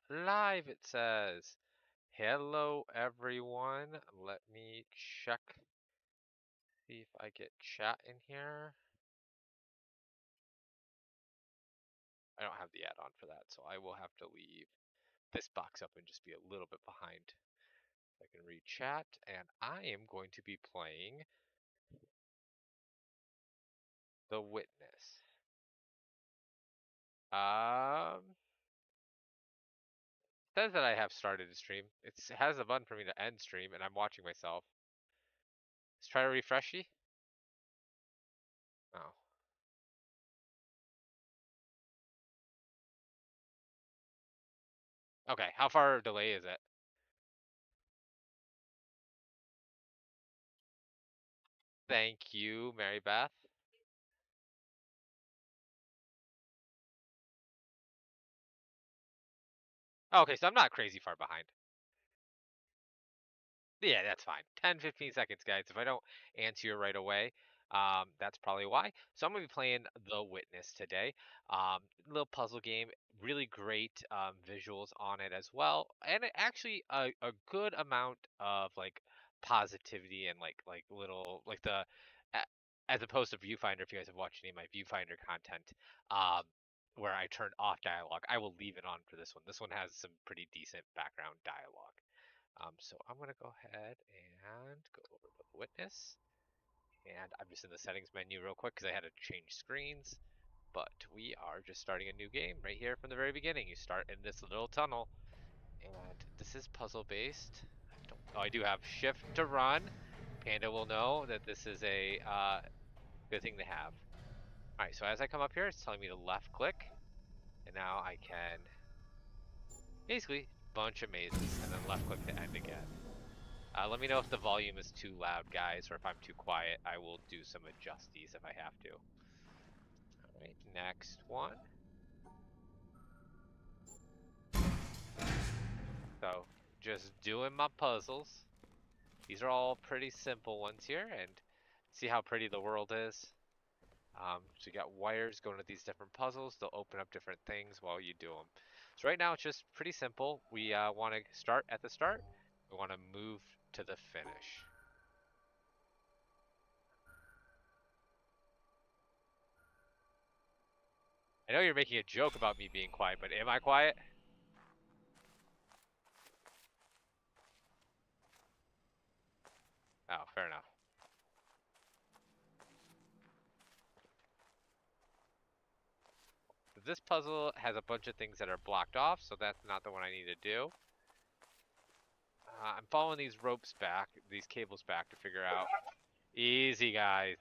Live, it says. Hello, everyone. Let me check, see if I get chat in here. I don't have the add-on for that, so I will have to leave this box up and just be a little bit behind. I can read chat, and I am going to be playing The Witness. Says that I have started a stream. It has a button for me to end stream, and I'm watching myself. Let's try to refreshy. Oh. Okay, how far delay is it? Thank you, Mary Beth. Okay, so I'm not crazy far behind. Yeah, that's fine. 10, 15 seconds, guys. If I don't answer you right away, that's probably why. So I'm going to be playing The Witness today. Little puzzle game, really great visuals on it as well, and actually a good amount of like positivity and like little like as opposed to Viewfinder. If you guys have watched any of my Viewfinder content, um, where I turned off dialogue, I will leave it on for this one. This one has some pretty decent background dialogue. So I'm gonna go ahead and go over to the witness, and I'm just in the settings menu real quick because I had to change screens. But we are just starting a new game right here from the very beginning. You start in this little tunnel, and this is puzzle based. I do have shift to run. Panda will know that this is a good thing to have. All right, so as I come up here, it's telling me to left click, and now I can basically bunch of mazes, and then left click to end again. Let me know if the volume is too loud, guys, or if I'm too quiet. I will do some adjusties if I have to. All right, next one. So, just doing my puzzles. These are all pretty simple ones here, and see how pretty the world is. So you got wires going to these different puzzles. They'll open up different things while you do them. So right now it's just pretty simple. We want to start at the start. We want to move to the finish. I know you're making a joke about me being quiet, but am I quiet? Oh, fair enough. This puzzle has a bunch of things that are blocked off, so that's not the one I need to do. I'm following these ropes back, these cables back to figure out. Easy, guys.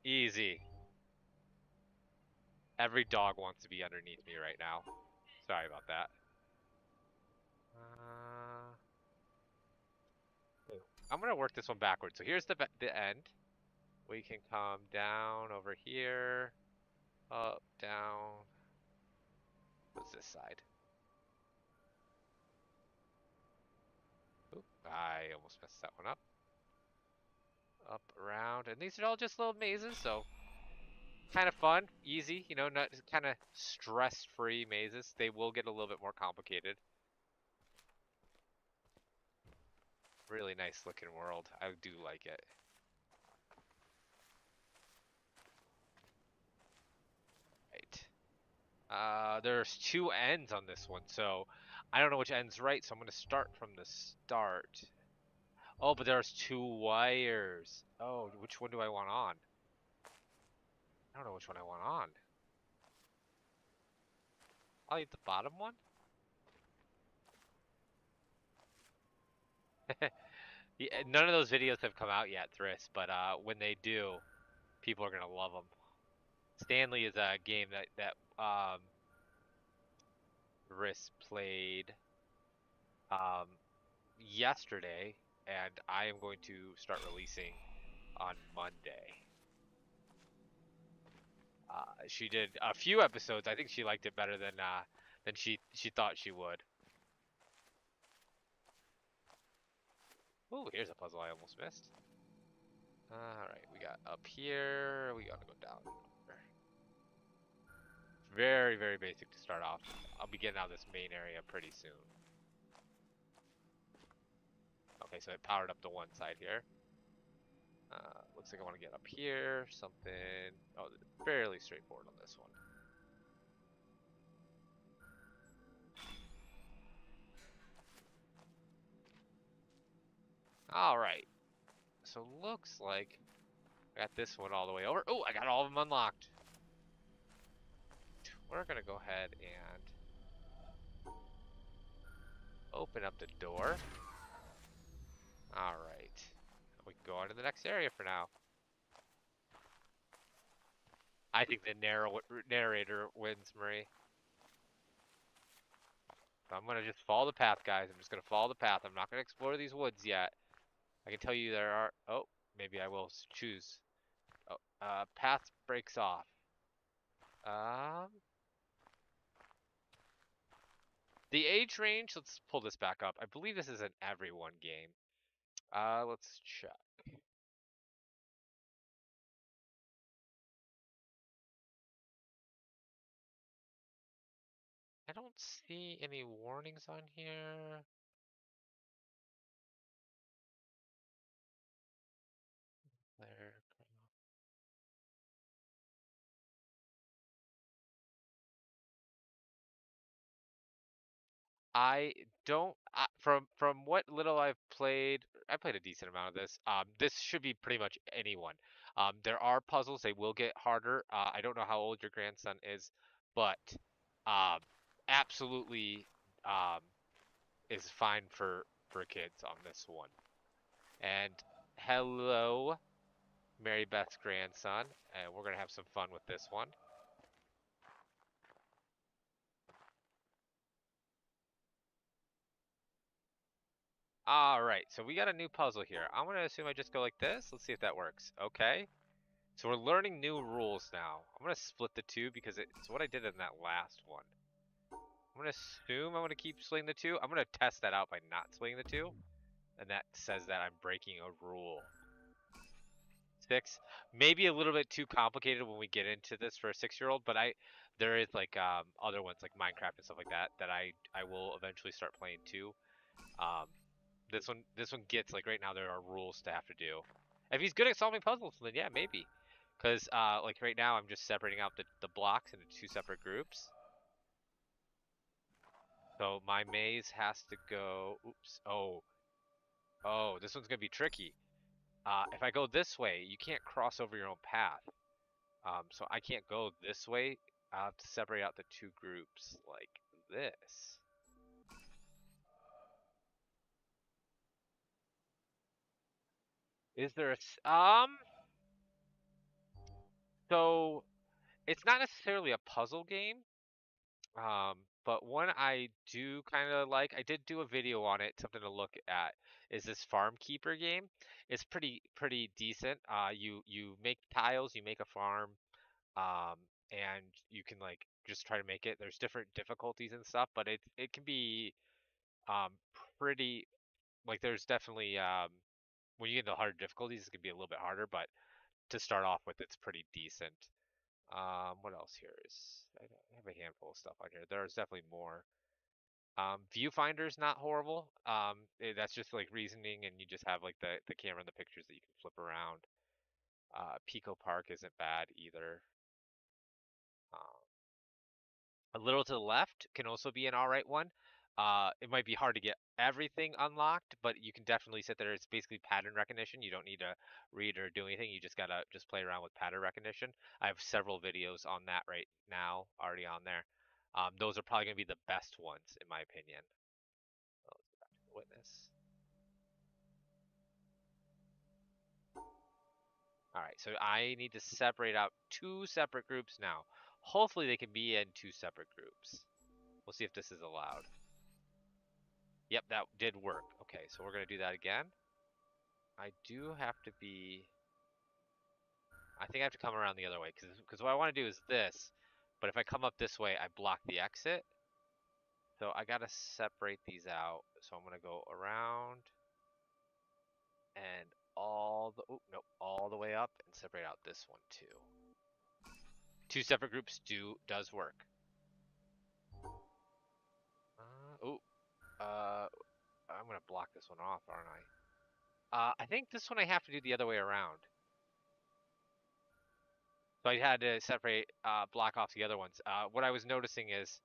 Easy. Every dog wants to be underneath me right now. Sorry about that. I'm going to work this one backwards. So here's the end. We can come down over here, up, down. What's this side? Oop, I almost messed that one up. Up, around, and these are all just little mazes, so kind of fun, easy, you know, not kind of stress-free mazes. They will get a little bit more complicated. Really nice looking world. I do like it. Right. There's two ends on this one, so I don't know which end's right, so I'm gonna start from the start. Oh, but there's two wires. Oh, which one do I want on? I don't know which one I want on. I'll eat the bottom one. Yeah, none of those videos have come out yet, Thriss, but when they do, people are gonna love them. Stanley is a game that Thriss played um, yesterday, and I am going to start releasing on Monday. She did a few episodes. I think she liked it better than she thought she would. Ooh, here's a puzzle I almost missed. All right, we got up here. We gotta go down. Very, very basic to start off. I'll be getting out of this main area pretty soon. Okay, so it powered up to one side here. Looks like I want to get up here, something. Oh, fairly straightforward on this one. All right. So looks like I got this one all the way over. Oh, I got all of them unlocked. We're gonna go ahead and open up the door. All right. We can go on to the next area for now. I think the narrator wins, Marie. So I'm gonna just follow the path, guys. I'm just gonna follow the path. I'm not gonna explore these woods yet. I can tell you there are. Oh, maybe I will choose. Oh, path breaks off. Um, the age range. Let's pull this back up. I believe this is an everyone game. Let's check. I don't see any warnings on here. There. I don't from what little I've played, I played a decent amount of this. This should be pretty much anyone. There are puzzles, they will get harder. I don't know how old your grandson is, but um, absolutely um, is fine for kids on this one. And hello, Mary Beth's grandson, and we're gonna have some fun with this one. All right, so we got a new puzzle here. I'm gonna assume I just go like this. Let's see if that works. Okay. So we're learning new rules now. I'm gonna split the two because it's what I did in that last one. I'm gonna assume I'm gonna keep splitting the two. I'm gonna test that out by not splitting the two. And that says that I'm breaking a rule. 6. Maybe a little bit too complicated when we get into this for a 6-year-old, but there is like other ones like Minecraft and stuff like that that I will eventually start playing too. Um, this one gets like right now there are rules to have to do. If he's good at solving puzzles, then yeah, maybe. Because like right now I'm just separating out the blocks into two separate groups. So my maze has to go. Oops. Oh, this one's gonna be tricky. If I go this way, you can't cross over your own path. So I can't go this way. I have to separate out the two groups like this. Is there so it's not necessarily a puzzle game. But one I do kind of like, I did do a video on it, something to look at, is this Farm Keeper game. It's pretty decent. You make tiles, you make a farm, um, and you can like just try to make it. There's different difficulties and stuff, but it can be um pretty like there's definitely when you get into harder difficulties, it can be a little bit harder, but to start off with, it's pretty decent. What else here is I have a handful of stuff on here. There's definitely more. Viewfinder's not horrible. That's just like reasoning, and you just have like the camera and the pictures that you can flip around. Pico Park isn't bad either. Um, a little to the left can also be an all right one. It might be hard to get everything unlocked, but you can definitely sit there. It's basically pattern recognition. You don't need to read or do anything. You just gotta just play around with pattern recognition. I have several videos on that right now already on there. Those are probably gonna be the best ones in my opinion. Oh, let's go back to the witness. All right, so I need to separate out two separate groups now. Hopefully they can be in two separate groups. We'll see if this is allowed. Yep, that did work. Okay, so we're gonna do that again. I do have to be, I think I have to come around the other way because what I want to do is this, but if I come up this way, I block the exit. So I gotta separate these out. So I'm gonna go around and all the, oh, nope, all the way up and separate out this one too. 2 separate groups does work. I'm gonna block this one off, aren't I? I think this one I have to do the other way around. So I had to separate, block off the other ones. What I was noticing is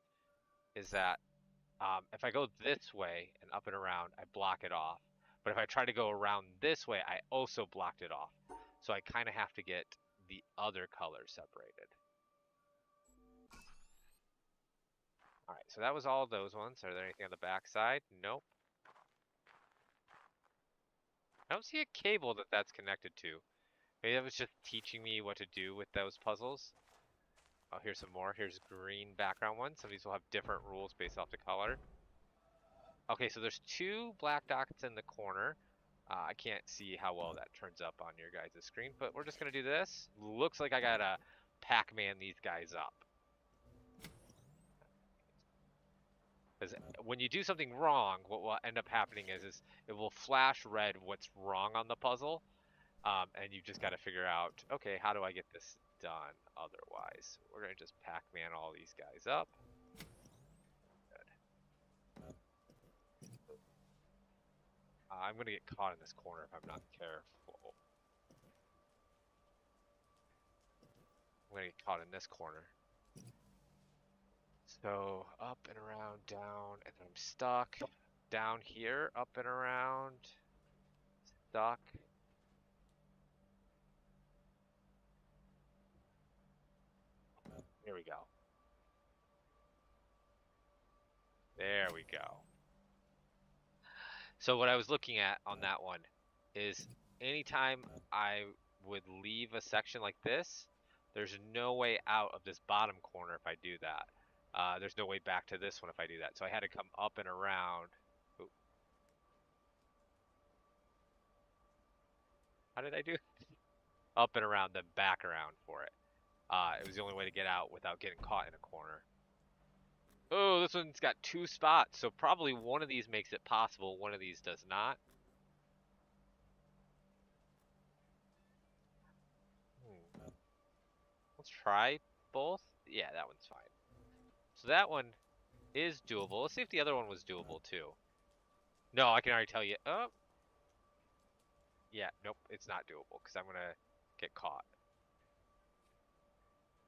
that if I go this way and up and around, I block it off. But if I try to go around this way, I also blocked it off. So I kind of have to get the other colors separated. All right, so that was all those ones. Are there anything on the back side? Nope. I don't see a cable that's connected to. Maybe that was just teaching me what to do with those puzzles. Oh, here's some more. Here's green background ones. Some of these will have different rules based off the color. Okay, so there's 2 black dots in the corner. I can't see how well that turns up on your guys' screen, but we're just gonna do this. Looks like I gotta Pac-Man these guys up. Because when you do something wrong, what will end up happening is it will flash red what's wrong on the puzzle, and you just got to figure out, okay, how do I get this done otherwise? We're going to just Pac-Man all these guys up. Good. I'm going to get caught in this corner if I'm not careful. I'm going to get caught in this corner. So up and around, down, and then I'm stuck. Down here, up and around, stuck. Here we go. There we go. So what I was looking at on that one is anytime I would leave a section like this, there's no way out of this bottom corner if I do that. There's no way back to this one if I do that. So I had to come up and around. Ooh. How did I do? Up and around, then back around for it. It was the only way to get out without getting caught in a corner. Oh, this one's got 2 spots, so probably one of these makes it possible, one of these does not. Let's try both. Yeah, that one's fine. So that one is doable. Let's see if the other one was doable too. No, I can already tell you. Oh. Yeah, nope, it's not doable because I'm gonna get caught.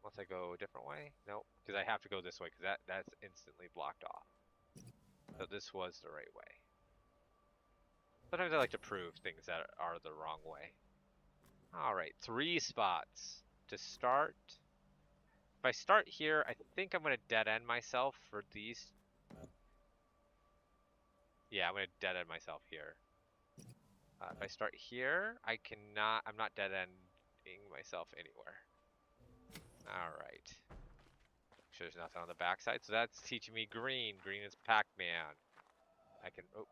Unless I go a different way? Nope, because I have to go this way because that's instantly blocked off. So this was the right way. Sometimes I like to prove things that are the wrong way. All right, 3 spots to start. If I start here, I think I'm gonna dead end myself for these. Yeah, I'm gonna dead end myself here. If I start here, I'm not dead ending myself anywhere. All right. Make sure there's nothing on the backside. So that's teaching me green. Green is Pac-Man. I can, oh,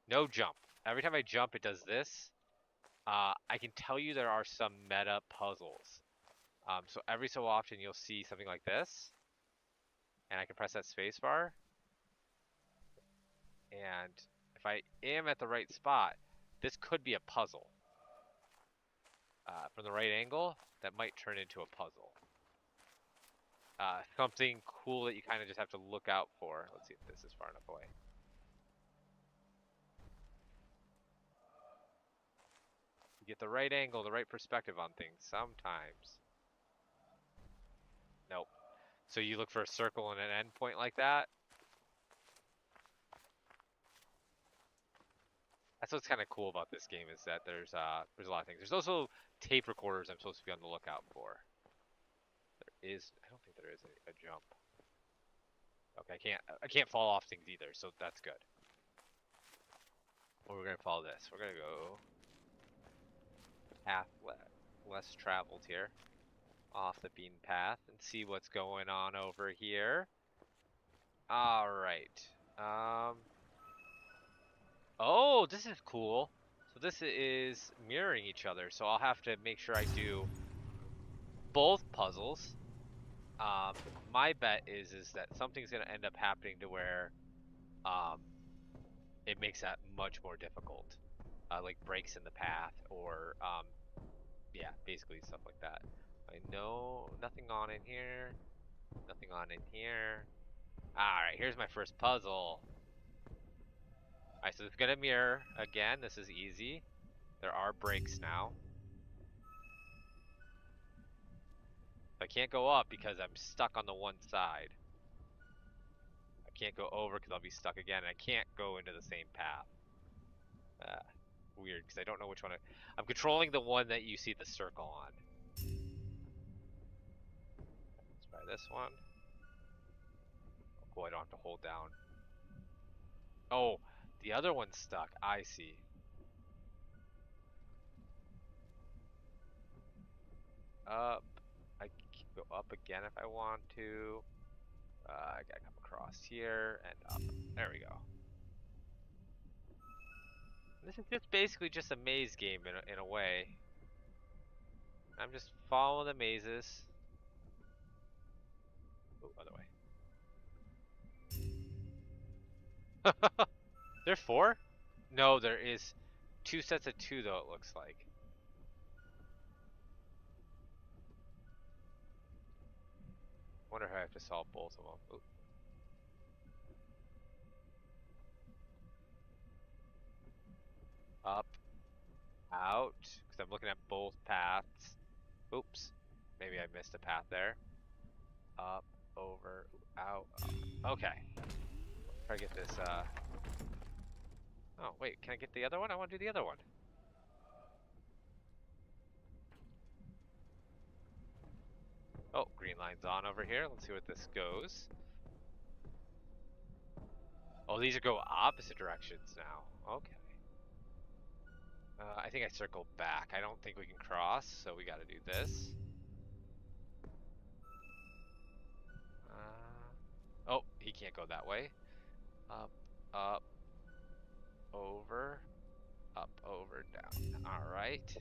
no jump. Every time I jump, it does this. I can tell you there are some meta puzzles. So every so often you'll see something like this. And I can press that spacebar. And if I am at the right spot, this could be a puzzle. From the right angle, that might turn into a puzzle. Something cool that you kind of just have to look out for. Let's see if this is far enough away. You get the right angle, the right perspective on things sometimes. Nope. So you look for a circle and an end point like that. That's what's kind of cool about this game is that there's a lot of things. There's also tape recorders I'm supposed to be on the lookout for. I don't think there is a jump. Okay, I can't fall off things either, so that's good. Well, we're gonna follow this. We're gonna go path less traveled here, off the beaten path, and see what's going on over here. All right. Oh, this is cool. So this is mirroring each other. So I'll have to make sure I do both puzzles. My bet is that something's gonna end up happening to where it makes that much more difficult. Like breaks in the path or yeah, basically stuff like that. I know nothing on in here. Nothing on in here. Alright, here's my first puzzle. Alright, so it's gonna mirror again. This is easy. There are breaks now. I can't go up because I'm stuck on the one side. I can't go over because I'll be stuck again. And I can't go into the same path. Weird, because I don't know which one I'm controlling the one that you see the circle on. Let's try this one. Oh, cool, I don't have to hold down. Oh, the other one's stuck. I see. Up. I can go up again if I want to. I gotta come across here and up. There we go. This is just basically just a maze game in a way. I'm just following the mazes. Oh, other way. There are 4? No, there is 2 sets of 2 though, it looks like. Wonder how I have to solve both of them. Ooh. Up, out, because I'm looking at both paths. Oops, maybe I missed a path there. Up, over, out, up. Okay. Try to get this, Oh, wait, can I get the other one? I want to do the other one. Oh, green line's on over here. Let's see what this goes. Oh, these are go opposite directions now. Okay. I think I circled back. I don't think we can cross, so we gotta do this. Oh, he can't go that way. Up, up, over, up, over, down. Alright.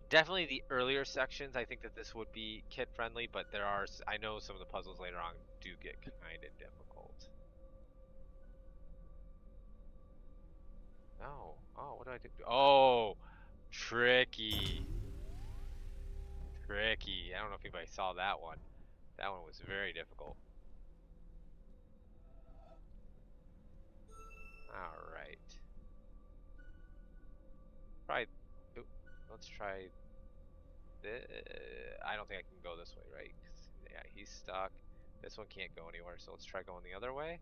Definitely the earlier sections, I think that this would be kid-friendly, but there are, I know some of the puzzles later on do get kind of difficult. No. Oh, what do I do? Oh, tricky. Tricky. I don't know if anybody saw that one. That one was very difficult. Alright. Try. Let's try this. I don't think I can go this way, right? Yeah, he's stuck. This one can't go anywhere, so let's try going the other way.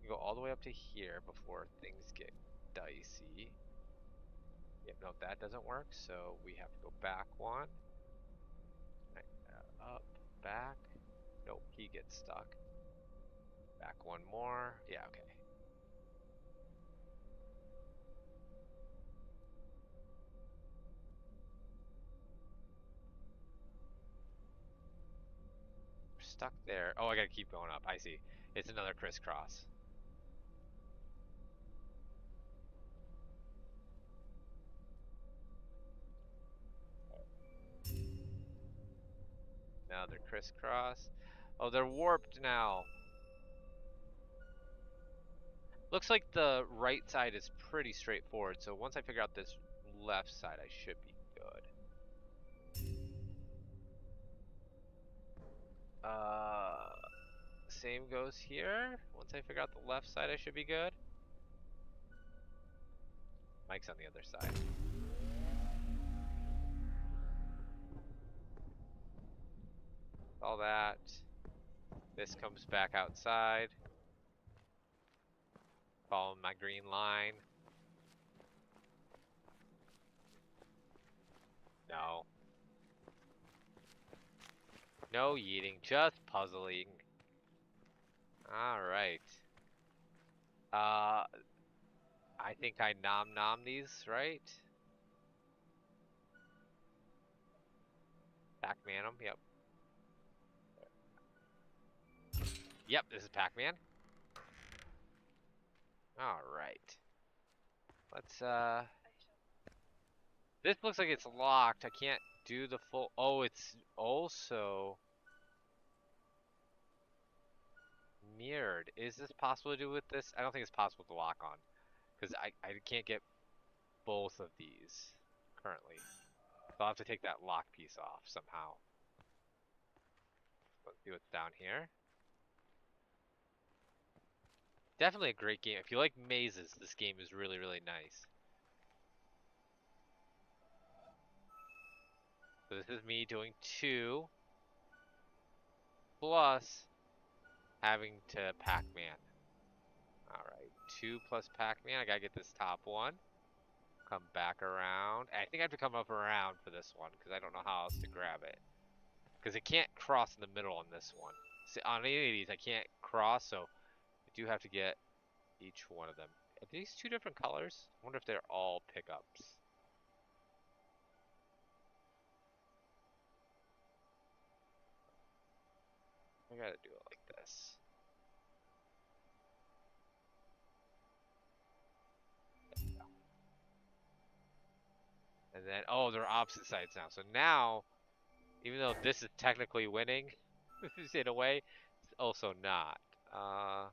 You go all the way up to here before things get dicey. Yep, no, that doesn't work, so we have to go back one. Up, back. Nope, he gets stuck. Back one more. Yeah, okay. We're stuck there. Oh, I gotta keep going up. I see. It's another crisscross. Another crisscross. Oh, they're warped now. Looks like the right side is pretty straightforward, so once I figure out this left side, I should be good. Same goes here. Once I figure out the left side, I should be good. Mike's on the other side. All that. This comes back outside. Follow my green line. No. No yeeting, just puzzling. Alright. I think I nom these, right? Pac-Man them, yep. Yep, this is Pac-Man. Alright. Let's, this looks like it's locked. I can't do the full, oh, it's also mirrored. Is this possible to do with this? I don't think it's possible to lock on. Because I can't get, both of these currently. So I'll have to take that lock piece off somehow. Let's see what's down here. Definitely a great game. If you like mazes, this game is really, really nice. So this is me doing 2 plus having to Pac-Man. Alright, 2 plus Pac-Man. I gotta get this top one. Come back around. I think I have to come up around for this one because I don't know how else to grab it. Because it can't cross in the middle on this one. See, on any of these, I can't cross, so I do have to get each one of them. Are these 2 different colors? I wonder if they're all pickups. I gotta do it like this. And then, oh, they're opposite sides now. So now, even though this is technically winning, in a way, it's also not. I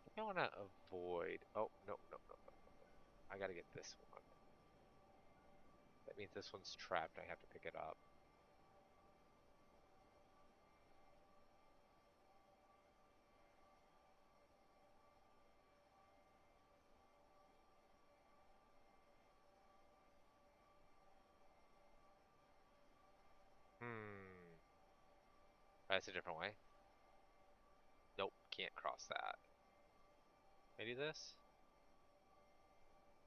think I want to avoid. Oh, no, no, no, no, no. I gotta get this one. That means this one's trapped. I have to pick it up. Hmm. That's a different way. Nope, can't cross that. Can I do this?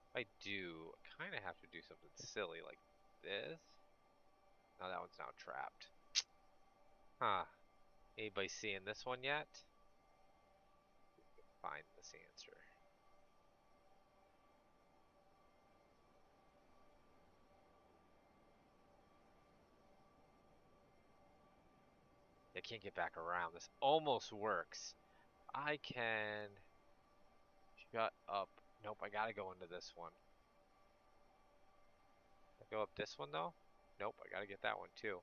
If I do, I kind of have to do something silly like this. Oh, that one's now trapped. Huh. Anybody seeing this one yet? Find this answer. I can't get back around. This almost works. I can shut up. Nope, I gotta go into this one. I go up this one though? Nope, I gotta get that one too.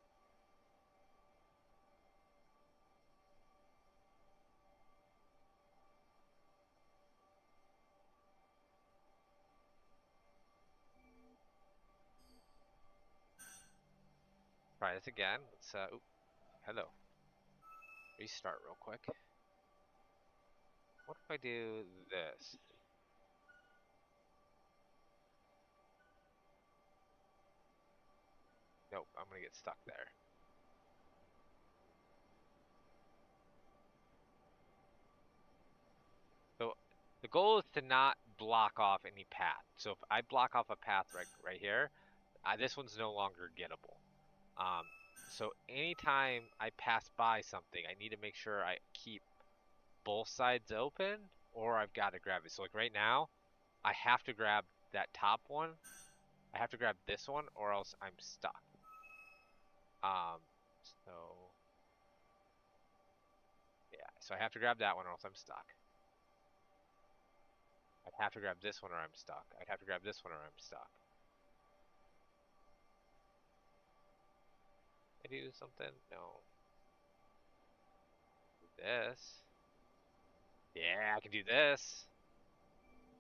Try this again. Let's ooh, hello. Restart real quick. What if I do this? Nope, I'm gonna get stuck there. So the goal is to not block off any path. So if I block off a path right here, this one's no longer gettable. So anytime I pass by something, I need to make sure I keep both sides open, or I've got to grab it. So like right now, I have to grab that top one. I have to grab this one, or else I'm stuck. So yeah, so I have to grab that one, or else I'm stuck. I'd have to grab this one, or I'm stuck. I'd have to grab this one, or I'm stuck. I do something? No. Do this. Yeah, I can do this.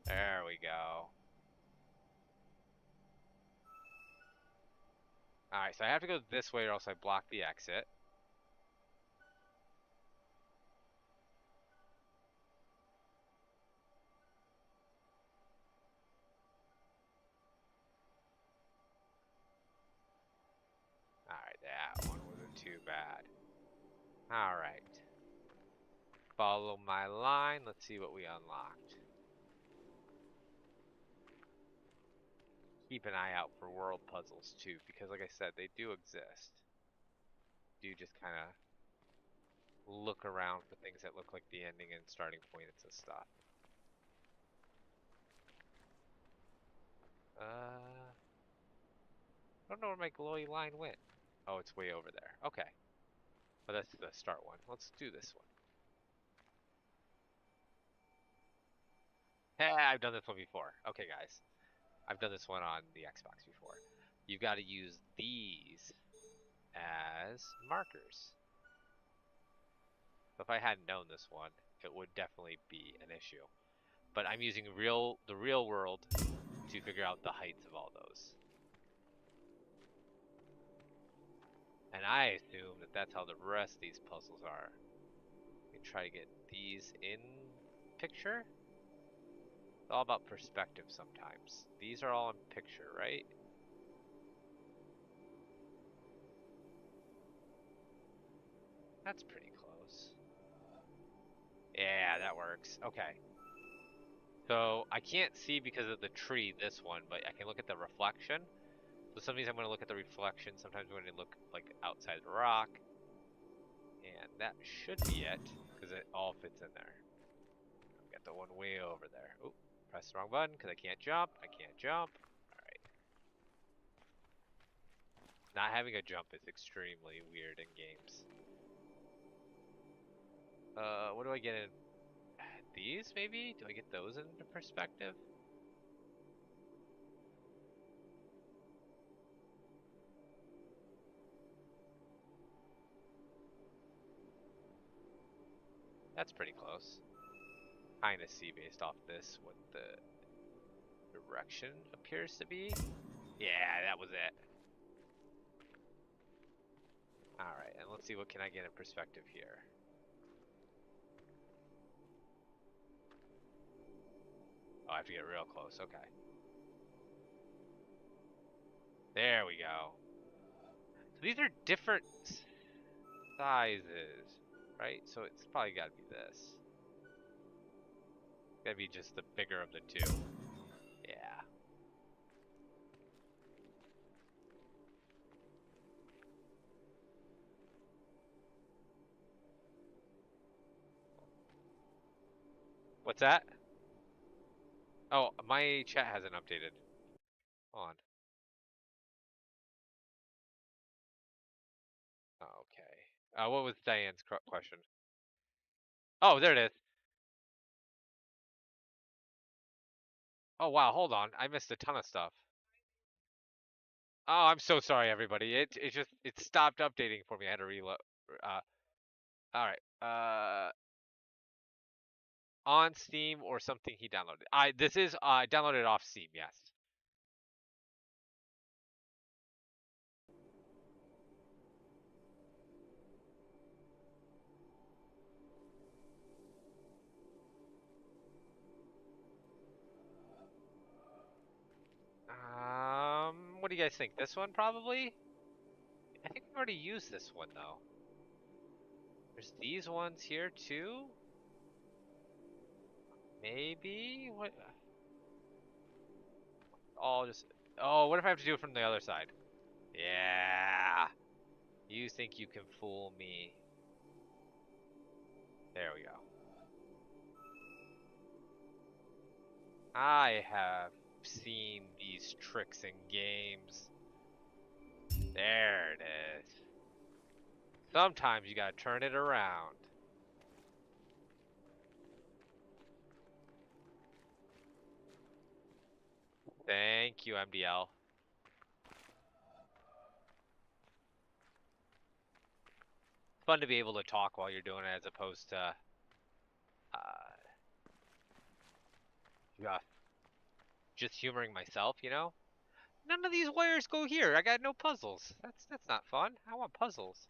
There we go. Alright, so I have to go this way or else I block the exit. Alright, that one wasn't too bad. Alright. Follow my line. Let's see what we unlocked. Keep an eye out for world puzzles too, because like I said, they do exist. Do just kind of look around for things that look like the ending and starting points and stuff. I don't know where my glowy line went. Oh, it's way over there. Okay. But that's the start one. Let's do this one. Hey, I've done this one before. Okay, guys. I've done this one on the Xbox before. You've got to use these as markers. So if I hadn't known this one, it would definitely be an issue. But I'm using the real world to figure out the heights of all those. And I assume that that's how the rest of these puzzles are. We try to get these in picture. It's all about perspective sometimes. These are all in picture, right? That's pretty close. Yeah, that works. Okay. So I can't see because of the tree, this one, but I can look at the reflection. So sometimes I'm going to look at the reflection. Sometimes I'm going to look like outside the rock. And that should be it, because it all fits in there. I've got the one way over there. Oop, press the wrong button because I can't jump. I can't jump. Alright. Not having a jump is extremely weird in games. What do I get in? These, maybe? Do I get those into perspective? That's pretty close. Kind of see based off this what the direction appears to be. Yeah, that was it. Alright, and let's see what can I get in perspective here. Oh, I have to get real close. Okay. There we go. So these are different sizes, right? So it's probably got to be this. Gotta be just the bigger of the two. Yeah. What's that? Oh, my chat hasn't updated. Hold on. Okay. What was Diane's question? Oh, there it is. Oh wow, hold on. I missed a ton of stuff. Oh, I'm so sorry, everybody. It stopped updating for me. I had to reload. All right. On Steam or something he downloaded. I downloaded it off Steam. Yes. What do you guys think? This one probably? I think we've already used this one though. There's these ones here too. Maybe what? All just. Oh, what if I have to do it from the other side? Yeah. You think you can fool me? There we go. I have seen these tricks in games. There it is. Sometimes you gotta turn it around. Thank you, MDL. It's fun to be able to talk while you're doing it as opposed to yeah, just humoring myself, you know? None of these wires go here. I got no puzzles. That's not fun. I want puzzles.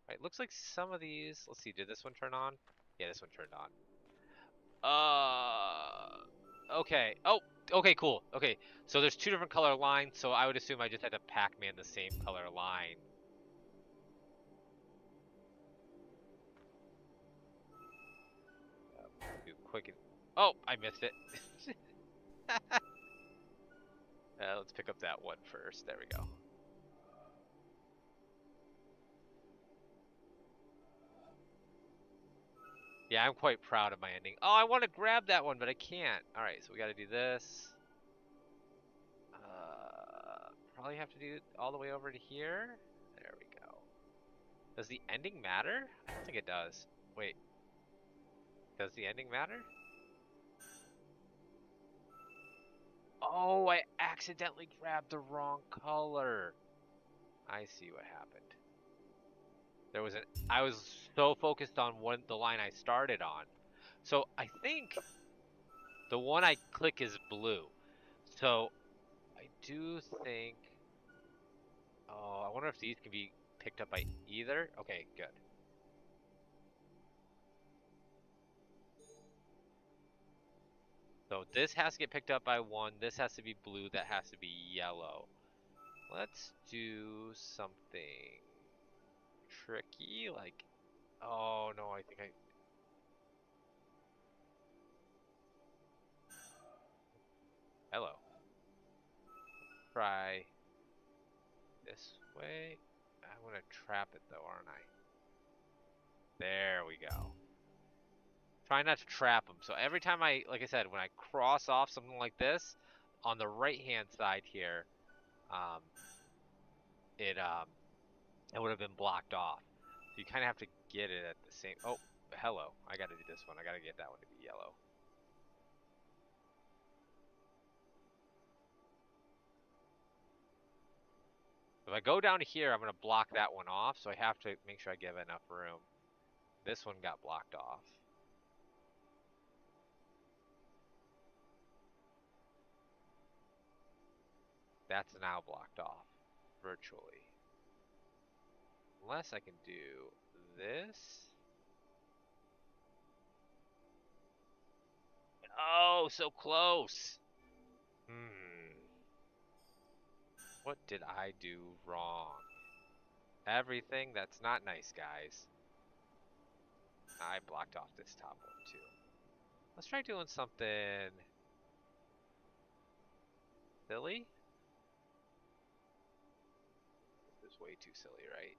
Right, looks like some of these. Let's see, did this one turn on? Yeah, this one turned on. Okay. Oh, okay, cool. Okay, so there's two different color lines, so I would assume I just had to Pac-Man the same color line. Do quick and... Oh, I missed it. Let's pick up that one first. There we go. Yeah, I'm quite proud of my ending. Oh, I want to grab that one, but I can't. All right, so we got to do this. Probably have to do it all the way over to here. There we go. Does the ending matter? I don't think it does. Wait. Does the ending matter? Oh, I accidentally grabbed the wrong color. I see what happened. I was so focused on the line I started on. So I think the one I click is blue. So I do think. Oh, I wonder if these can be picked up by either. Okay, good. So this has to get picked up by one. This has to be blue. That has to be yellow. Let's do something tricky, like. Oh no, I think I. Hello. Try this way. I'm gonna trap it though, aren't I? There we go. Try not to trap them. So every time like I said, when I cross off something like this, on the right hand side here, um, it would have been blocked off. So you kind of have to get it at the same. Oh, hello. I got to do this one. I got to get that one to be yellow. If I go down here, I'm going to block that one off. So I have to make sure I give enough room. This one got blocked off. That's now blocked off virtually. Unless I can do this. Oh, so close. What did I do wrong? Everything. That's not nice, guys. I blocked off this top one too. Let's try doing something silly. This is way too silly, right?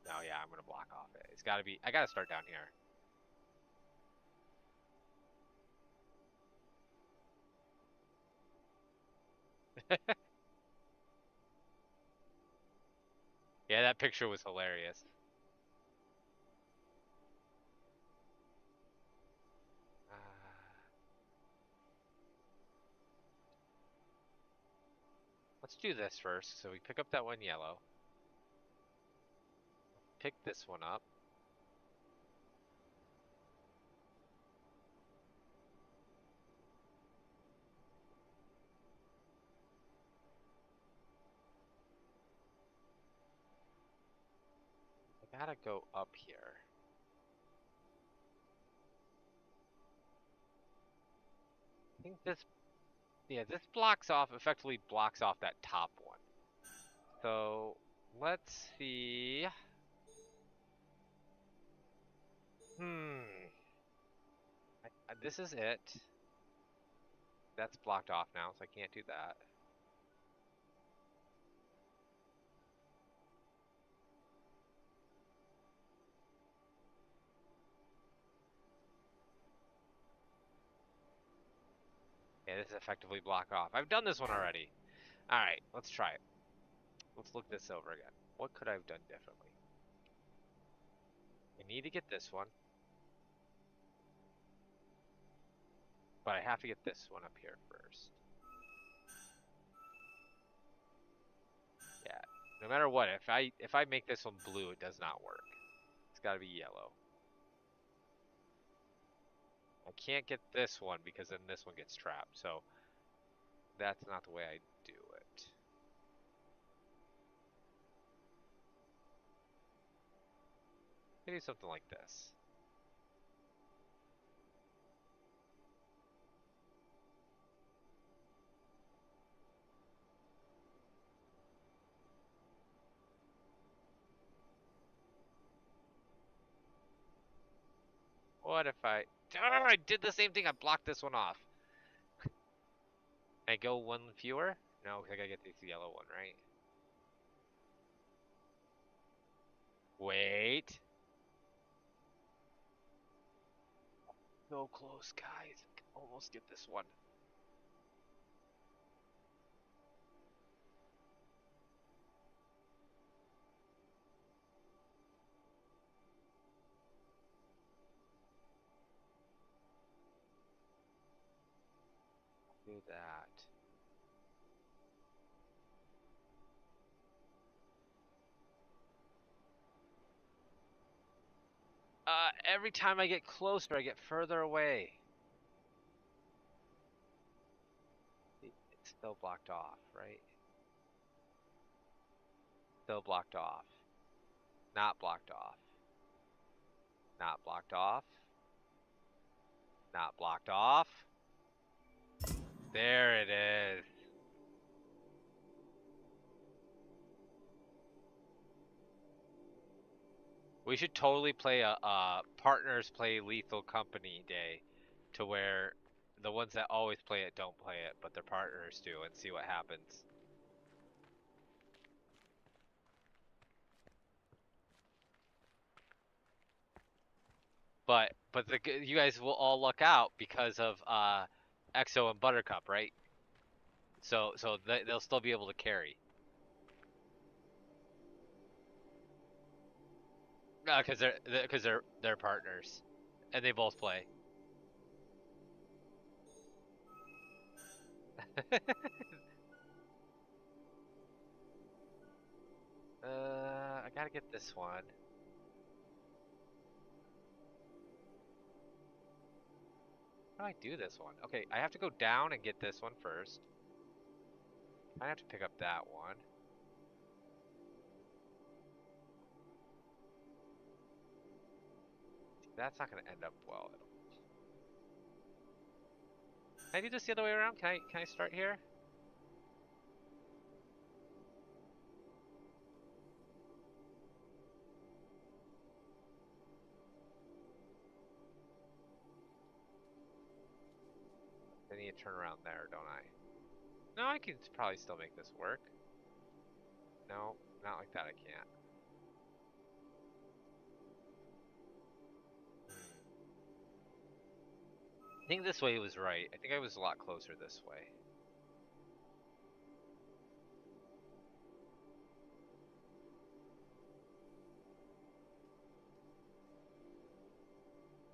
No, yeah, I'm gonna block off it. It's gotta be. I gotta start down here. Yeah, that picture was hilarious. Let's do this first. So we pick up that one yellow. Pick this one up. I gotta go up here. I think this, yeah, this blocks off, effectively blocks off that top one. So let's see. Hmm. This is it. That's blocked off now, so I can't do that. Yeah, this is effectively block off. I've done this one already. Alright, let's try it. Let's look this over again. What could I have done differently? I need to get this one. But I have to get this one up here first. Yeah. No matter what, if I make this one blue, it does not work. It's gotta be yellow. I can't get this one because then this one gets trapped. So that's not the way I do it. Maybe something like this. What if I... Oh, I did the same thing. I blocked this one off. Can I go one fewer? No, because I gotta get this yellow one, right? Wait. So close, guys. I can almost get this one. Do that. Every time I get closer, I get further away. Still blocked off, right? Still blocked off. Not blocked off. Not blocked off. Not blocked off. There it is. We should totally play a partners play Lethal Company day, to where the ones that always play it don't play it, but their partners do, and see what happens. But you guys will all luck out because of Exo and Buttercup, right? So they'll still be able to carry. Because they're partners, and they both play. I gotta get this one. How do I do this one? Okay, I have to go down and get this one first. I have to pick up that one. That's not gonna end up well. Can I do this the other way around? Can I start here? I need to turn around there, don't I? No, I can probably still make this work. No, not like that I can't. I think this way was right. I think I was a lot closer this way.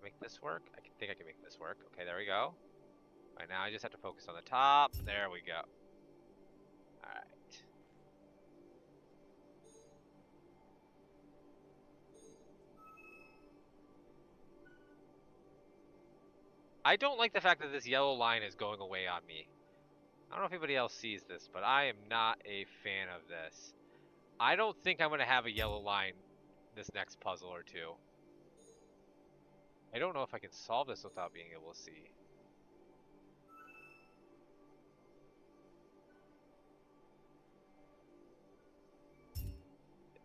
Make this work? I think I can make this work. Okay, there we go. Alright, now I just have to focus on the top. There we go. Alright. I don't like the fact that this yellow line is going away on me. I don't know if anybody else sees this, but I am not a fan of this. I don't think I'm going to have a yellow line this next puzzle or two. I don't know if I can solve this without being able to see.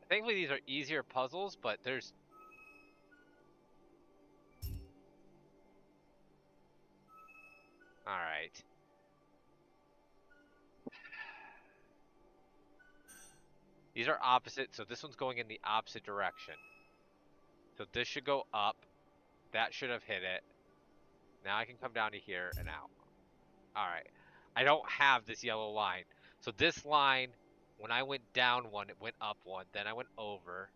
Thankfully, these are easier puzzles, but there's... Alright. These are opposite, so this one's going in the opposite direction. So this should go up. That should have hit it. Now I can come down to here and out. Alright. I don't have this yellow line. So this line, when I went down one, it went up one. Then I went over.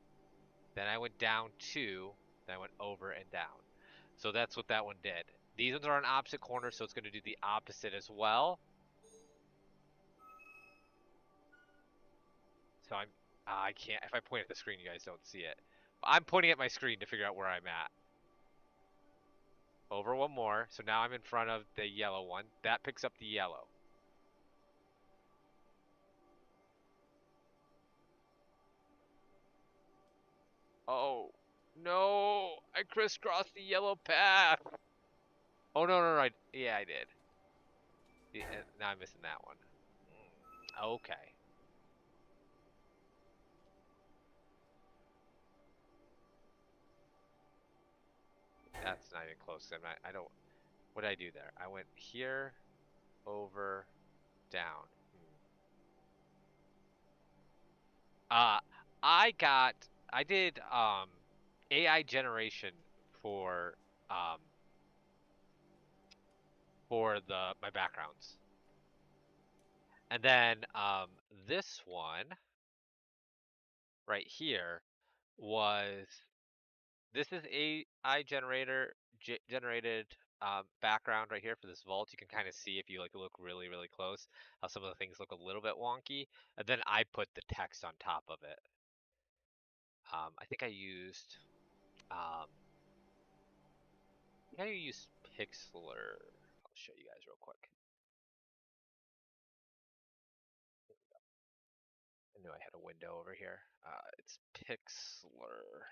Then I went down two. Then I went over and down. So that's what that one did. These ones are on opposite corners, so it's going to do the opposite as well. So I can't, if I point at the screen, you guys don't see it. But I'm pointing at my screen to figure out where I'm at. Over one more. So now I'm in front of the yellow one. That picks up the yellow. Oh, no. I crisscrossed the yellow path. Oh, no. Yeah, I did. Yeah, now I'm missing that one. Okay. That's not even close. I don't... What did I do there? I went here, over, down. Uh, I did AI generation for um my backgrounds. And then this one right here was, this is AI generated background right here for this vault. You can kind of see, if you like look really close, how some of the things look a little bit wonky. And then I put the text on top of it. I think I used um, I used Pixlr. I'll show you guys real quick. I knew I had a window over here. It's Pixlr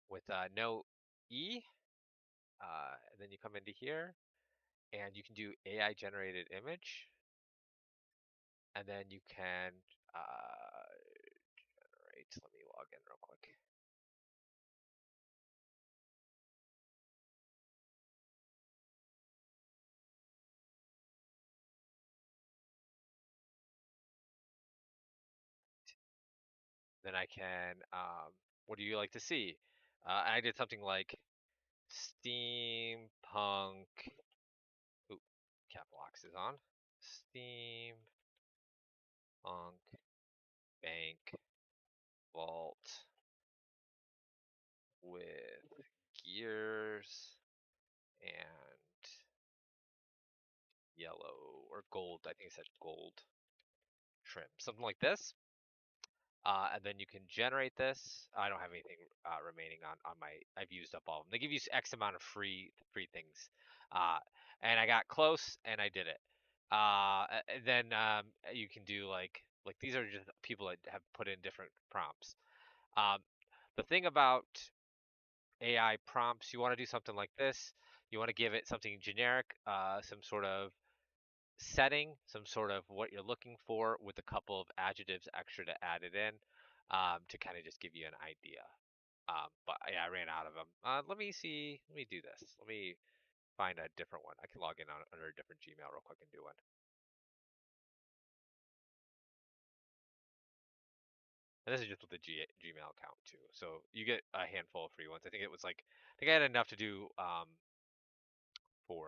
with no E. And then you come into here and you can do AI generated image, and then you can generate. Let me log in real quick. Then I can, what do you like to see? I did something like steampunk. Ooh, cap locks is on. Steampunk bank vault with gears and yellow or gold. I think it said gold trim, something like this. And then you can generate this. I don't have anything remaining on my. I've used up all of them. They give you X amount of free things, uh, and I got close and I did it. And then you can do like these are just people that have put in different prompts. Um, the thing about AI prompts, you want to do something like this. You want to give it something generic, some sort of setting, some sort of what you're looking for with a couple of adjectives extra to add it in to kind of just give you an idea. But yeah, I ran out of them. Let me see. Let me do this. Let me find a different one. I can log in under a different Gmail real quick and do one. And this is just with the Gmail account too. So you get a handful of free ones. I think it was like, I think I had enough to do 4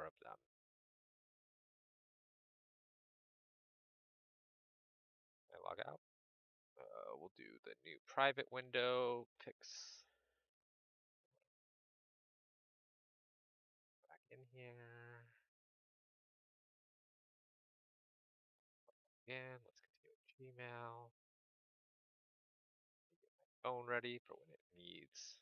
of them. I log out. We'll do the new private window. Pix back in here. Again, let's continue with Gmail. Get my phone ready for when it needs.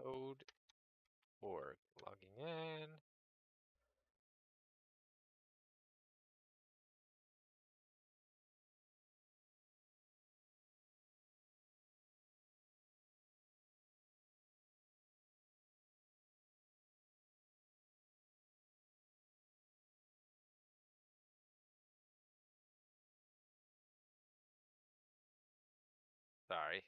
Code org. Logging in. Sorry.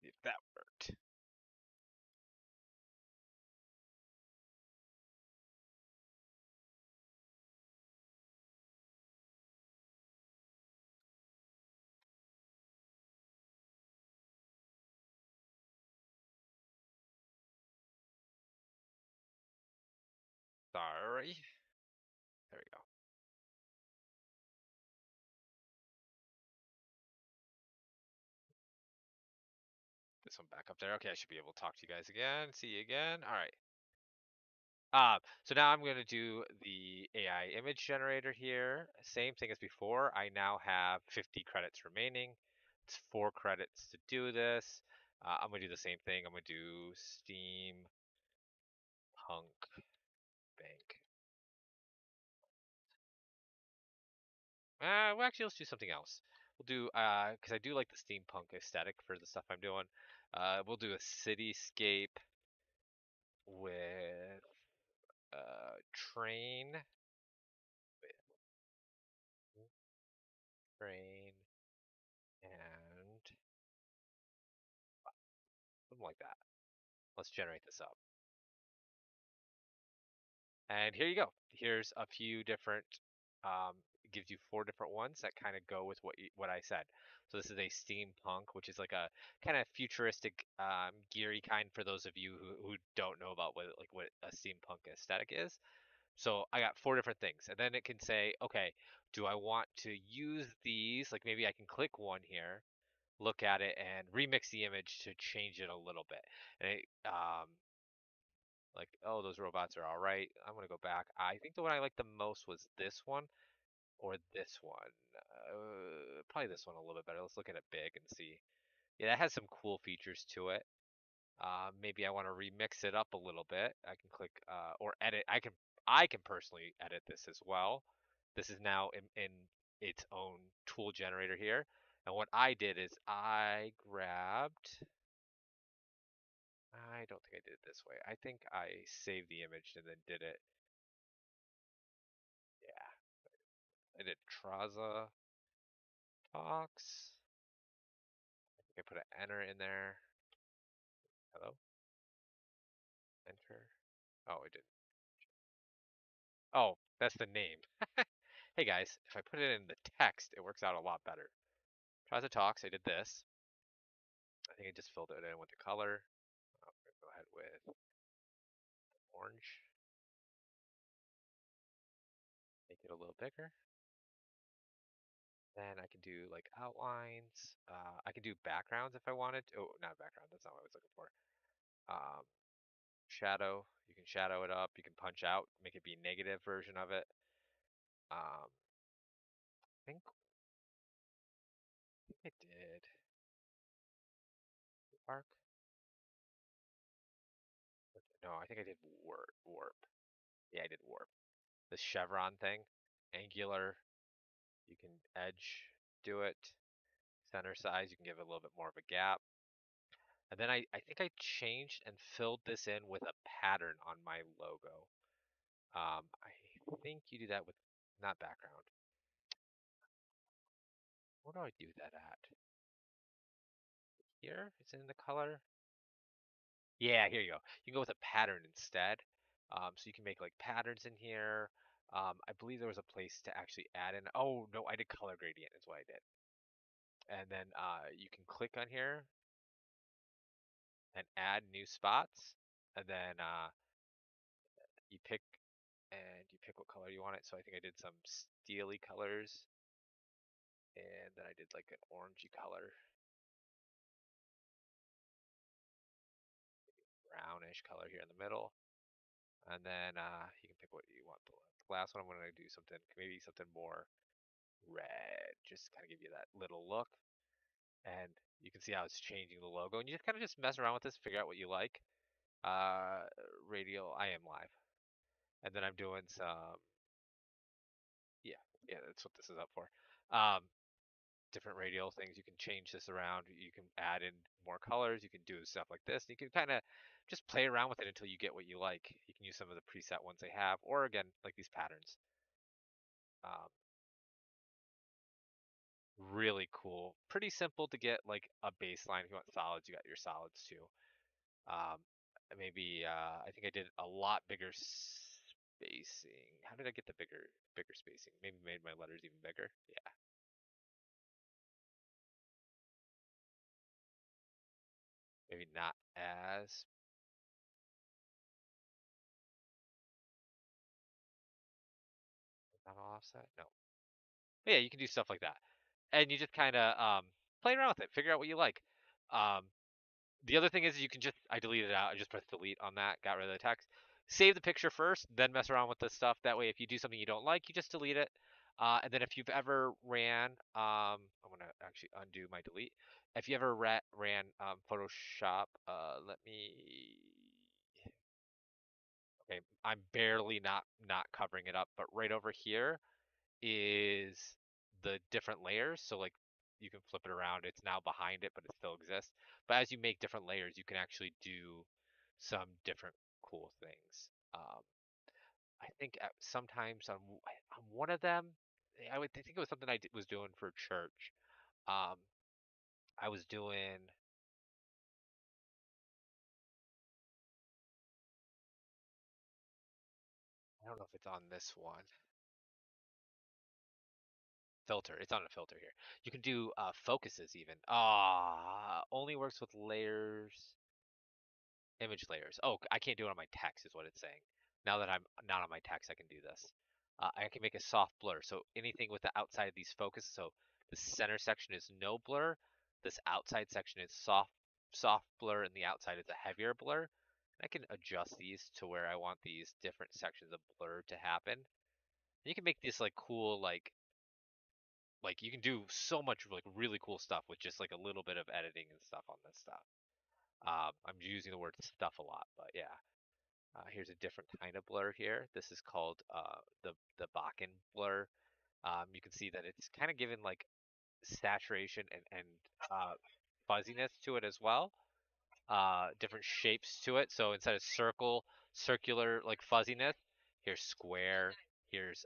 See if that worked. Sorry. There we go. This one back up there. Okay, I should be able to talk to you guys again. See you again. All right. So now I'm going to do the AI image generator here. Same thing as before. I now have 50 credits remaining. It's 4 credits to do this. I'm going to do the same thing. I'm going to do Steampunk Bank. Well, actually, let's do something else. We'll do, because I do like the steampunk aesthetic for the stuff I'm doing. We'll do a cityscape with train, train, and something like that. Let's generate this up. And here you go. Here's a few different, it gives you four different ones that kind of go with what I said. So this is a steampunk, which is like a kind of futuristic, geary kind for those of you who don't know about what a steampunk aesthetic is. So I got four different things, and then it can say, okay, do I want to use these? Like maybe I can click one here, look at it, and remix the image to change it a little bit. And like, oh, those robots are all right. I'm gonna go back. I think the one I liked the most was this one or this one. Probably this one a little bit better. Let's look at it big and see. Yeah, that has some cool features to it. Maybe I want to remix it up a little bit. I can click or edit. I can personally edit this as well. This is now in its own tool generator here. And what I did is I grabbed. I don't think I did it this way. I think I saved the image and then did it. Yeah, I did Traza Talks. I think I put an enter in there. Hello? Enter. Oh, I didn't. Oh, that's the name. Hey guys, if I put it in the text, it works out a lot better. Traza Talks, I did this. I think I just filled it in with the color. I'm gonna go ahead with orange. Make it a little bigger. Then I can do like outlines. I can do backgrounds if I wanted. Oh, not background. That's not what I was looking for. Um, shadow. You can shadow it up. You can punch out, make it be a negative version of it. I think I did arc. No, I think I did warp. Warp. Yeah, I did warp. The chevron thing, angular. You can edge do it. Center size. You can give it a little bit more of a gap. And then I think I changed and filled this in with a pattern on my logo. I think you do that with not background. Where do I do that at? Here? Is it in the color? Yeah, here you go. You can go with a pattern instead. So you can make like patterns in here. I believe there was a place to actually add in. Oh no, I did color gradient is what I did. And then you can click on here and add new spots. And then you pick what color you want it. So I think I did some steely colors, and then I did like an orangey color, brownish color here in the middle. And then you can pick what you want. The last one I'm going to do something, maybe something more red, just kind of give you that little look. And you can see how it's changing the logo. And you just kind of just mess around with this, figure out what you like. Uh, Radial, I am live. And then I'm doing some, yeah, yeah, that's what this is up for. Um, Different radial things. You can change this around. You can add in more colors. You can do stuff like this. You can kind of just play around with it until you get what you like. You can use some of the preset ones they have, or again, like these patterns. Um, really cool. Pretty simple to get like a baseline. If you want solids, you got your solids too. Um, Maybe I think I did a lot bigger spacing. How did I get the bigger spacing? Maybe made my letters even bigger. Yeah, maybe not as not all offset. No. But yeah, you can do stuff like that, and you just kind of play around with it, figure out what you like. Um, the other thing is you can just I deleted it out. I just pressed delete on that, got rid of the text. Save the picture first, then mess around with the stuff. That way, if you do something you don't like, you just delete it. And then if you've ever ran, I'm gonna actually undo my delete. If you ever ran Photoshop, let me. Okay, I'm barely not covering it up, but right over here is the different layers. So like you can flip it around. It's now behind it, but it still exists. But as you make different layers, you can actually do some different cool things. I think sometimes on one of them, I think it was something was doing for church. Um, I was doing. I don't know if it's on this one. Filter. It's on a filter here. You can do focuses even. Only works with layers, image layers. Oh, I can't do it on my text is what it's saying. Now that I'm not on my text, I can do this. I can make a soft blur. So anything with the outside of these focuses. So the center section is no blur. This outside section is soft blur, and the outside is a heavier blur. I can adjust these to where I want these different sections of blur to happen. And you can make this like cool like you can do so much like really cool stuff with just like a little bit of editing and stuff on this stuff. I'm using the word stuff a lot, but yeah. Here's a different kind of blur here. This is called the Bakken blur. You can see that it's kind of given like saturation and fuzziness to it as well. Different shapes to it. So instead of circular like fuzziness, here's square. Here's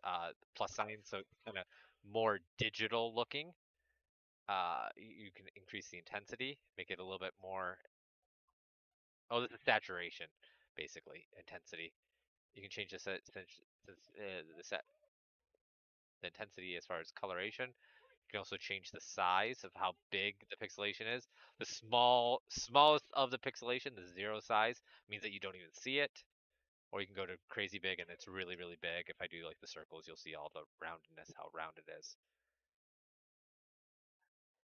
plus sign, so kind of more digital looking. You can increase the intensity, make it a little bit more. Oh, this is saturation, basically intensity. You can change the intensity as far as coloration. You can also change the size of how big the pixelation is. The smallest of the pixelation, the zero size, means that you don't even see it. Or you can go to crazy big and it's really, really big. If I do like the circles, you'll see all the roundedness, how round it is.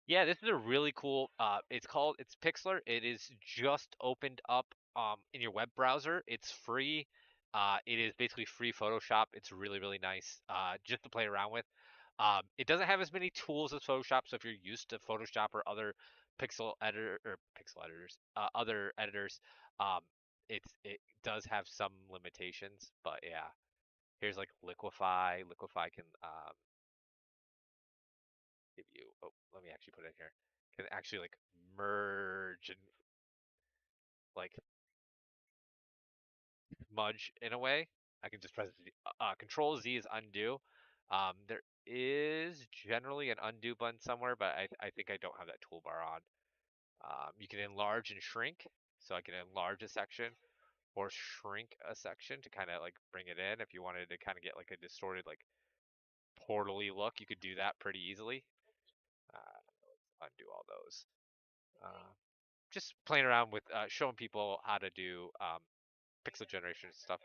Yeah, this is a really cool. It's Pixlr. It is just opened up in your web browser. It's free. It is basically free Photoshop. It's really really nice just to play around with. It doesn't have as many tools as Photoshop, so if you're used to Photoshop or other pixel editors, other editors, um, it does have some limitations. But yeah, here's like Liquify. Liquify can give you. Oh, let me actually put it in here. Can actually like merge and like smudge in a way. I can just press Control Z is undo. There is generally an undo button somewhere, but I think I don't have that toolbar on. You can enlarge and shrink, so I can enlarge a section or shrink a section to kind of like bring it in. If you wanted to kind of get like a distorted like portally look, you could do that pretty easily. Undo all those. Uh, just playing around with showing people how to do pixel generation stuff.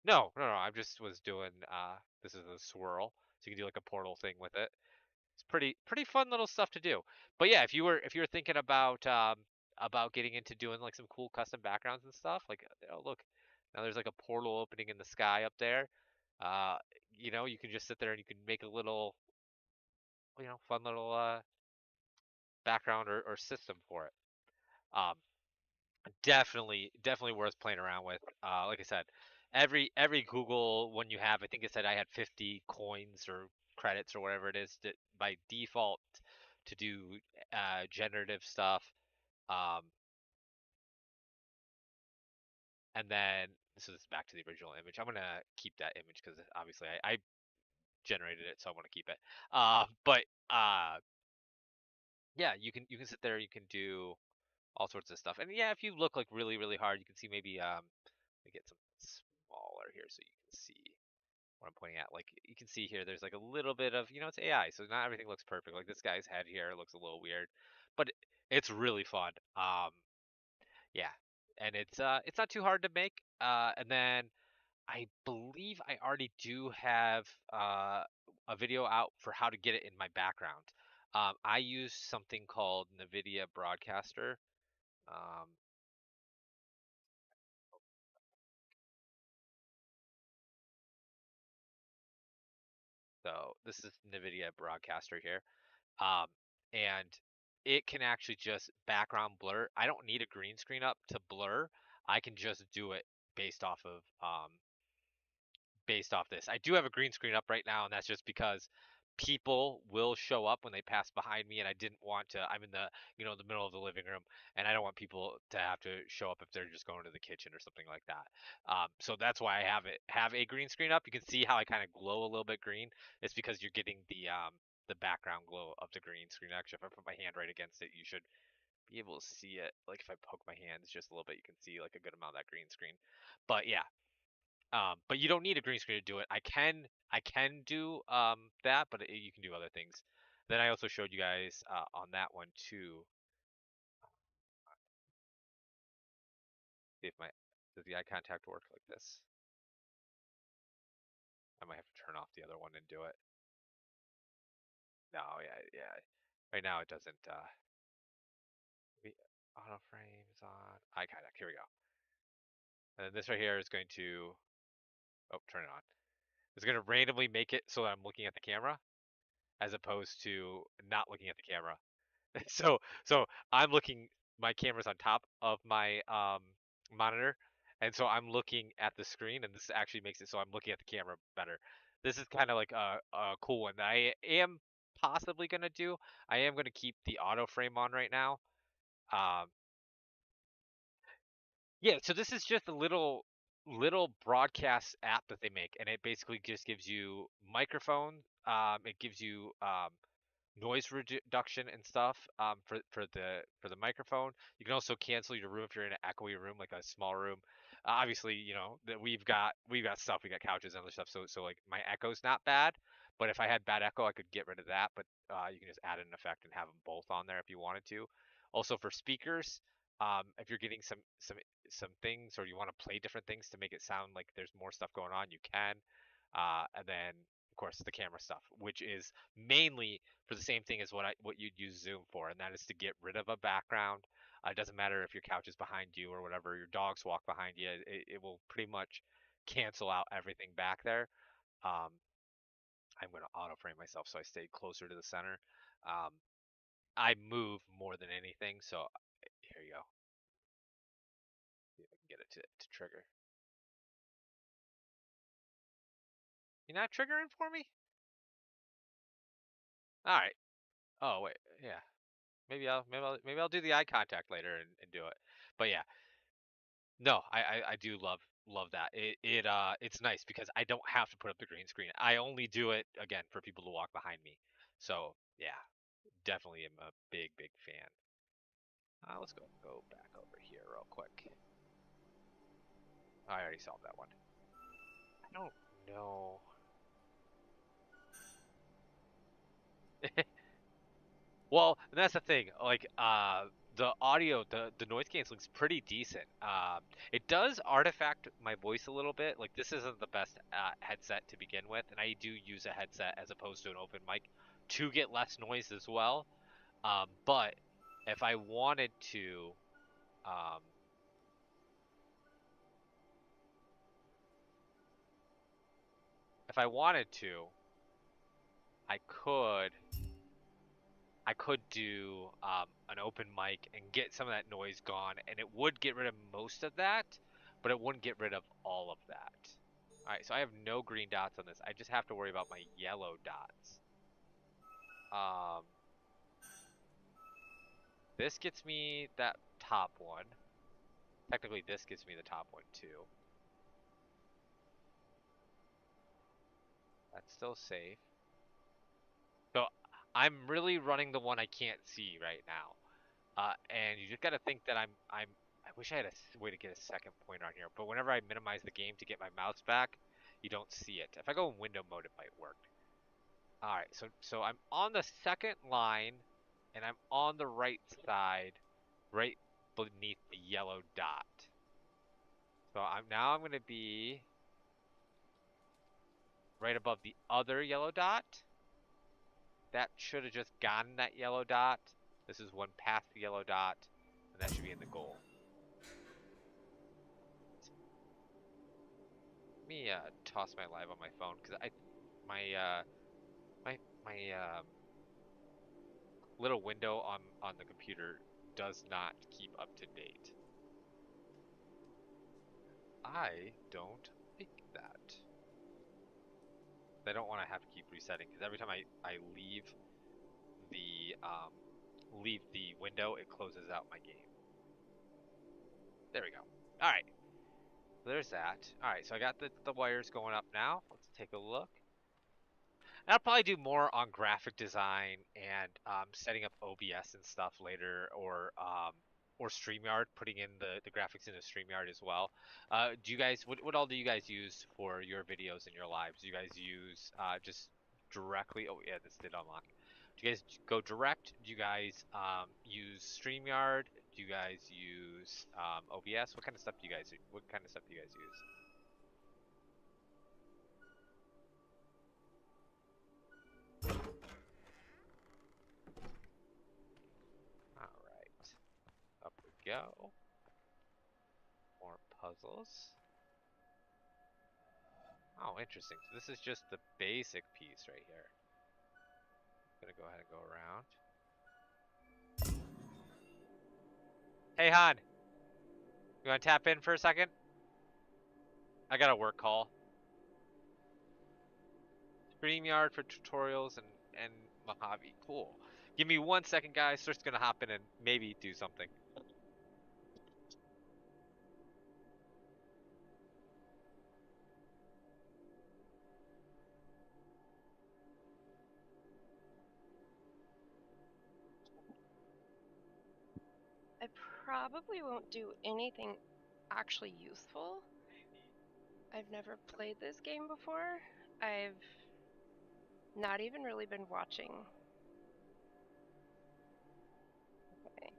No. I just was doing this is a swirl, so you can do like a portal thing with it. It's pretty fun little stuff to do. But yeah, if you were thinking about getting into doing like some cool custom backgrounds and stuff, like oh look, now there's like a portal opening in the sky up there. Uh, you can just sit there and you can make a little fun little background or system for it. Um, definitely worth playing around with. Like I said, every Google one you have, I think it said I had 50 coins or credits or whatever it is by default to do generative stuff. Um, and then this is back to the original image. I'm gonna keep that image because obviously I generated it, so I want to keep it. But yeah, you can sit there, you can do all sorts of stuff. And yeah, if you look like really really hard, you can see maybe let me get some smaller here so you can see what I'm pointing at. Like you can see here, there's like a little bit of, it's AI, so not everything looks perfect. Like this guy's head here looks a little weird, but it's really fun. Yeah, and it's not too hard to make. And then I believe I already do have a video out for how to get it in my background. I use something called NVIDIA Broadcaster. Um, so this is NVIDIA Broadcaster here. um, and it can actually just background blur. I don't need a green screen up to blur. I can just do it based off of based off this. I do have a green screen up right now, and that's just because people will show up when they pass behind me, and I didn't want to. I'm in the the middle of the living room, and I don't want people to have to show up if they're just going to the kitchen or something like that. So that's why I have a green screen up. You can see how I kind of glow a little bit green. It's because you're getting the background glow of the green screen. Actually, if I put my hand right against it, you should be able to see it. Like if I poke my hands just a little bit, you can see like a good amount of that green screen. But yeah, but you don't need a green screen to do it. I can do that, but you can do other things. Then I also showed you guys on that one too. See if my does the eye contact work like this? I might have to turn off the other one and do it. No, yeah, yeah. Right now it doesn't. Maybe auto frames on eye contact. Here we go. And then this right here is going to turn it on. It's going to randomly make it so that I'm looking at the camera as opposed to not looking at the camera. So I'm looking. My camera's on top of my monitor, and so I'm looking at the screen, and this actually makes it so I'm looking at the camera better. This is kind of like a cool one that I am possibly gonna do. I am gonna keep the auto frame on right now. Um, yeah, so this is just a little broadcast app that they make, and it basically just gives you microphone. It gives you noise reduction and stuff for the microphone. You can also cancel your room if you're in an echoey room, like a small room. Obviously, that we've got stuff. We got couches and other stuff. So like my echo's not bad, but if I had bad echo, I could get rid of that. But you can just add an effect and have them both on there if you wanted to. Also for speakers, if you're getting some things or you want to play different things to make it sound like there's more stuff going on, you can. And then of course the camera stuff, which is mainly for the same thing as what you'd use Zoom for, and that is to get rid of a background. It doesn't matter if your couch is behind you or whatever, your dogs walk behind you. It will pretty much cancel out everything back there. Um, I'm going to auto frame myself so I stay closer to the center. Um, I move more than anything, so here you go. See if I can get it to trigger. You're not triggering for me? All right. Oh wait, yeah. Maybe I'll do the eye contact later and do it. But yeah, no, I do love that. It's nice because I don't have to put up the green screen. I only do it again for people to walk behind me. So yeah, definitely am a big fan. Let's go back over here real quick. I already solved that one. I don't know. Well, and that's the thing. Like, the audio, the noise canceling is pretty decent. It does artifact my voice a little bit. Like, this isn't the best headset to begin with, and I do use a headset as opposed to an open mic to get less noise as well. But if I wanted to, um, if I wanted to, I could. I could do an open mic and get some of that noise gone, and it would get rid of most of that, but it wouldn't get rid of all of that. All right, so I have no green dots on this. I just have to worry about my yellow dots. Um, this gets me that top one. Technically, this gets me the top one too. That's still safe. So I'm really running the one I can't see right now. And you just got to think that I wish I had a way to get a second pointer on here, but whenever I minimize the game to get my mouse back, you don't see it. If I go in window mode, it might work. All right, so I'm on the second line, and I'm on the right side, right beneath the yellow dot. So I'm gonna be right above the other yellow dot. That should have just gotten that yellow dot. This is one past the yellow dot, and that should be in the goal. Let me toss my live on my phone because my my little window on the computer does not keep up to date. I don't like that. I don't want to have to keep resetting, because every time I leave the window, it closes out my game. There we go. All right. There's that. All right, so I got the wires going up now. Let's take a look. And I'll probably do more on graphic design and setting up OBS and stuff later, or StreamYard, putting in the graphics into StreamYard as well. Do you guys what all do you guys use for your videos and your lives? Do you guys use just directly? Oh yeah, this did unlock. Do you guys go direct? Do you guys use StreamYard? Do you guys use OBS? What kind of stuff do you guys use? All right, up we go. More puzzles. Oh, interesting. So this is just the basic piece right here. I'm gonna go ahead and go around. Hey, Han. You wanna tap in for a second? I got a work call. StreamYard for tutorials and Mojave. Cool. Give me 1 second, guys. Just gonna hop in and maybe do something. I probably won't do anything actually useful. I've never played this game before. I've not even really been watching. Okay.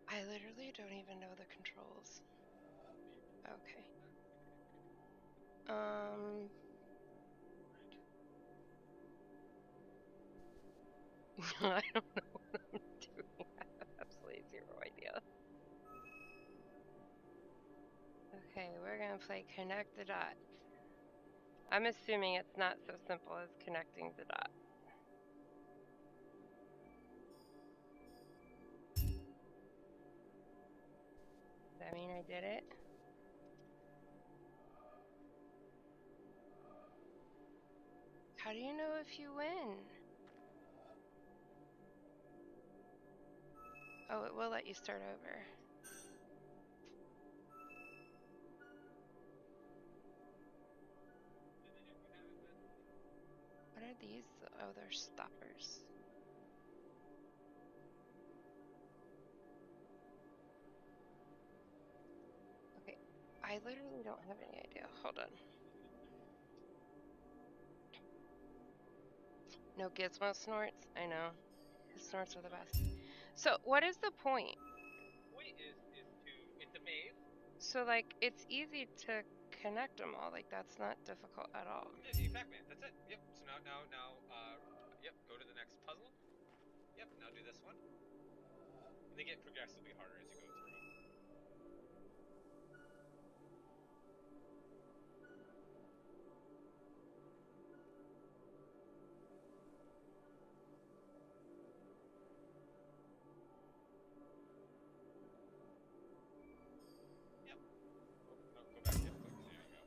I literally don't even know the controls. Okay. I don't know what I'm doing. I have absolutely zero idea. Okay, we're gonna play Connect the Dot. I'm assuming it's not so simple as connecting the dot. Does that mean I did it? How do you know if you win? Oh, it will let you start over. What are these? Oh, they're stoppers. Okay, I literally don't have any idea. Hold on. No Gizmo snorts? I know. His snorts are the best. So, what is the point? Point is to it's a maze. So, like, it's easy to connect them all. Like, that's not difficult at all. Yeah, Pac-Man. That's it. Yep. So now, yep. Go to the next puzzle. Yep. Now do this one. And they get progressively harder as you go through. Yep. Oh, no, go back. Yep. Click. There you go.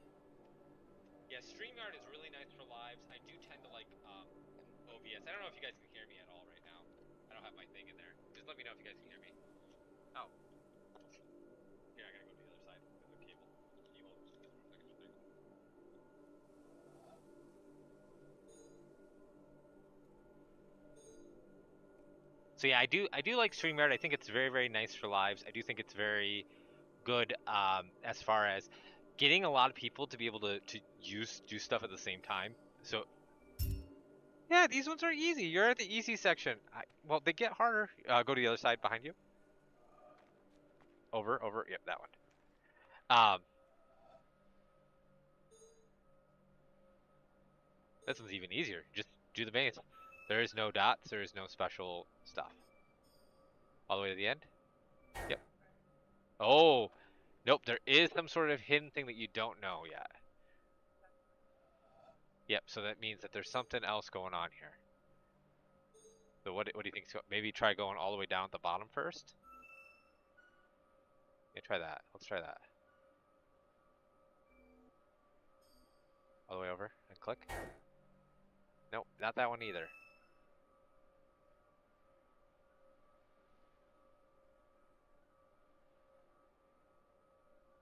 Yeah, StreamYard is really nice for lives. I do tend to like OBS. I don't know if you guys can hear me at all right now. I don't have my thing in there. Just let me know if you guys can hear me. Oh. Here, I gotta go to the other side because of the cable. You hold just one second. So yeah, I do like StreamYard. I think it's very nice for lives. I do think it's very good as far as getting a lot of people to be able to do stuff at the same time. So yeah, these ones are easy. You're at the easy section. Well, they get harder. Go to the other side behind you. Over. Yep, that one. This one's even easier. Just do the maze. There is no dots. There is no special stuff. All the way to the end. Yep. Oh, nope. There is some sort of hidden thing that you don't know yet. Yep. So that means that there's something else going on here. So what do you think? Maybe try going all the way down at the bottom first. Yeah, try that. Let's try that. all the way over and click. Nope, not that one either.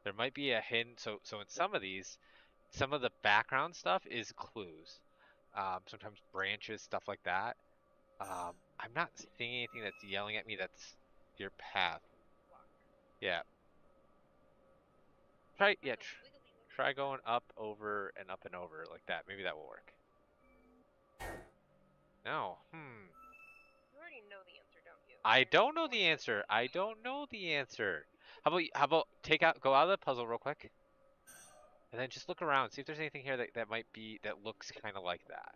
There might be a hint. So in some of these, some of the background stuff is clues. Sometimes branches, stuff like that. I'm not seeing anything that's yelling at me that's your path. Yeah. Try going up, over, and up and over like that. Maybe that will work. No. You already know the answer, don't you? I don't know the answer. I don't know the answer. How about go out of the puzzle real quick, and then just look around, see if there's anything here that might be that looks kind of like that.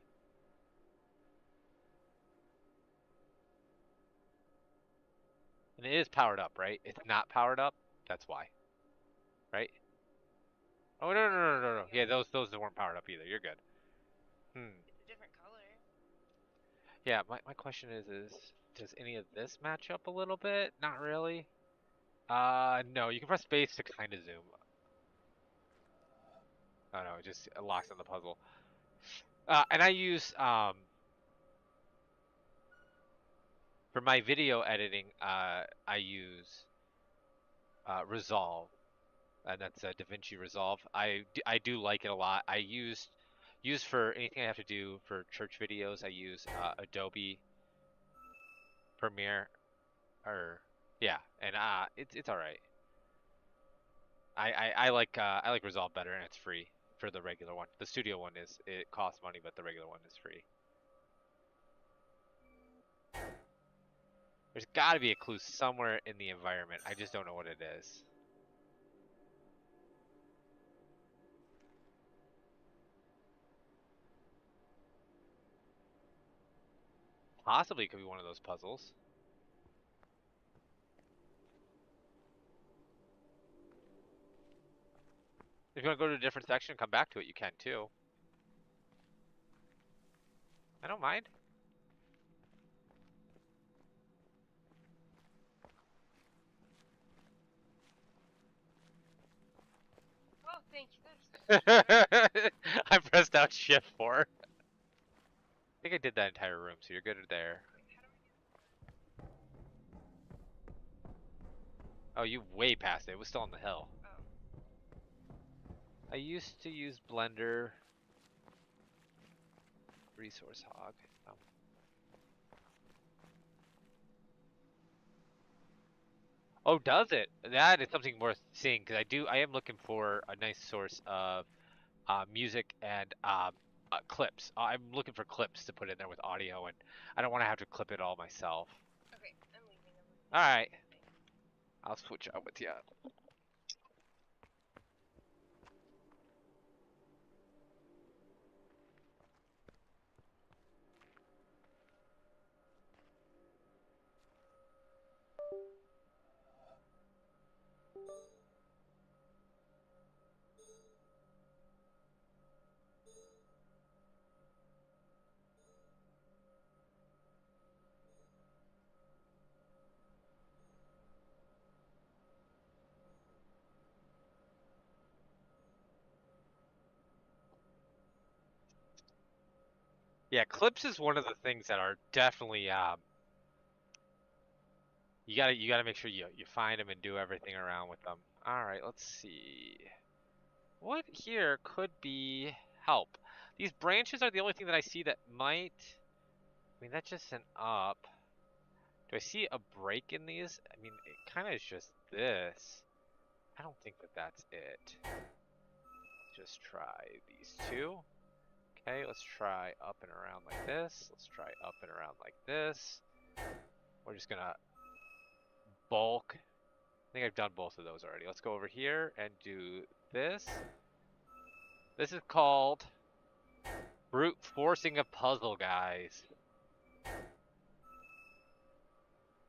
And it is powered up, right? It's not powered up. That's why, right? Oh no. Yeah, those weren't powered up either. You're good. It's a different color. Yeah, my question is does any of this match up a little bit? Not really. No, you can press space to kind of zoom. Oh no, it just locks on the puzzle. And I use for my video editing, I use Resolve, and that's DaVinci Resolve. I do like it a lot. I use for anything I have to do for church videos. I use Adobe Premiere, or yeah, and it's all right. I like Resolve better, and it's free for the regular one. The studio one it costs money, but the regular one is free. There's got to be a clue somewhere in the environment. I just don't know what it is. Possibly it could be one of those puzzles. If you want to go to a different section and come back to it, you can too. I don't mind. Oh, thank you. I pressed out shift 4. I think I did that entire room, so you're good there. Oh, you way past it. It was still on the hill. Oh. I used to use Blender. Resource hog. Oh. Oh, does it? That is something worth seeing because I am looking for a nice source of music and clips. I'm looking for clips to put in there with audio, and I don't want to have to clip it all myself. Okay, I'm leaving. All right, I'll switch out with you. Yeah, clips is one of the things that are definitely you gotta make sure you find them and do everything around with them. All right, let's see. What here could be help? These branches are the only thing that I see that might. I mean, that's just an up. Do I see a break in these? I mean, it kind of is just this. I don't think that that's it. Let's just try these two. Okay, let's try up and around like this. Let's try up and around like this. We're just gonna bulk. I think I've done both of those already. Let's go over here and do this. This is called brute forcing a puzzle, guys.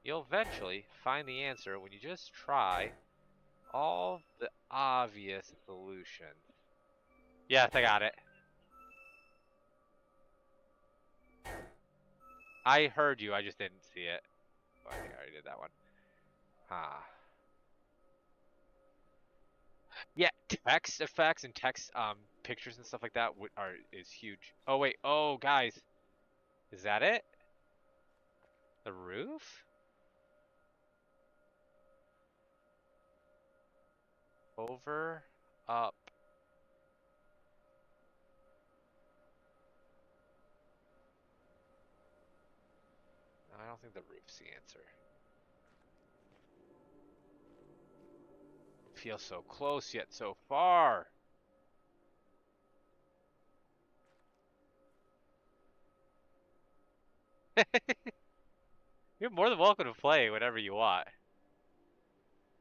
You'll eventually find the answer when you just try all the obvious solutions. Yes, I got it. I heard you, I just didn't see it. Oh, I think I already did that one. Yeah, text effects and text pictures and stuff like that is huge. Oh wait, oh guys, is that it? The roof? Over, up. No, I don't think the roof's the answer. Feels so close yet so far. You're more than welcome to play whenever you want.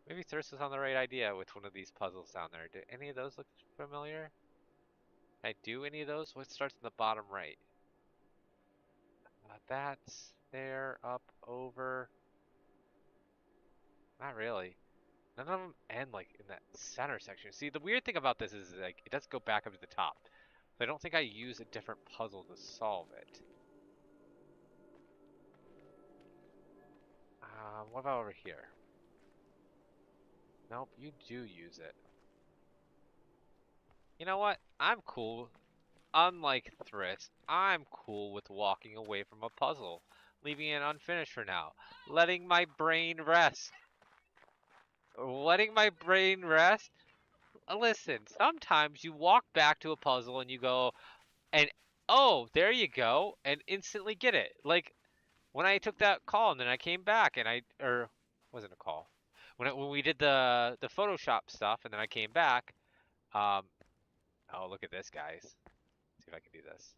Maybe Thirst is on the right idea with one of these puzzles down there. Do any of those look familiar? Can I do any of those? What starts in the bottom right? That's there, up, over. Not really. None of them end like in that center section. See, the weird thing about this is like it does go back up to the top. So I don't think I use a different puzzle to solve it. What about over here? Nope, you do use it. You know what? I'm cool. Unlike Thriss, I'm cool with walking away from a puzzle, leaving it unfinished for now, letting my brain rest. Letting my brain rest? Listen, sometimes you walk back to a puzzle and you go, and oh, there you go, and instantly get it. Like when I took that call and then I came back and or wasn't a call. When we did the Photoshop stuff and then I came back, um, oh look at this, guys. See if I can do this.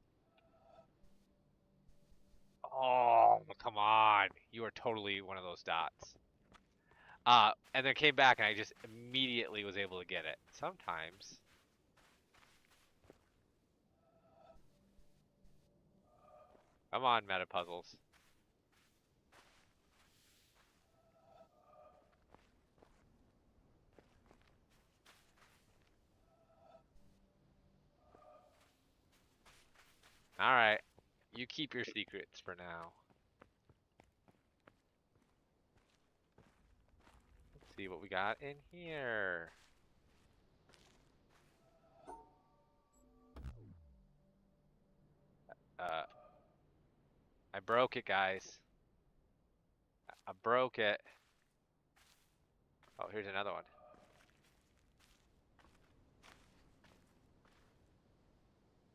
Oh, come on. You are totally one of those dots. And then came back and I just immediately was able to get it. Sometimes. Come on, meta puzzles. Alright. You keep your secrets for now. Let's see what we got in here. I broke it, guys. I broke it. Oh, here's another one.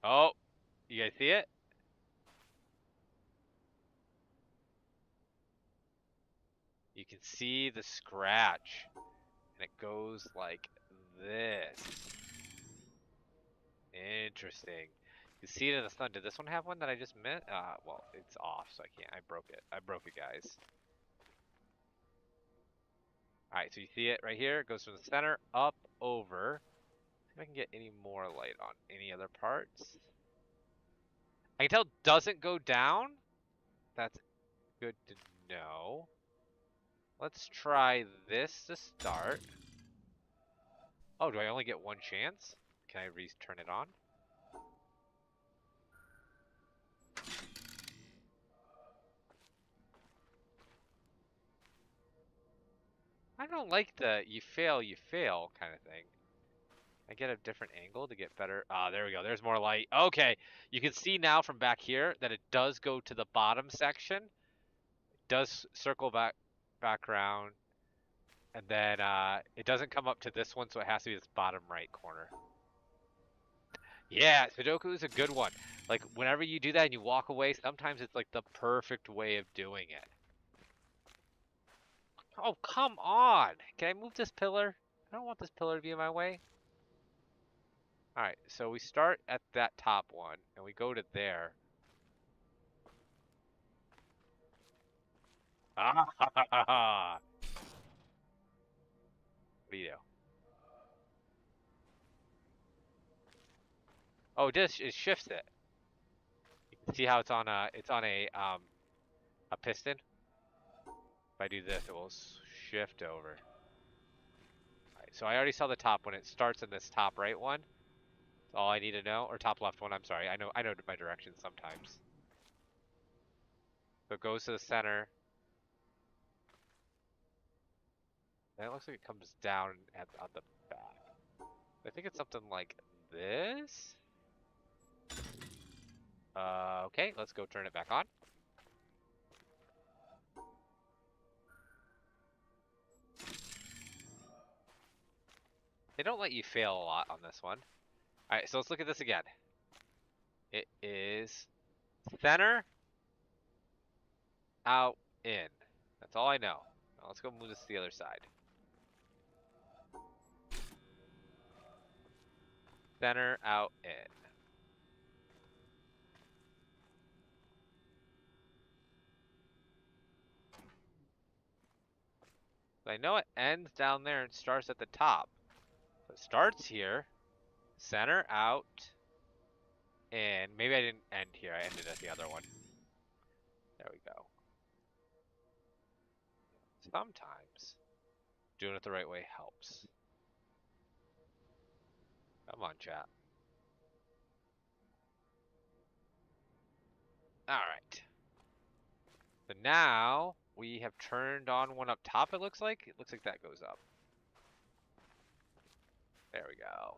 Oh, you guys see it? You can see the scratch. And it goes like this. Interesting. You see it in the sun. Did this one have one that I just missed? Well, it's off, so I can't. I broke it. I broke it, guys. Alright, so you see it right here. It goes from the center up over. See if I can get any more light on any other parts. I can tell it doesn't go down. That's good to know. Let's try this to start. Oh, do I only get one chance? Can I turn it on? I don't like the you fail kind of thing. I get a different angle to get better. Ah, there we go. There's more light. Okay, you can see now from back here that it does go to the bottom section. It does circle back around. And then it doesn't come up to this one, so it has to be this bottom right corner. Yeah, Sudoku is a good one. Like, whenever you do that and you walk away, sometimes it's like the perfect way of doing it. Oh, come on! Can I move this pillar? I don't want this pillar to be in my way. Alright, so we start at that top one, and we go to there. Ah, ha, ha, ha, ha. What do you do? Oh, it shifts it. You can see how it's on a piston. If I do this, it will shift over. Alright, so I already saw the top one. It starts in this top right one. That's all I need to know. Or top left one, I'm sorry. I know my directions sometimes. So it goes to the center. Then it looks like it comes down at the back. I think it's something like this. Okay, let's go turn it back on. They don't let you fail a lot on this one. All right, so let's look at this again. It is center, out, in. That's all I know. Now let's go move this to the other side. Center, out, in. I know it ends down there and starts at the top. So it starts here, center, out, in. Maybe I didn't end here. I ended at the other one. There we go. Sometimes doing it the right way helps. Come on, chat. All right. So now we have turned on one up top, it looks like. It looks like that goes up. There we go.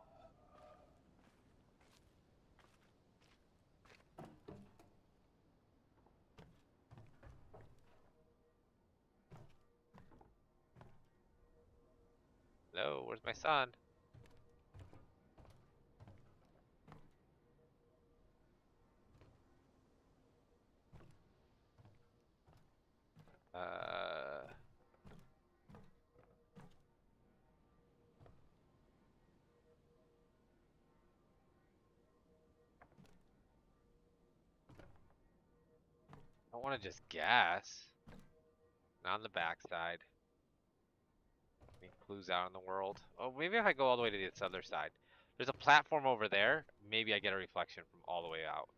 Hello, where's my son? I don't want to just guess. Not on the backside. Any clues out in the world? Oh, maybe if I go all the way to this other side. There's a platform over there. Maybe I get a reflection from all the way out.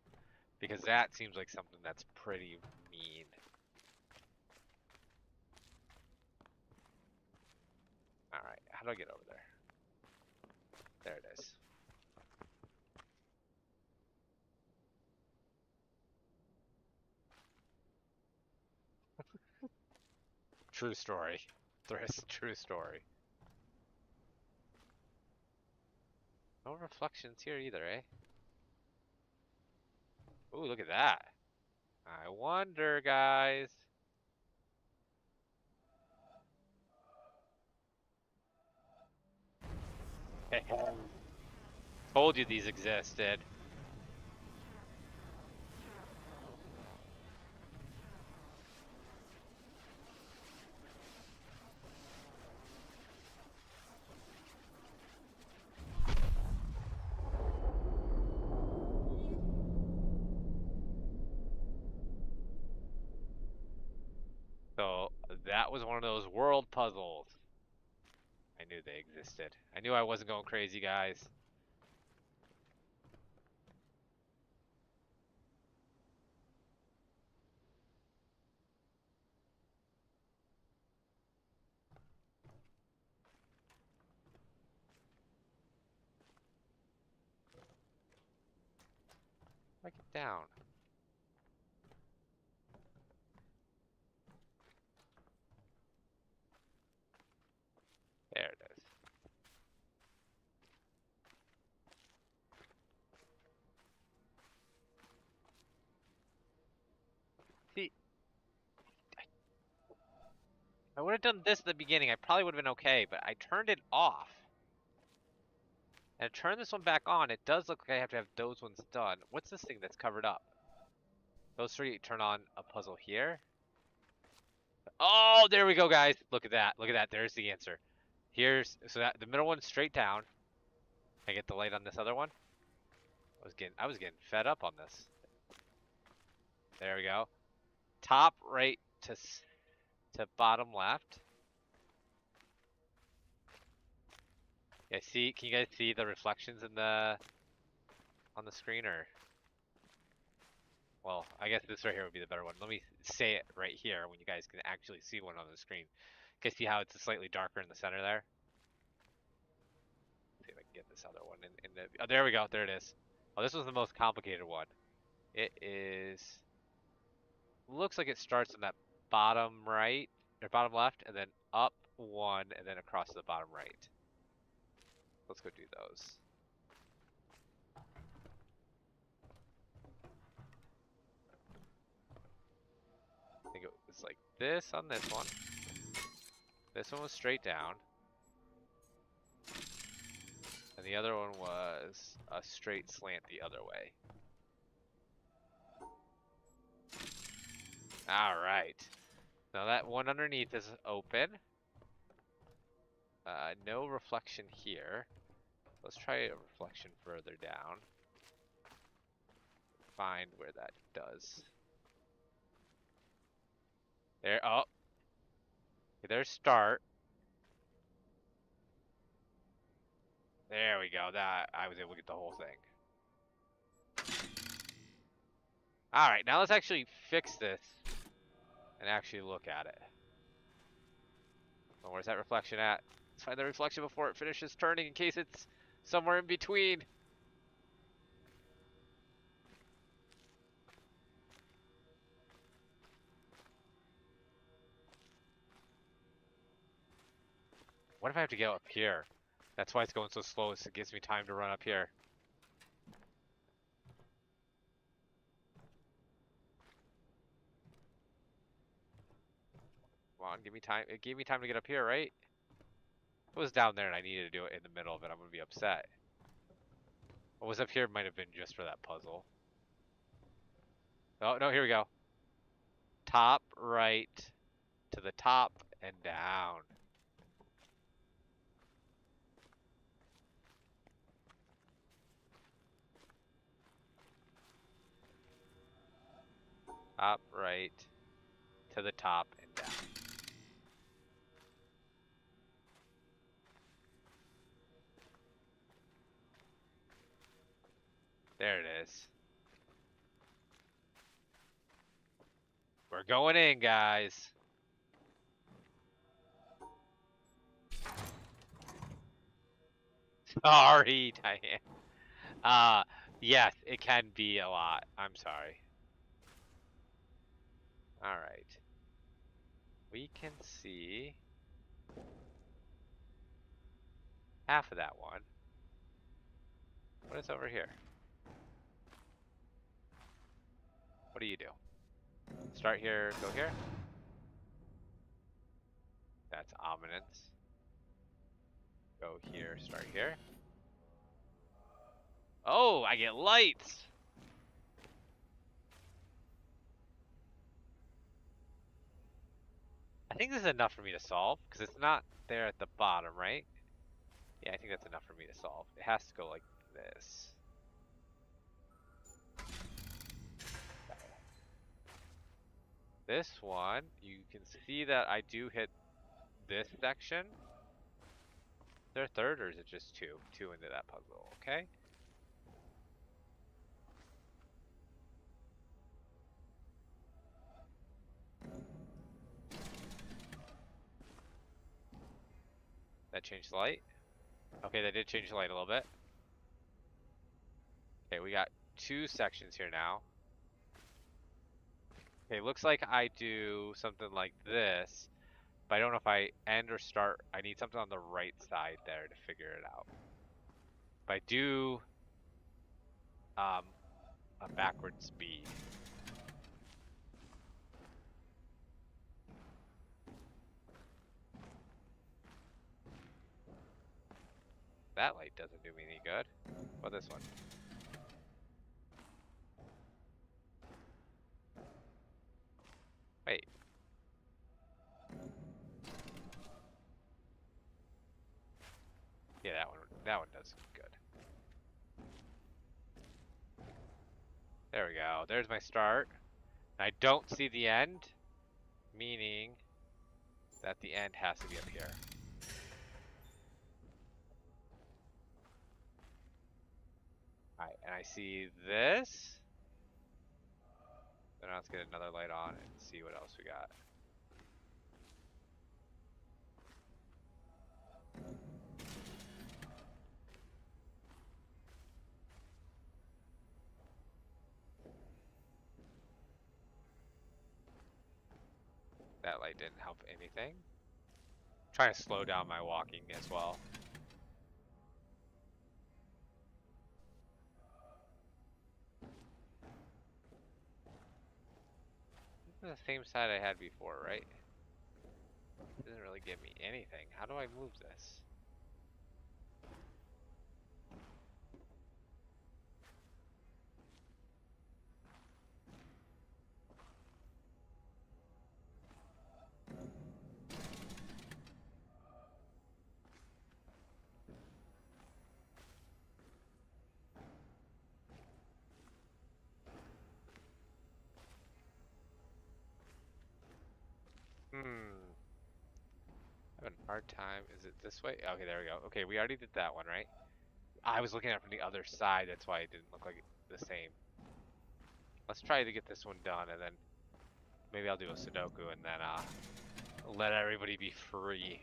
Because that seems like something that's pretty mean. Alright, how do I get over there? There it is. True story. Thriss, true story. No reflections here either, eh? Ooh, look at that. I wonder, guys. Told you these existed. So that was one of those world puzzles. I knew they existed. I knew I wasn't going crazy, guys. Break it down. There it is. See, I would have done this at the beginning. I probably would have been okay, but I turned it off. And I turned this one back on. It does look like I have to have those ones done. What's this thing that's covered up? Those three turn on a puzzle here. Oh, there we go, guys. Look at that. Look at that. There's the answer. Here's so that the middle one's straight down. I get the light on this other one. I was getting fed up on this. There we go. Top right to bottom left. Yeah, see, can you guys see the reflections in the on the screen or well, I guess this right here would be the better one. Let me say it right here when you guys can actually see one on the screen. You guys see how it's slightly darker in the center there? Let's see if I can get this other one in the oh, there we go. There it is. Oh, this was the most complicated one. It is looks like it starts in that bottom right or bottom left and then up one and then across to the bottom right. Let's go do those. was like this on this one. This one was straight down. And the other one was a straight slant the other way. Alright. Now that one underneath is open. No reflection here. Let's try a reflection further down. Find where that does. There, oh. There's start. There we go. That I was able to get the whole thing. Alright, now let's actually fix this and actually look at it. Oh, where's that reflection at? Let's find the reflection before it finishes turning in case it's somewhere in between. What if I have to get up here? That's why it's going so slow, is it gives me time to run up here. Come on, give me time. It gave me time to get up here, right? If it was down there and I needed to do it in the middle of it, I'm gonna be upset. What was up here might have been just for that puzzle. Oh, no, here we go. Top, right, to the top, and down. Top, right, to the top, and down. There it is. We're going in, guys. Sorry, Diane. Yes, it can be a lot. I'm sorry. Alright. We can see half of that one. What is over here? What do you do? Start here, go here? That's ominous. Go here, start here. Oh, I get lights! I think this is enough for me to solve, because it's not there at the bottom, right? Yeah, I think that's enough for me to solve. It has to go like this. This one, you can see that I do hit this section. Is there a third, or is it just two? Two into that puzzle, okay? That changed the light? Okay, that did change the light a little bit. Okay, we got two sections here now. Okay, looks like I do something like this, but I don't know if I end or start. I need something on the right side there to figure it out. If I do a backward speed. That light doesn't do me any good. What about this one? Wait. Yeah, that one does good. There we go. There's my start. I don't see the end, meaning that the end has to be up here. Alright, and I see this. So now let's get another light on and see what else we got. That light didn't help anything. Trying to slow down my walking as well. The same side I had before, right? Doesn't really give me anything. How do I move this? Hmm. Having a hard time. Is it this way? Okay, there we go. Okay, we already did that one, right? I was looking at it from the other side. That's why it didn't look like the same. Let's try to get this one done, and then maybe I'll do a Sudoku, and then let everybody be free.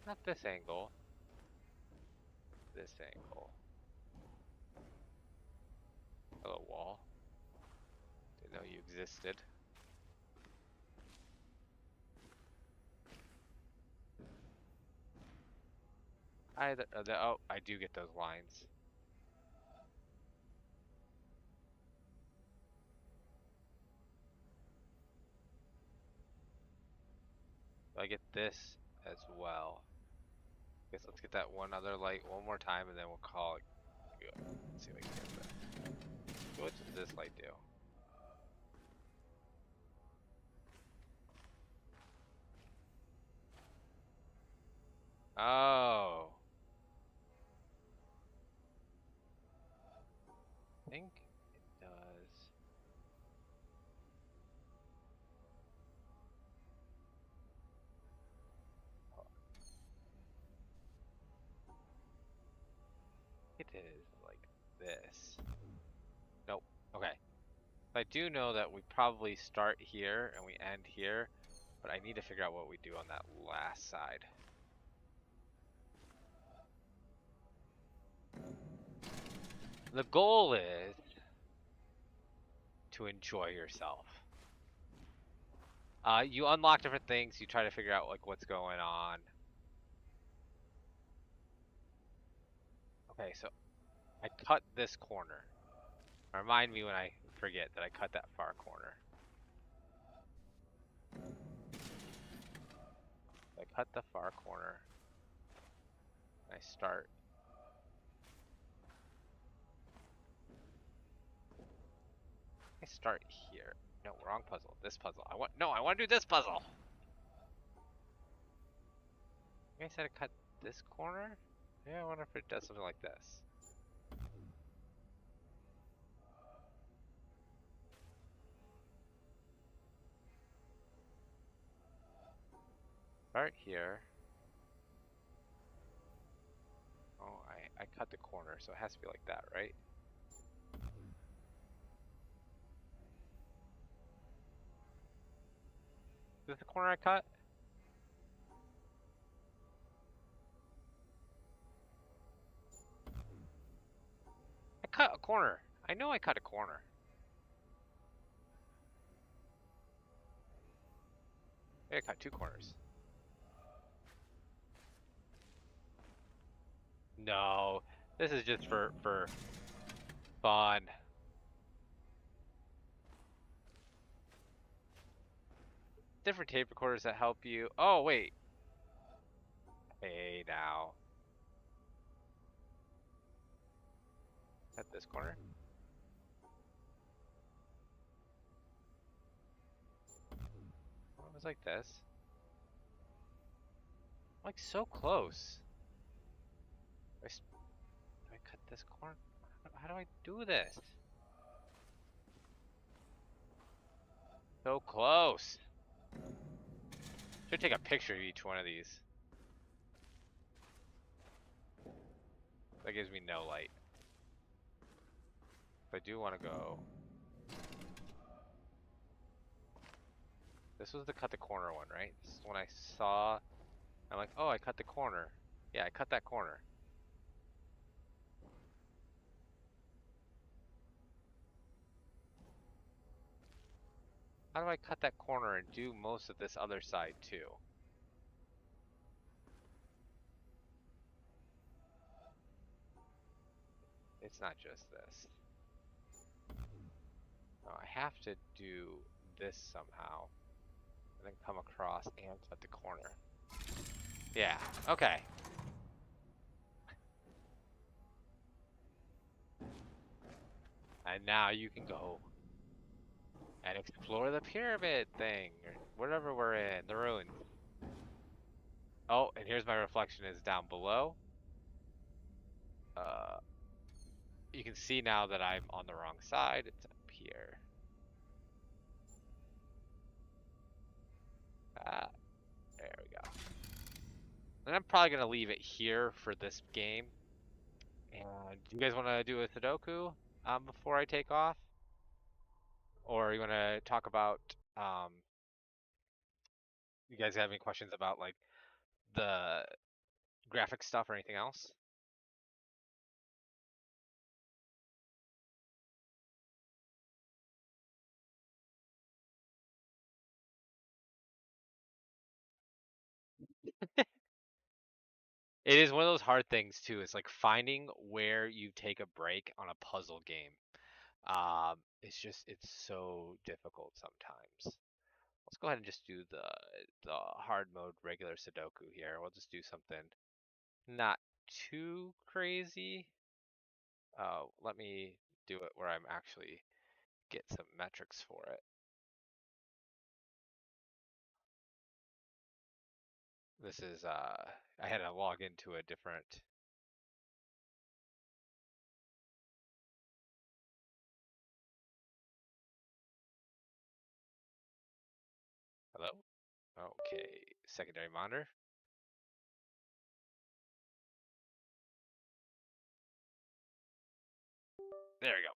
Not this angle. This angle. Hello, wall. Didn't know you existed. Oh, I do get those lines. So I get this as well. Guess let's get that one other light one more time, and then we'll call it good. Let's see if I can get that. So what does this light do? Oh. I think it does. It is like this. Nope. Okay. I do know that we probably start here and we end here, but I need to figure out what we do on that last side. The goal is to enjoy yourself. You unlock different things, you try to figure out like what's going on. Okay, so I cut this corner. Remind me when I forget that I cut that far corner. I cut the far corner. I start. I start here. No, wrong puzzle. This puzzle. I want to do this puzzle. You guys said I cut this corner? Yeah, I wonder if it does something like this. Start here. Oh, I cut the corner, so it has to be like that, right? Is this the corner I cut? I cut a corner. I know I cut a corner. Maybe I cut two corners. No, this is just for fun. Different tape recorders that help you. Oh, wait. Hey, now. Cut this corner. It was like this. Like so close. Do I cut this corner? How do I do this? So close. Should take a picture of each one of these. That gives me no light. But I do want to go. This was the cut the corner one, right? This is when I saw. I'm like, oh, I cut the corner. Yeah, I cut that corner. How do I cut that corner and do most of this other side too? It's not just this. No, I have to do this somehow. And then come across and at the corner. Yeah, okay. And now you can go and explore the pyramid thing, or whatever we're in, the ruins. Oh, and here's my reflection is down below. Uh, you can see now that I'm on the wrong side. It's up here. Ah, there we go. And I'm probably gonna leave it here for this game. And do you guys want to do a Sudoku before I take off? Or you want to talk about you guys have any questions about like the graphic stuff or anything else? It is one of those hard things too. It's like finding where you take a break on a puzzle game. It's so difficult sometimes. Let's go ahead and just do the hard mode regular Sudoku here. We'll just do something not too crazy. Let me do it where I'm actually get some metrics for it. This is I had to log into a different. Hello? Okay, secondary monitor. There we go,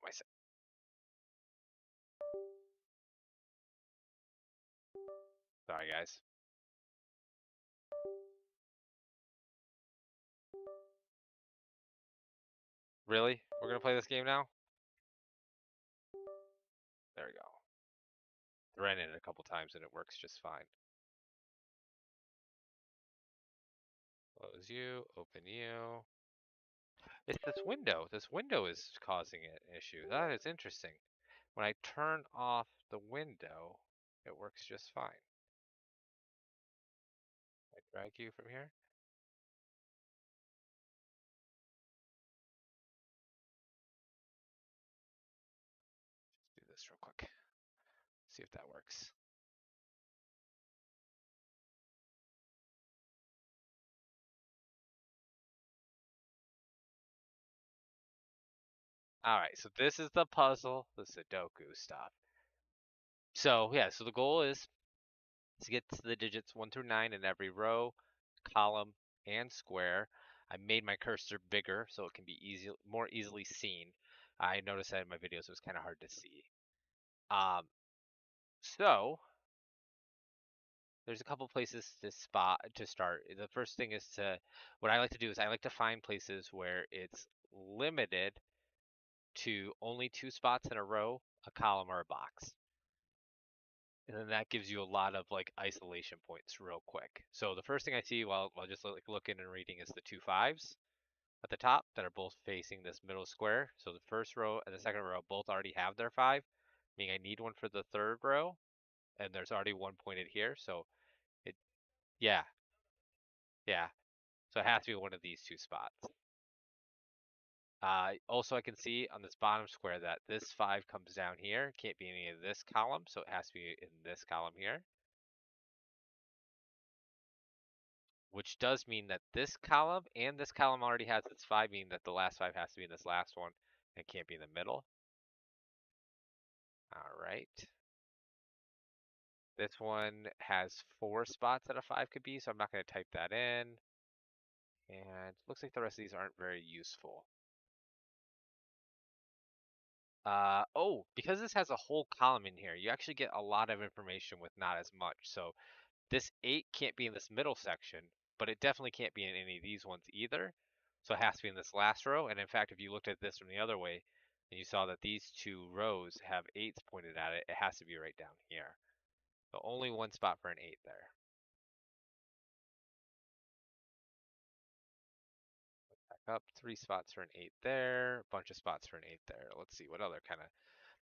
sorry guys. Really? We're gonna play this game now? There we go. Ran it a couple times and it works just fine. Close you, open you. It's this window. This window is causing an issue. That is interesting. When I turn off the window, it works just fine. I drag you from here. Let's do this real quick. See if that works. All right, so this is the puzzle, the Sudoku stuff. So yeah, so the goal is to get to the digits 1 through 9 in every row, column, and square. I made my cursor bigger so it can be more easily seen. I noticed that in my videos it was kind of hard to see. So there's a couple places to start. The first thing is what I like to do is I like to find places where it's limited to only 2 spots in a row, a column, or a box. And then that gives you a lot of like isolation points real quick. So the first thing I see while just like looking and reading is the 2 5s at the top that are both facing this middle square. So the first row and the second row both already have their 5, meaning I need one for the third row, and there's already one pointed here. So it, yeah, yeah. So it has to be one of these 2 spots. Also, I can see on this bottom square that this 5 comes down here. Can't be any of this column, so it has to be in this column here. Which does mean that this column and this column already has its 5, meaning that the last 5 has to be in this last one and can't be in the middle. All right. This one has 4 spots that a 5 could be, so I'm not going to type that in. And looks like the rest of these aren't very useful. Oh, because this has a whole column in here, you actually get a lot of information with not as much. So this 8 can't be in this middle section, but it definitely can't be in any of these ones either. So it has to be in this last row. And in fact, if you looked at this from the other way and you saw that these 2 rows have 8s pointed at it, it has to be right down here. So only one spot for an 8 there. up. 3 spots for an 8 there. A bunch of spots for an 8 there. Let's see what other kind of.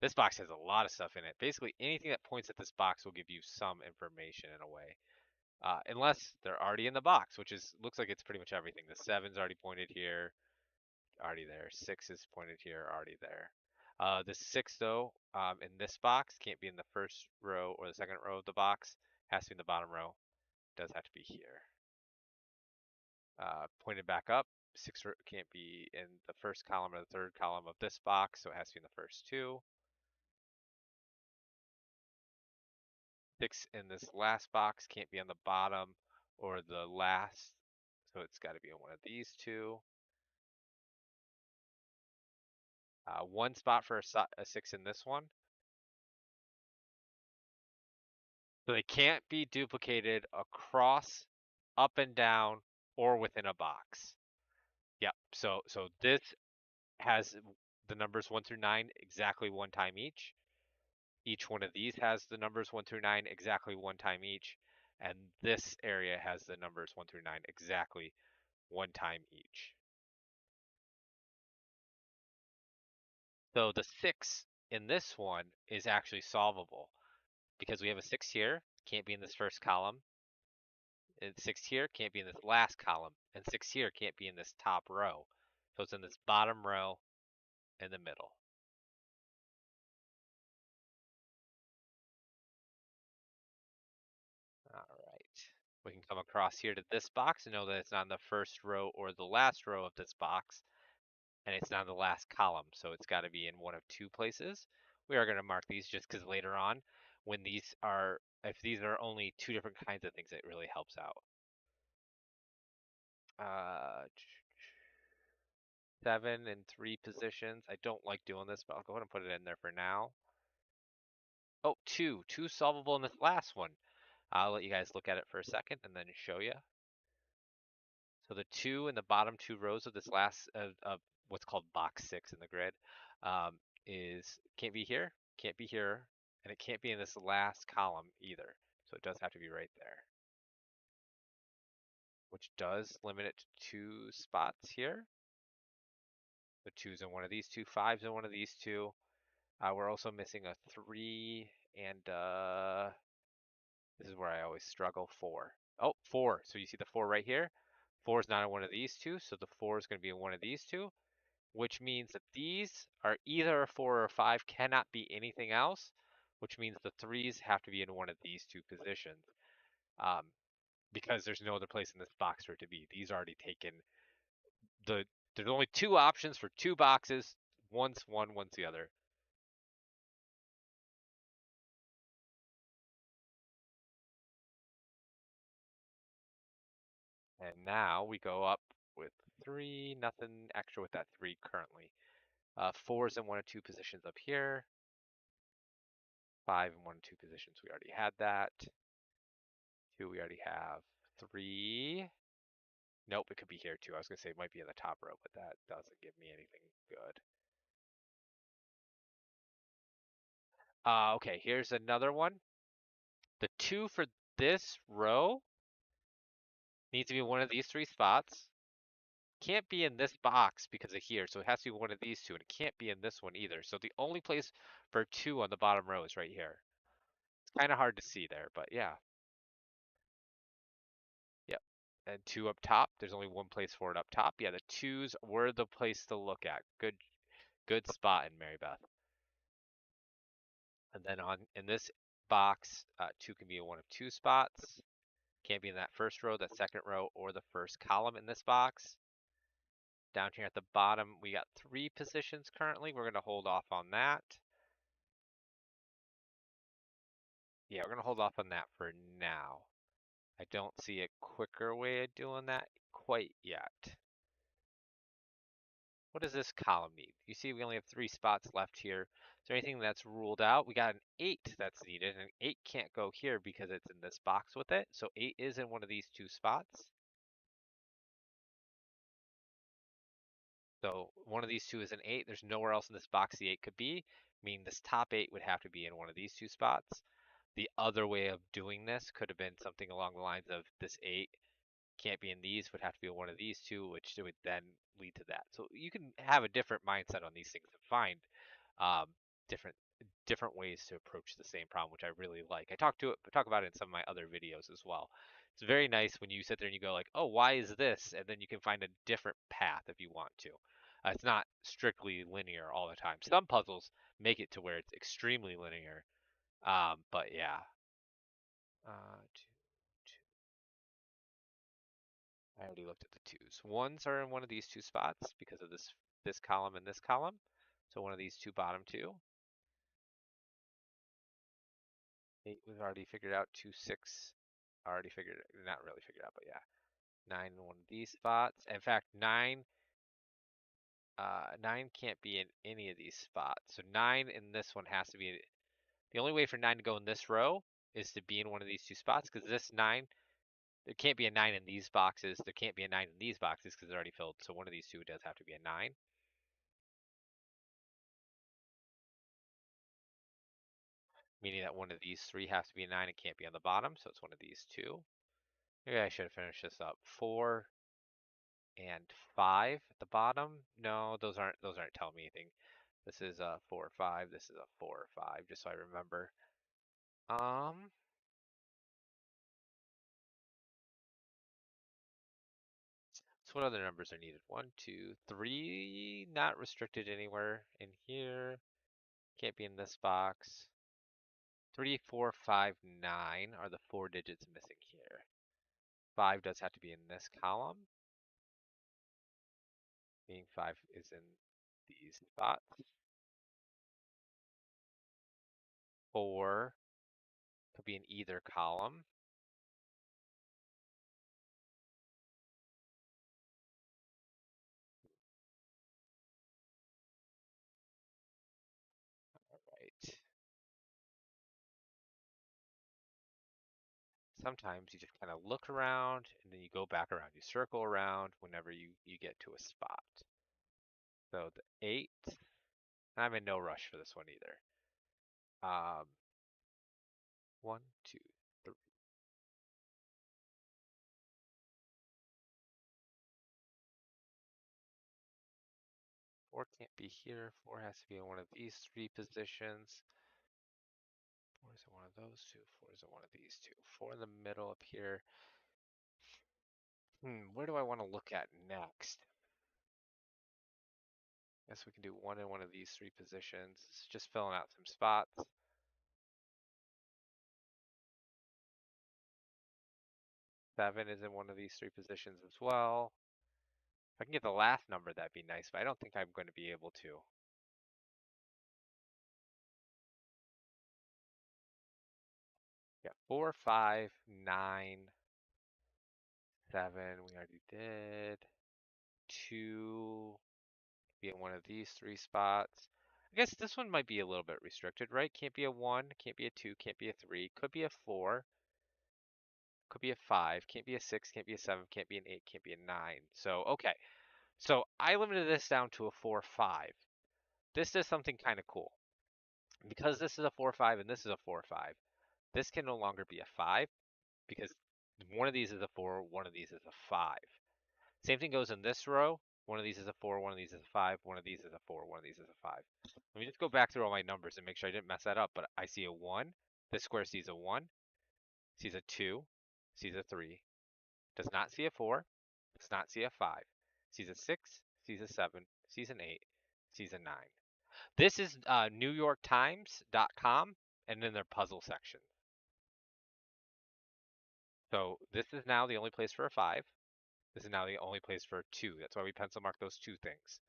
This box has a lot of stuff in it. Basically, anything that points at this box will give you some information in a way. Unless they're already in the box, which is looks like it's pretty much everything. The 7's already pointed here, already there. 6 is pointed here, already there. The 6 though, in this box can't be in the first row or the second row of the box. Has to be in the bottom row. Does have to be here. Pointed back up. 6 can't be in the first column or the third column of this box, so it has to be in the first two. 6 in this last box can't be on the bottom or the last, so it's got to be in one of these two. 1 spot for a 6 in this one. So they can't be duplicated across, up and down, or within a box. Yep. So this has the numbers 1 through 9 exactly 1 time each. Each one of these has the numbers 1 through 9 exactly 1 time each. And this area has the numbers 1 through 9 exactly 1 time each. So the 6 in this one is actually solvable because we have a 6 here, can't be in this first column. And 6 here can't be in this last column. And 6 here can't be in this top row. So it's in this bottom row in the middle. All right. We can come across here to this box and know that it's not in the first row or the last row of this box. And it's not in the last column. So it's got to be in one of two places. We are going to mark these just because later on, when these are, if these are only two different kinds of things, it really helps out. 7 in 3 positions. I don't like doing this, but I'll go ahead and put it in there for now. Oh, two solvable in this last one. I'll let you guys look at it for a second and then show you. So the 2 in the bottom 2 rows of this last of what's called box 6 in the grid is can't be here, and it can't be in this last column either. So it does have to be right there, which does limit it to 2 spots here. The 2's in one of these two, 5's in one of these two. We're also missing a 3 and this is where I always struggle, 4. Oh, 4. So you see the 4 right here? 4 is not in one of these two, so the 4 is going to be in one of these two, which means that these are either a 4 or a 5, cannot be anything else, which means the 3's have to be in one of these two positions. Because there's no other place in this box for it to be. These already taken there's only 2 options for 2 boxes. One's one, one's the other. And now we go up with 3, nothing extra with that 3 currently. 4's in 1 or 2 positions up here. 5 in 1 or 2 positions, we already had that. 2, we already have. 3, nope, it could be here too. I was gonna say it might be in the top row, but that doesn't give me anything good. Okay, here's another one. The 2 for this row needs to be one of these 3 spots. Can't be in this box because of here, so it has to be one of these two, and it can't be in this one either. So the only place for 2 on the bottom row is right here. It's kind of hard to see there, but yeah. Yep. And 2 up top. There's only one place for it up top. Yeah, the 2's were the place to look at. Good spot in Mary Beth. And then in this box, 2 can be in one of 2 spots. Can't be in that first row, that second row, or the first column in this box. Down here at the bottom, we got 3 positions currently. We're going to hold off on that. Yeah, we're going to hold off on that for now. I don't see a quicker way of doing that quite yet. What does this column need? You see we only have 3 spots left here. Is there anything that's ruled out? We got an 8 that's needed, and 8 can't go here because it's in this box with it. So 8 is in one of these 2 spots. So one of these 2 is an 8. There's nowhere else in this box the 8 could be, meaning this top 8 would have to be in one of these 2 spots. The other way of doing this could have been something along the lines of this 8 can't be in these, would have to be one of these two, which would then lead to that. So you can have a different mindset on these things and find um, different different ways to approach the same problem, which I really like. I talk about it in some of my other videos as well. It's very nice when you sit there and you go like, oh, why is this? And then you can find a different path if you want to. It's not strictly linear all the time. Some puzzles make it to where it's extremely linear. But yeah. Two, two. I already looked at the twos. Ones are in one of these two spots because of this column and this column. So one of these two bottom two. 8 we've already figured out. 2, 6 already figured it. Not really figured out, but yeah. 9 in one of these spots. In fact, 9 can't be in any of these spots. So 9 in this one has to be. The only way for 9 to go in this row is to be in one of these two spots because this 9, there can't be a 9 in these boxes. There can't be a 9 in these boxes because they're already filled. So one of these two does have to be a 9. Meaning that one of these three has to be a 9. It can't be on the bottom. So it's one of these two. Maybe I should have finished this up. 4 and 5 at the bottom. No, those aren't telling me anything. This is a 4 or 5. This is a 4 or 5, just so I remember. Um, so what other numbers are needed? 1, 2, 3. Not restricted anywhere in here. Can't be in this box. 3, 4, 5, 9 are the 4 digits missing here. 5 does have to be in this column. Meaning 5 is in these spots. 4 could be in either column. Right. Sometimes you just kind of look around and then you go back around. You circle around whenever you get to a spot. So the 8, I'm in no rush for this one either. 1, 2, 3. 4 can't be here. 4 has to be in one of these three positions. 4 is in one of those two. 4 is in one of these two. 4 in the middle up here. Where do I want to look at next? Guess we can do 1 in one of these three positions. It's just filling out some spots. 7 is in one of these three positions as well. If I can get the last number, that'd be nice, but I don't think I'm going to be able to. Yeah, 4, 5, 9, 7, we already did. 2, be in one of these three spots. I guess this one might be a little bit restricted, right? Can't be a 1, can't be a 2, can't be a 3, could be a 4, could be a 5, can't be a 6, can't be a 7, can't be an 8, can't be a 9. So, okay. So I limited this down to a 4, 5. This does something kind of cool. Because this is a 4, 5 and this is a 4, 5, this can no longer be a 5 because one of these is a 4, one of these is a 5. Same thing goes in this row. One of these is a 4, one of these is a 5, one of these is a 4, one of these is a 5. Let me just go back through all my numbers and make sure I didn't mess that up, but I see a 1. This square sees a 1, sees a 2, sees a 3, does not see a 4, does not see a 5, sees a 6, sees a 7, sees an 8, sees a 9. This is NewYorkTimes.com and then their puzzle section. So this is now the only place for a 5. This is now the only place for a 2. That's why we pencil mark those two things.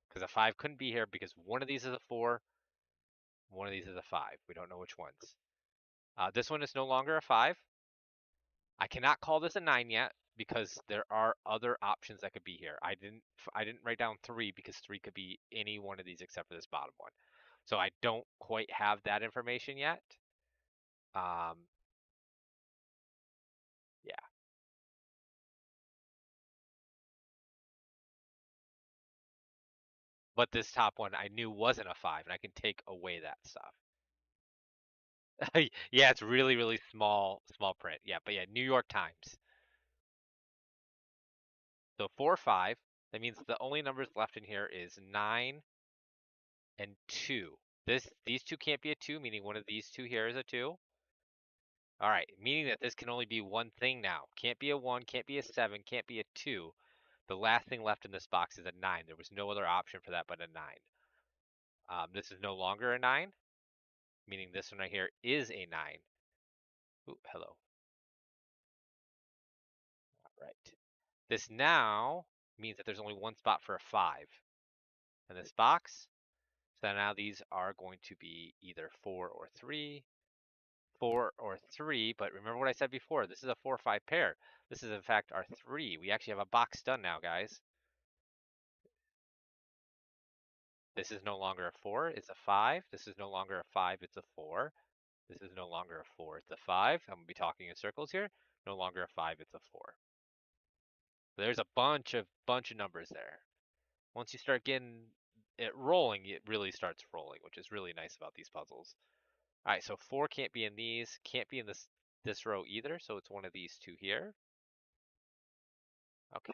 Because a 5 couldn't be here because one of these is a 4, one of these is a 5. We don't know which ones. This one is no longer a 5. I cannot call this a 9 yet because there are other options that could be here. I didn't write down 3 because 3 could be any one of these except for this bottom one. So I don't quite have that information yet. Um, yeah. But this top one I knew wasn't a 5, and I can take away that stuff. Yeah, it's really, really small print. Yeah, but yeah, New York Times. So 4, 5. That means the only numbers left in here is 9 and 2. These two can't be a 2, meaning one of these two here is a 2. All right, meaning that this can only be one thing now. Can't be a 1, can't be a 7, can't be a 2. The last thing left in this box is a 9. There was no other option for that but a 9. This is no longer a 9, meaning this one right here is a 9. Ooh, hello. All right. This now means that there's only one spot for a 5 in this box. So now these are going to be either 4 or 3. 4 or 3, but remember what I said before. This is a 4-5 pair. This is, in fact, our 3. We actually have a box done now, guys. This is no longer a 4, it's a 5. This is no longer a 5, it's a 4. This is no longer a 4, it's a 5. I'm going to be talking in circles here. No longer a 5, it's a 4. There's a bunch of numbers there. Once you start getting it rolling, it really starts rolling, which is really nice about these puzzles. All right, so 4 can't be in these, can't be in this row either, so it's one of these two here. Okay.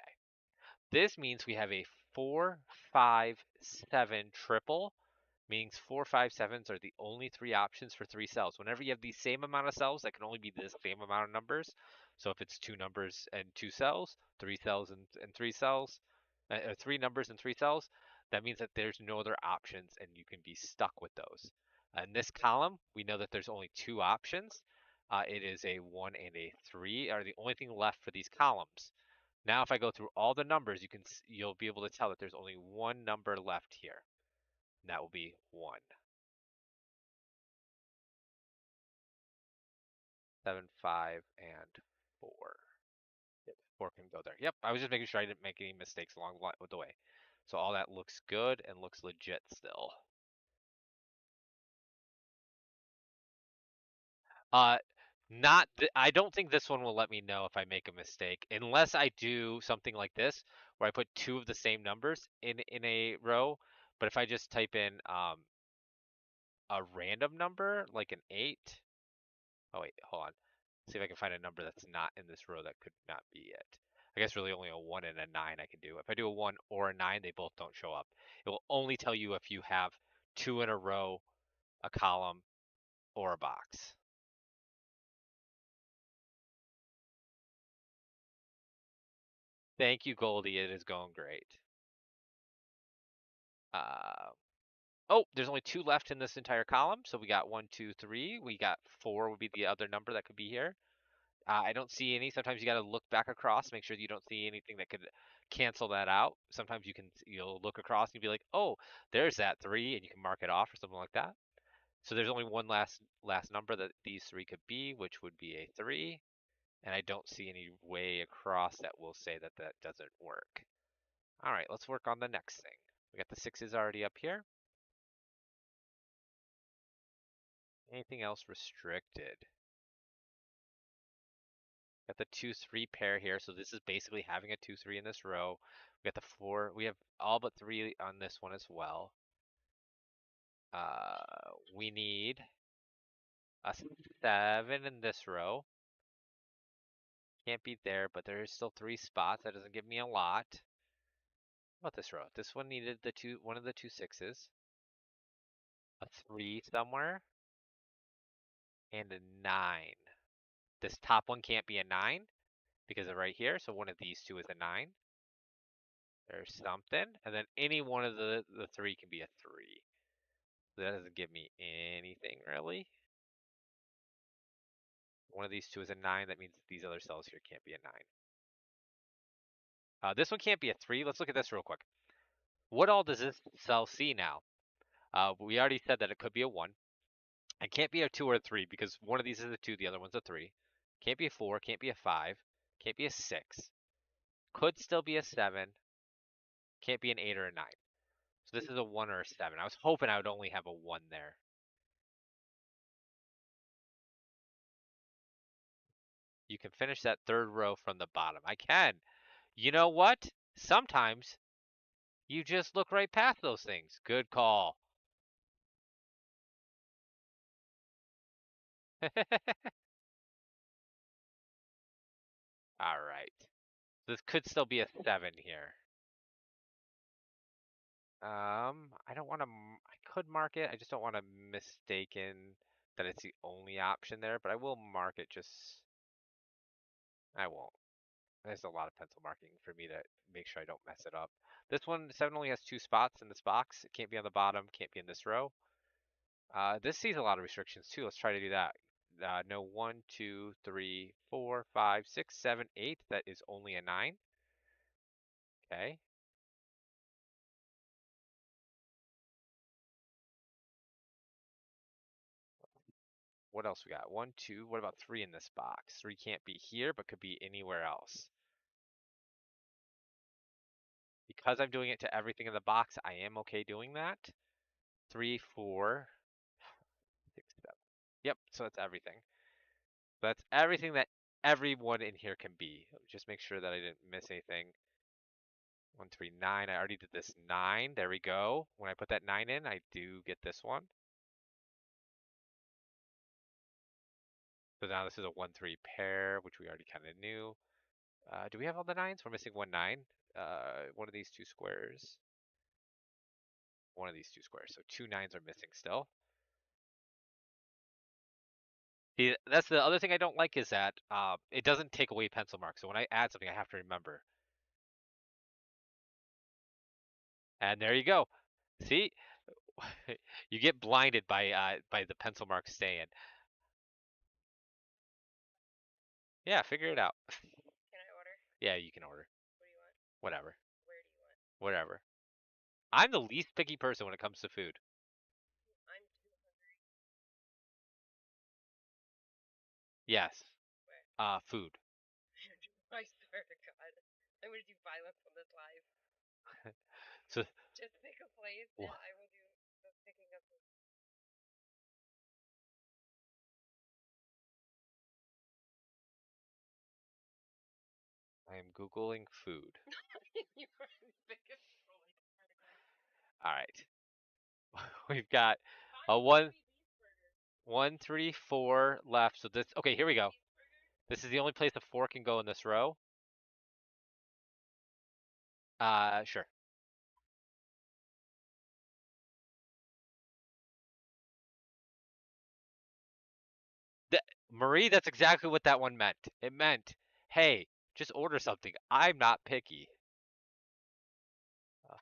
This means we have a 4, 5, 7 triple, meaning 4, 5, 7s are the only three options for 3 cells. Whenever you have the same amount of cells, that can only be the same amount of numbers. So if it's 2 numbers and 2 cells, 3 cells and 3 cells, 3 numbers and 3 cells, that means that there's no other options and you can be stuck with those. In this column, we know that there's only 2 options. It is a 1 and a 3 are the only thing left for these columns. Now, if I go through all the numbers, you'll be able to tell that there's only one number left here, and that will be 1. 7, 5, and 4. Yep, 4 can go there. Yep, I was just making sure I didn't make any mistakes along the way. So all that looks good and looks legit still. Uh, I don't think this one will let me know if I make a mistake, unless I do something like this, where I put 2 of the same numbers in a row. But if I just type in a random number, like an 8. Oh wait, hold on. See if I can find a number that's not in this row that could not be it. I guess really only a 1 and a 9 I can do. If I do a 1 or a 9, they both don't show up. It will only tell you if you have 2 in a row, a column, or a box. Thank you, Goldie. It is going great. Uh, oh, there's only 2 left in this entire column. So we got 1, 2, 3. We got 4 would be the other number that could be here. I don't see any. Sometimes you got to look back across, make sure you don't see anything that could cancel that out. Sometimes you'll look across and you'll be like, oh, there's that 3, and you can mark it off or something like that. So there's only one last number that these 3 could be, which would be a 3. And I don't see any way across that will say that that doesn't work. All right, let's work on the next thing. We got the 6s already up here. Anything else restricted? Got the 2, 3 pair here, so this is basically having a 2, 3 in this row. We got the 4. We have all but 3 on this one as well. We need a 7 in this row. Can't be there, but there is still 3 spots. That doesn't give me a lot. How about this row? This one needed one of the 2 6s, a 3 somewhere, and a 9. This top one can't be a 9 because of right here, so one of these two is a 9. There's something, and then any one of the 3 can be a 3. So that doesn't give me anything really. One of these two is a 9. That means these other cells here can't be a 9. This one can't be a 3. Let's look at this real quick. What all does this cell see now? We already said that it could be a 1. It can't be a 2 or a 3 because one of these is a 2, the other one's a 3. Can't be a 4, can't be a 5, can't be a 6. Could still be a 7. Can't be an 8 or a 9. So this is a 1 or a 7. I was hoping I would only have a 1 there. You can finish that third row from the bottom. I can. You know what? Sometimes you just look right past those things. Good call. All right. This could still be a 7 here. I don't want to. I could mark it. I just don't want to mistaken that it's the only option there. But I will mark it. Just I won't. There's a lot of pencil marking for me to make sure I don't mess it up. This one, 7 only has 2 spots in this box. It can't be on the bottom. Can't be in this row. This sees a lot of restrictions too. Let's try to do that. No, 1, 2, 3, 4, 5, 6, 7, 8. That is only a 9. Okay. What else we got? 1, 2. What about 3 in this box? 3 can't be here, but could be anywhere else. Because I'm doing it to everything in the box, I am okay doing that. 3, 4, 6, 7. Yep, so that's everything. That's everything that everyone in here can be. Just make sure that I didn't miss anything. 1, 3, 9. I already did this 9. There we go. When I put that 9 in, I do get this one. So now this is a 1, 3 pair, which we already kind of knew. Do we have all the 9s? We're missing 1, 9. One of these 2 squares. One of these 2 squares. So 2 9s are missing still. See, that's the other thing I don't like is that it doesn't take away pencil marks. So when I add something, I have to remember. And there you go. See, you get blinded by the pencil marks staying. Yeah, figure it out. Can I order? Yeah, you can order. What do you want? Whatever. Where do you want? Whatever. I'm the least picky person when it comes to food. I'm too hungry. Yes. Where? Food. I swear to God. I'm gonna do violence on this live. So Just pick a place and I will do the picking up the I am Googling food. you are the biggest troll, I swear to God. All right. We've got a Find one, 3, 4 left. So this, okay, here we go. This is the only place a 4 can go in this row. Sure. Marie, that's exactly what that one meant. It meant, hey, just order something. I'm not picky.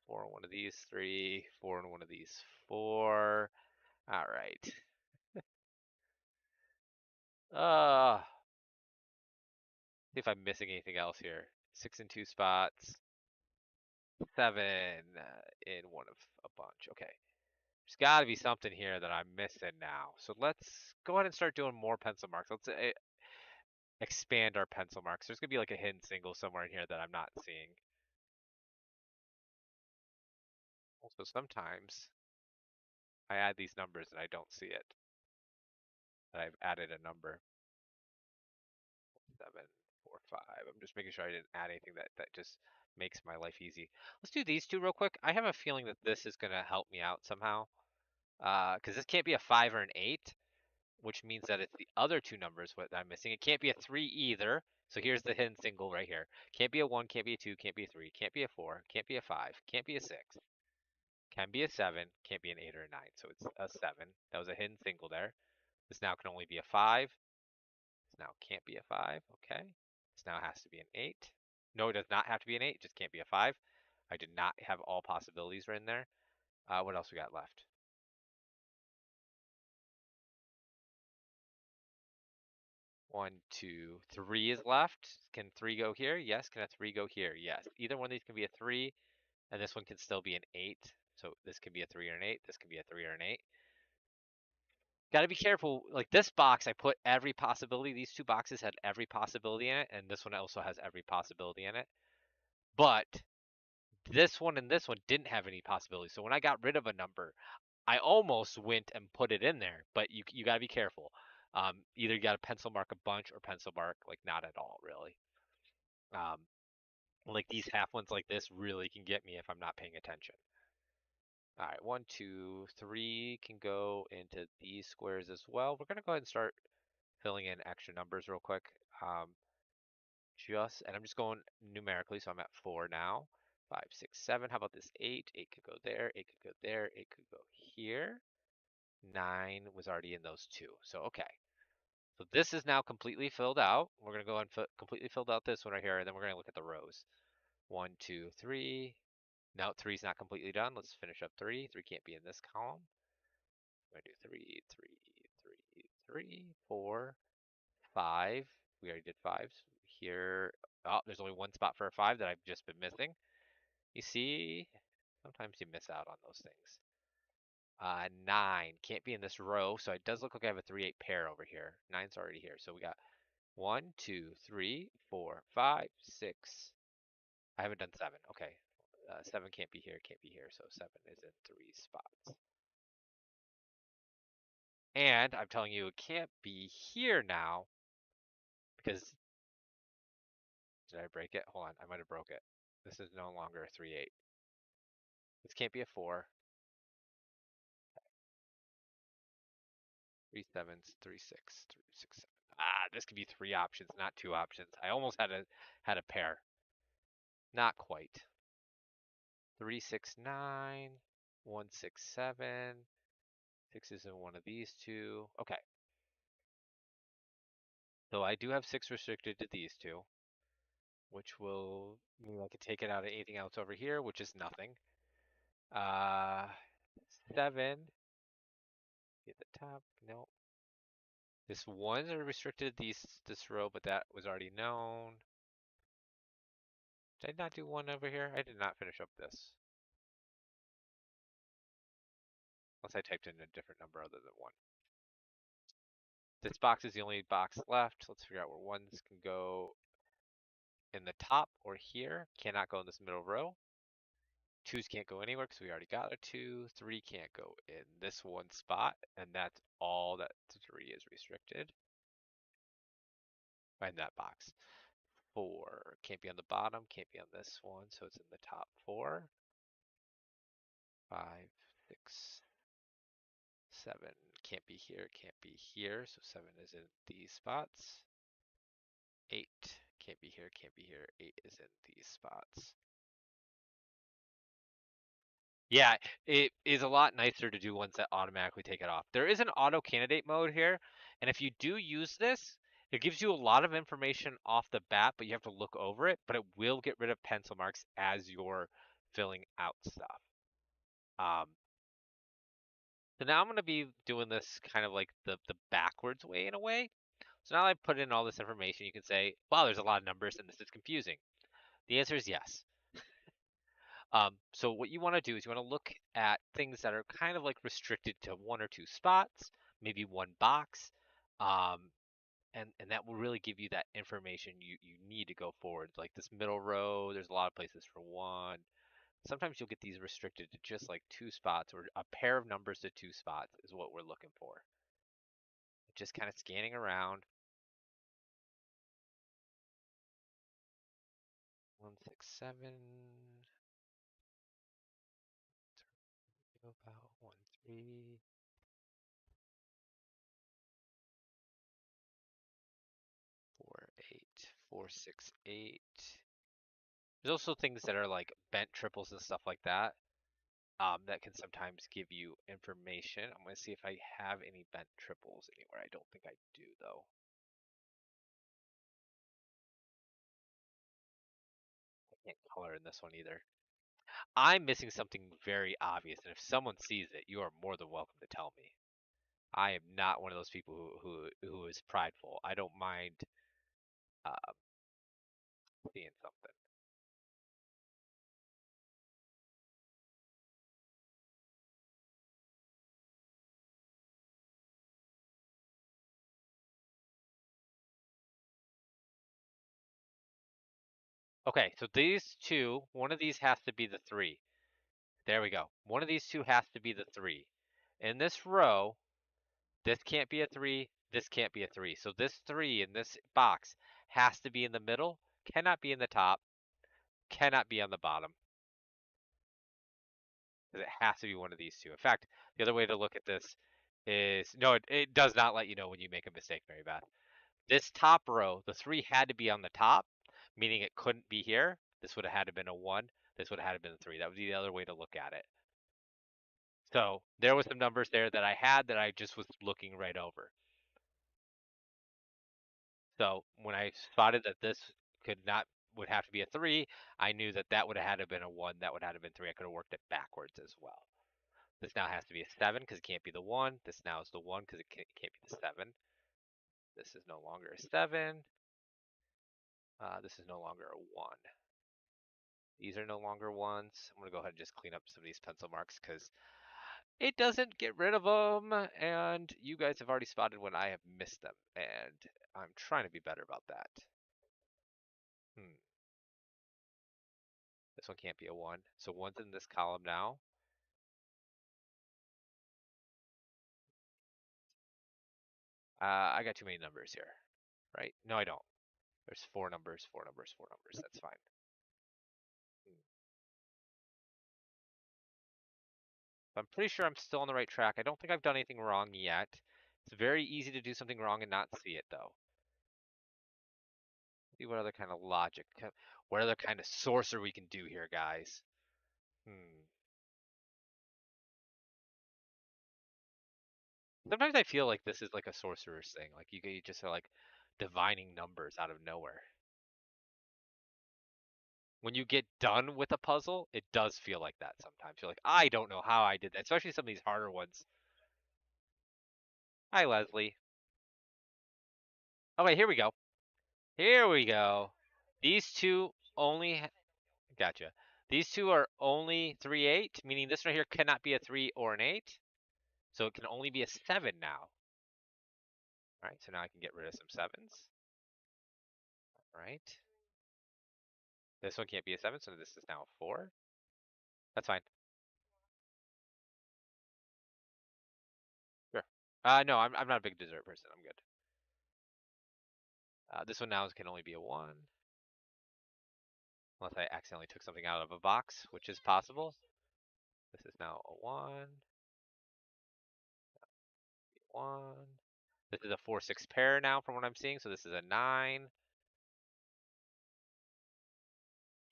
4 on one of these, 3, 4 on one of these, 4. All right. See if I'm missing anything else here. 6 in 2 spots. 7 in one of a bunch. Okay. There's got to be something here that I'm missing now. So let's go ahead and start doing more pencil marks. Let's expand our pencil marks. There's going to be like a hidden single somewhere in here that I'm not seeing. Also, sometimes I add these numbers and I don't see it. That I've added a number. 7, 4, 5. I'm just making sure I didn't add anything that just makes my life easy. Let's do these two real quick. I have a feeling that this is going to help me out somehow. Because this can't be a 5 or an 8, which means that it's the other two numbers what I'm missing. It can't be a 3 either. So here's the hidden single right here. Can't be a 1, can't be a 2, can't be a 3, can't be a 4, can't be a 5, can't be a 6, can be a 7, can't be an 8 or a 9. So it's a 7. That was a hidden single there. This now can only be a 5. This now can't be a 5. Okay. This now has to be an 8. No, it does not have to be an 8. It just can't be a 5. I did not have all possibilities written there. What else we got left? 1, 2, 3 is left. Can 3 go here? Yes. Can a 3 go here? Yes. Either one of these can be a 3, and this one can still be an 8. So this can be a 3 or an 8. This can be a 3 or an 8. Got to be careful. Like this box, I put every possibility. These two boxes had every possibility in it, and this one also has every possibility in it. But this one and this one didn't have any possibility. So when I got rid of a number, I almost went and put it in there. But you got to be careful. Either you got to pencil mark a bunch or pencil mark like not at all, really. Um, like these half ones like this really can get me if I'm not paying attention. All right, 1, 2, 3 can go into these squares as well. We're gonna go ahead and start filling in extra numbers real quick. and I'm just going numerically, so I'm at 4 now. 5, 6, 7. How about this 8? 8 could go there, 8 could go there, 8 could go here. 9 was already in those two. So, okay. So this is now completely filled out. We're going to go and completely filled out this one right here, and then we're going to look at the rows. 1, 2, 3. No, 3's not completely done. Let's finish up 3. 3 can't be in this column. We're going to do 3, 3, 3, 3, 4, 5. We already did 5s. Here, oh, there's only one spot for a 5 that I've just been missing. You see, sometimes you miss out on those things. 9 can't be in this row, so it does look like I have a 3-8 pair over here. 9's already here, so we got 1, 2, 3, 4, 5, 6. I haven't done 7. Okay, 7 can't be here, can't be here, so 7 is in 3 spots. And I'm telling you, it can't be here now because did I break it? Hold on, I might have broke it. This is no longer a 3-8. This can't be a 4. 3 sevens, 3 6, 3 6 7. Ah, this could be 3 options, not 2 options. I almost had a pair. Not quite. 3 6 9, 1 6 7. 6 is in one of these two. Okay. So I do have 6 restricted to these two, which will mean I could take it out of anything else over here, which is nothing. 7. At the top, no. This 1's are restricted this row, but that was already known. Did I not do 1 over here? I did not finish up this. Unless I typed in a different number other than 1. This box is the only box left. Let's figure out where 1's can go in the top or here. Cannot go in this middle row. 2's can't go anywhere because we already got a 2. 3 can't go in this one spot, and that's all that 3 is restricted. In that box. 4 can't be on the bottom, can't be on this one, so it's in the top 4. 5, 6, 7 can't be here, can't be here, so 7 is in these spots. 8 can't be here, can't be here. 8 is in these spots. Yeah, it is a lot nicer to do ones that automatically take it off. There is an auto candidate mode here, and if you do use this, it gives you a lot of information off the bat, but you have to look over it, but it will get rid of pencil marks as you're filling out stuff. So now I'm going to be doing this kind of like the backwards way in a way. So now I put in all this information, you can say, wow, there's a lot of numbers and this is confusing. The answer is yes. So what you want to do is you want to look at things that are kind of like restricted to 1 or 2 spots, maybe 1 box, and that will really give you that information you need to go forward. Like this middle row, there's a lot of places for 1. Sometimes you'll get these restricted to just like 2 spots, or a pair of numbers to 2 spots is what we're looking for. Just kind of scanning around. 1 6 7. About 1 3. 4 8. 4 6 8. There's also things that are like bent triples and stuff like that. That can sometimes give you information. I'm going to see if I have any bent triples anywhere. I don't think I do, though. I can't color in this one either. I'm missing something very obvious, and if someone sees it, you are more than welcome to tell me. I am not one of those people who is prideful. I don't mind uh, seeing something. Okay, so these two, one of these has to be the 3. There we go. One of these two has to be the 3. In this row, this can't be a 3, this can't be a 3. So this 3 in this box has to be in the middle, cannot be in the top, cannot be on the bottom. It has to be one of these two. In fact, the other way to look at this is, no, it does not let you know when you make a mistake, Mary Beth. This top row, the 3 had to be on the top, meaning it couldn't be here. This would have had to been a 1. This would have had to been a 3. That would be the other way to look at it. So there was some numbers there that I had that I just was looking right over. So when I spotted that this would have to be a 3, I knew that that would have had to been a 1. That would have had to been 3. I could have worked it backwards as well. This now has to be a 7 because it can't be the 1. This now is the 1 because it can't be the 7. This is no longer a 7. This is no longer a 1. These are no longer 1s. I'm going to go ahead and just clean up some of these pencil marks because it doesn't get rid of them. And you guys have already spotted when I have missed them. And I'm trying to be better about that. This one can't be a 1. So 1's in this column now. I got too many numbers here, right? No, I don't. There's 4 numbers, 4 numbers, 4 numbers. That's fine. I'm pretty sure I'm still on the right track. I don't think I've done anything wrong yet. It's very easy to do something wrong and not see it, though. See what other kind of logic, what other kind of sorcerer we can do here, guys. Sometimes I feel like this is like a sorcerer's thing. Like you just are like divining numbers out of nowhere. When you get done with a puzzle, it does feel like that sometimes. You're like, I don't know how I did that, especially some of these harder ones. Hi, Leslie. Okay, here we go. Here we go. These two only, gotcha. These two are only 3, 8, meaning this right here cannot be a 3 or an 8. So it can only be a 7 now. All right, so now I can get rid of some 7s. All right. This one can't be a 7, so this is now a 4. That's fine. Sure. No, I'm not a big dessert person. I'm good. This one now can only be a 1. Unless I accidentally took something out of a box, which is possible. This is now a 1. 1. This is a 4, 6 pair now from what I'm seeing, so this is a 9.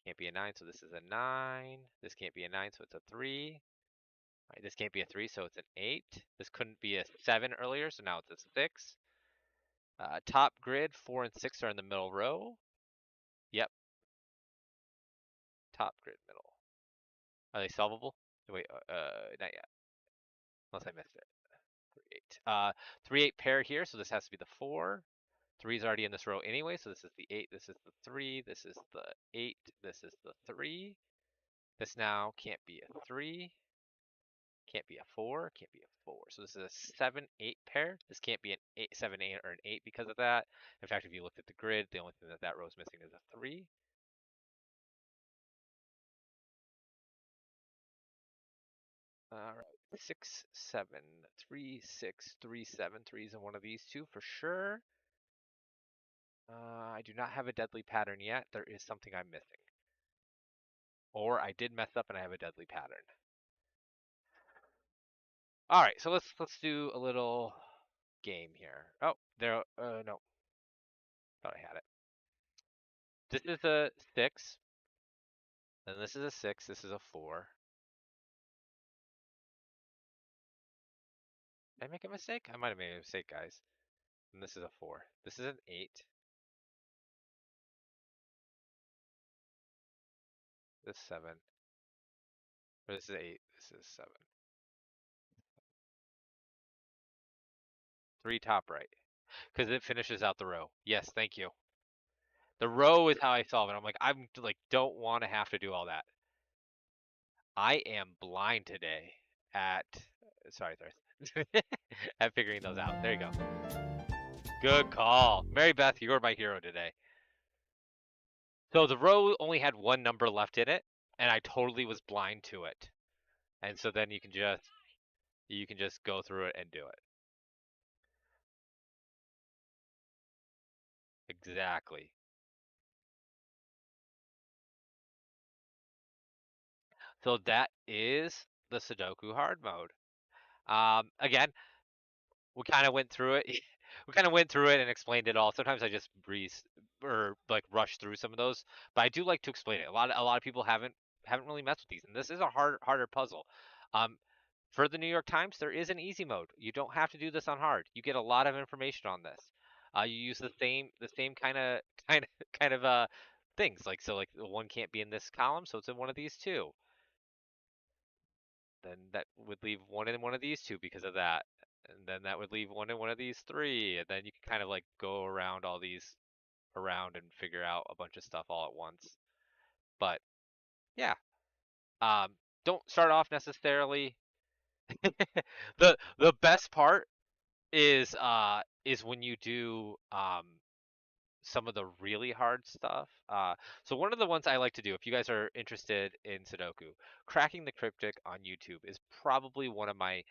Can't be a 9, so this is a 9. This can't be a 9, so it's a 3. All right, this can't be a 3, so it's an 8. This couldn't be a 7 earlier, so now it's a 6. Top grid, 4 and 6 are in the middle row. Yep. Top grid, middle. Are they solvable? Wait, not yet. Unless I missed it. 3, 8. 3, 8 pair here, so this has to be the 4. 3 is already in this row anyway, so this is the 8, this is the 3, this is the 8, this is the 3. This now can't be a 3. Can't be a 4, can't be a 4. So this is a 7, 8 pair. This can't be an 8, 7, 8, or an 8 because of that. In fact, if you looked at the grid, the only thing that row is missing is a 3. All right, 6, 7, 3, 6, 3, 7. 3 is in one of these two for sure. I do not have a deadly pattern yet. There is something I'm missing. Or I did mess up and I have a deadly pattern. All right, so let's do a little game here. Oh, there. No. Thought I had it. This is a 6. Then this is a 6. This is a 4. Did I make a mistake? I might have made a mistake, guys. And this is a 4. This is an 8. This is 7. Or this is 8. This is 7. 3 top right. Because it finishes out the row. Yes, thank you. The row is how I solve it. I'm like, don't want to have to do all that. I am blind today at, sorry, at figuring those out. There you go. Good call. Mary Beth, you're my hero today. So the row only had one number left in it, and I totally was blind to it. And so then you can just go through it and do it. Exactly. So that is the Sudoku hard mode. Again, we kind of went through it. We kind of went through it and explained it all. Sometimes I just breeze or like rush through some of those, but I do like to explain it. A lot of people haven't really messed with these, and this is a harder puzzle. Um, for the New York Times, there is an easy mode. You don't have to do this on hard. You get a lot of information on this. You use the same kind of things. Like so, like the one can't be in this column, so it's in one of these two. Then that would leave one in one of these two because of that. And then that would leave one in one of these three. And then you can kind of like go around all these around and figure out a bunch of stuff all at once. But yeah, um, don't start off necessarily. The best part is when you do some of the really hard stuff. So one of the ones I like to do, if you guys are interested in Sudoku, Cracking the Cryptic on YouTube is probably one of my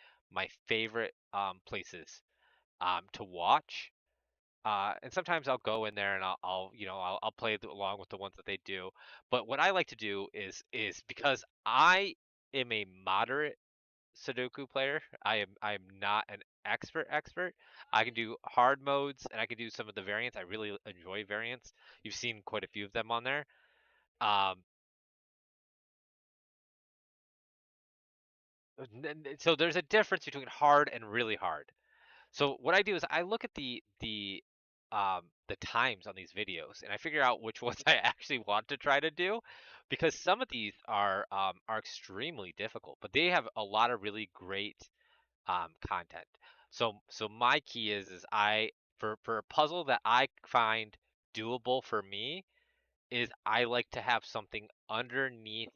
favorite places to watch. And sometimes I'll go in there and I'll play along with the ones that they do. But what I like to do is because I am a moderate Sudoku player. I am not an expert. I can do hard modes and I can do some of the variants. I really enjoy variants. You've seen quite a few of them on there. Um, so there's a difference between hard and really hard. So what I do is I look at the times on these videos and I figure out which ones I actually want to try to do because some of these are extremely difficult, but they have a lot of really great content. So my key is I for a puzzle that I find doable for me is I like to have something underneath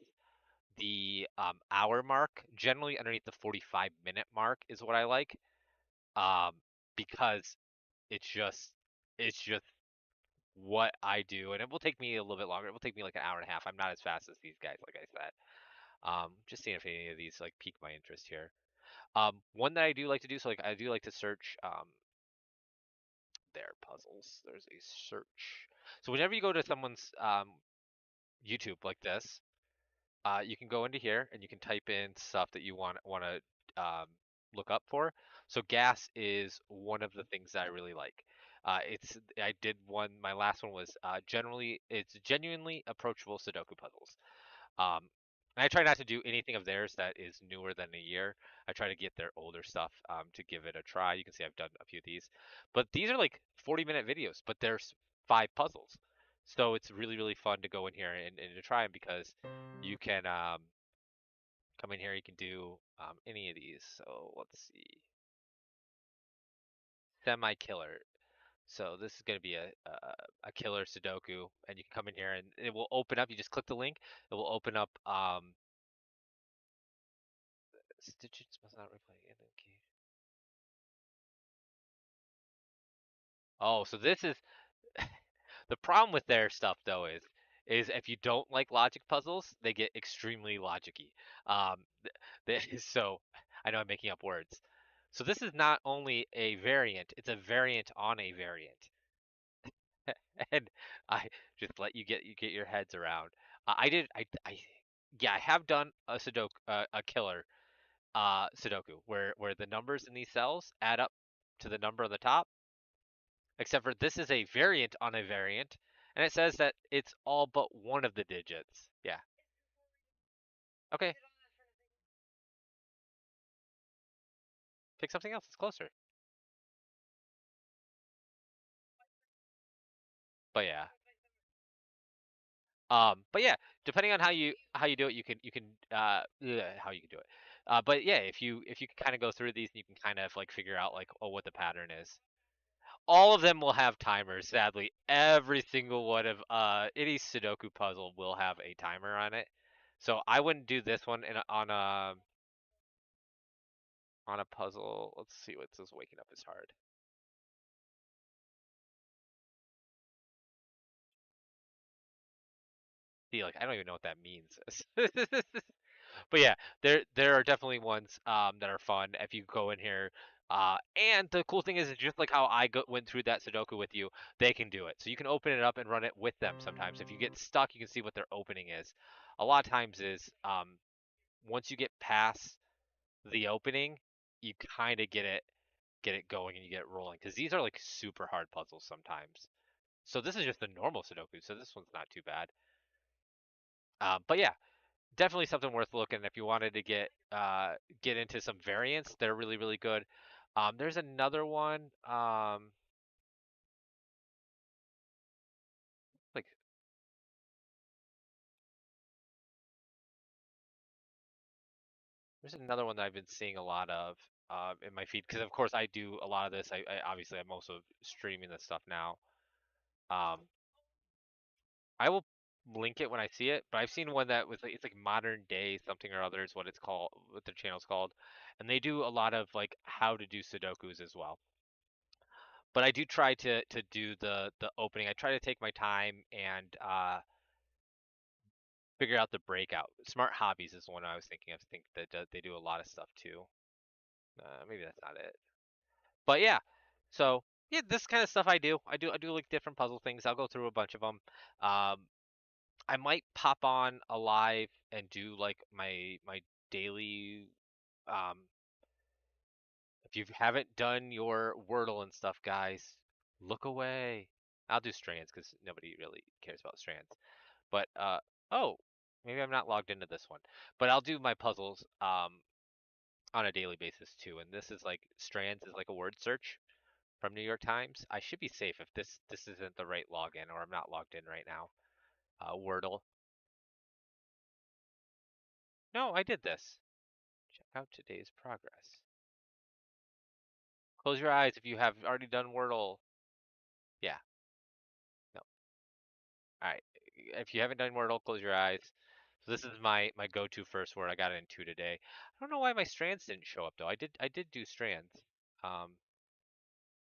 the hour mark, generally underneath the 45-minute mark is what I like. Um, because it's just what I do, and it will take me a little bit longer. It will take me like an hour and a half. I'm not as fast as these guys, like I said. Just seeing if any of these like pique my interest here. One that I do like to do, so like I do like to search their puzzles. There's a search. So whenever you go to someone's YouTube like this, you can go into here and you can type in stuff that you want to look up for. So gas is one of the things that I really like. I did one. My last one was generally it's genuinely approachable Sudoku puzzles. Um, and I try not to do anything of theirs that is newer than a year. I try to get their older stuff to give it a try. You can see I've done a few of these, but these are like 40-minute videos, but there's 5 puzzles. So it's really fun to go in here and to try them because you can come in here. You can do any of these. So let's see, semi-killer. So this is going to be a killer Sudoku, and you can come in here and it will open up. You just click the link. It will open up Stitches must not replay in the key. Oh, so this is the problem with their stuff though is if you don't like logic puzzles, they get extremely logicy. So I know I'm making up words. So this is not only a variant, it's a variant on a variant. And I just let you get your heads around. I did I yeah, I have done a Sudoku a killer Sudoku where the numbers in these cells add up to the number on the top. Except for this is a variant on a variant, and it says that it's all but one of the digits. Yeah. Okay. Pick something else that's closer. But yeah. But yeah, depending on how you do it, you can how you can do it. But yeah, if you can kind of go through these and you can kind of like figure out like what the pattern is. All of them will have timers, sadly. Every single one of any Sudoku puzzle will have a timer on it. So I wouldn't do this one on a puzzle. Let's see what says waking up is hard. See, like I don't even know what that means. But yeah, there are definitely ones that are fun if you go in here. And the cool thing is just like how went through that Sudoku with you, they can do it. So you can open it up and run it with them sometimes. If you get stuck, you can see what their opening is. A lot of times is once you get past the opening, you kind of get it going and you get it rolling because these are like super hard puzzles sometimes. So this is just the normal Sudoku, so this one's not too bad. But yeah, definitely something worth looking if you wanted to get into some variants. They're really good. There's another one. Like there's another one that I've been seeing a lot of in my feed because of course I do a lot of this. I obviously I'm also streaming this stuff now. Um, I will link it when I see it, but I've seen one that was like it's like modern day something or other is what it's called, what the channel's called, and they do a lot of like how to do Sudokus as well. But I do try to do the opening. I try to take my time and figure out the breakout. Smart Hobbies is one I was thinking of. I think that they do a lot of stuff too. Maybe that's not it. But yeah, so yeah, this kind of stuff I do. I do like different puzzle things. I'll go through a bunch of them. Um, I might pop on a live and do like my daily. Um, if you haven't done your Wordle and stuff, guys, look away. I'll do strands because nobody really cares about strands. But oh, maybe I'm not logged into this one. But I'll do my puzzles on a daily basis too. And this is like strands is like a word search from New York Times. I should be safe if this isn't the right login or I'm not logged in right now. Wordle. No, I did this. Check out today's progress. Close your eyes if you have already done Wordle. Yeah. No. All right. If you haven't done Wordle, close your eyes. So this is my go-to first word. I got it in two today. I don't know why my strands didn't show up though. I did do strands um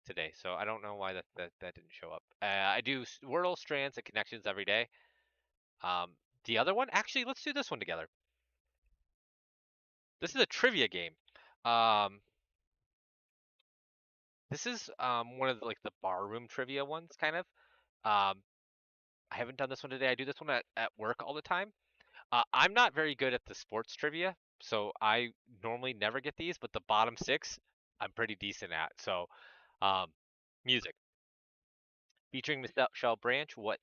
today, so I don't know why that didn't show up. I do Wordle, strands, and connections every day. Um, the other one, actually, let's do this one together. This is a trivia game. Um, this is one of the, like the barroom trivia ones, kind of. Um, I haven't done this one today. I do this one at work all the time. I'm not very good at the sports trivia, so I normally never get these, but the bottom six, I'm pretty decent at. So, um, music. Featuring Michelle Branch, what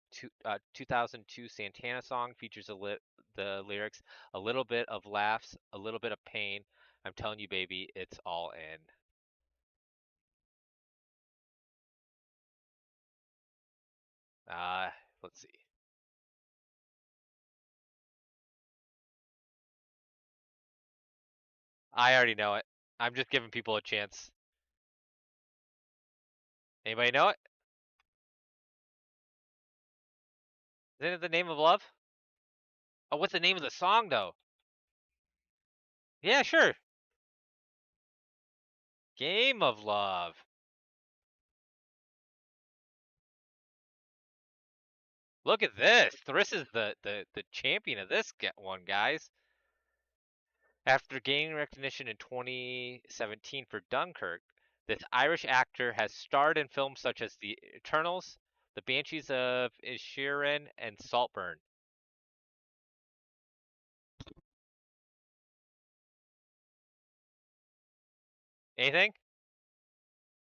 2002 Santana song features the lyrics, a little bit of laughs, a little bit of pain. I'm telling you, baby, it's all in. Uh, let's see. I already know it. I'm just giving people a chance. Anybody know it? Isn't it the name of love? Oh, what's the name of the song though? Yeah, sure. Game of Love. Look at this. Thriss is the champion of this one, guys. After gaining recognition in 2017 for Dunkirk, this Irish actor has starred in films such as The Eternals, The Banshees of Inisherin, and Saltburn. Anything?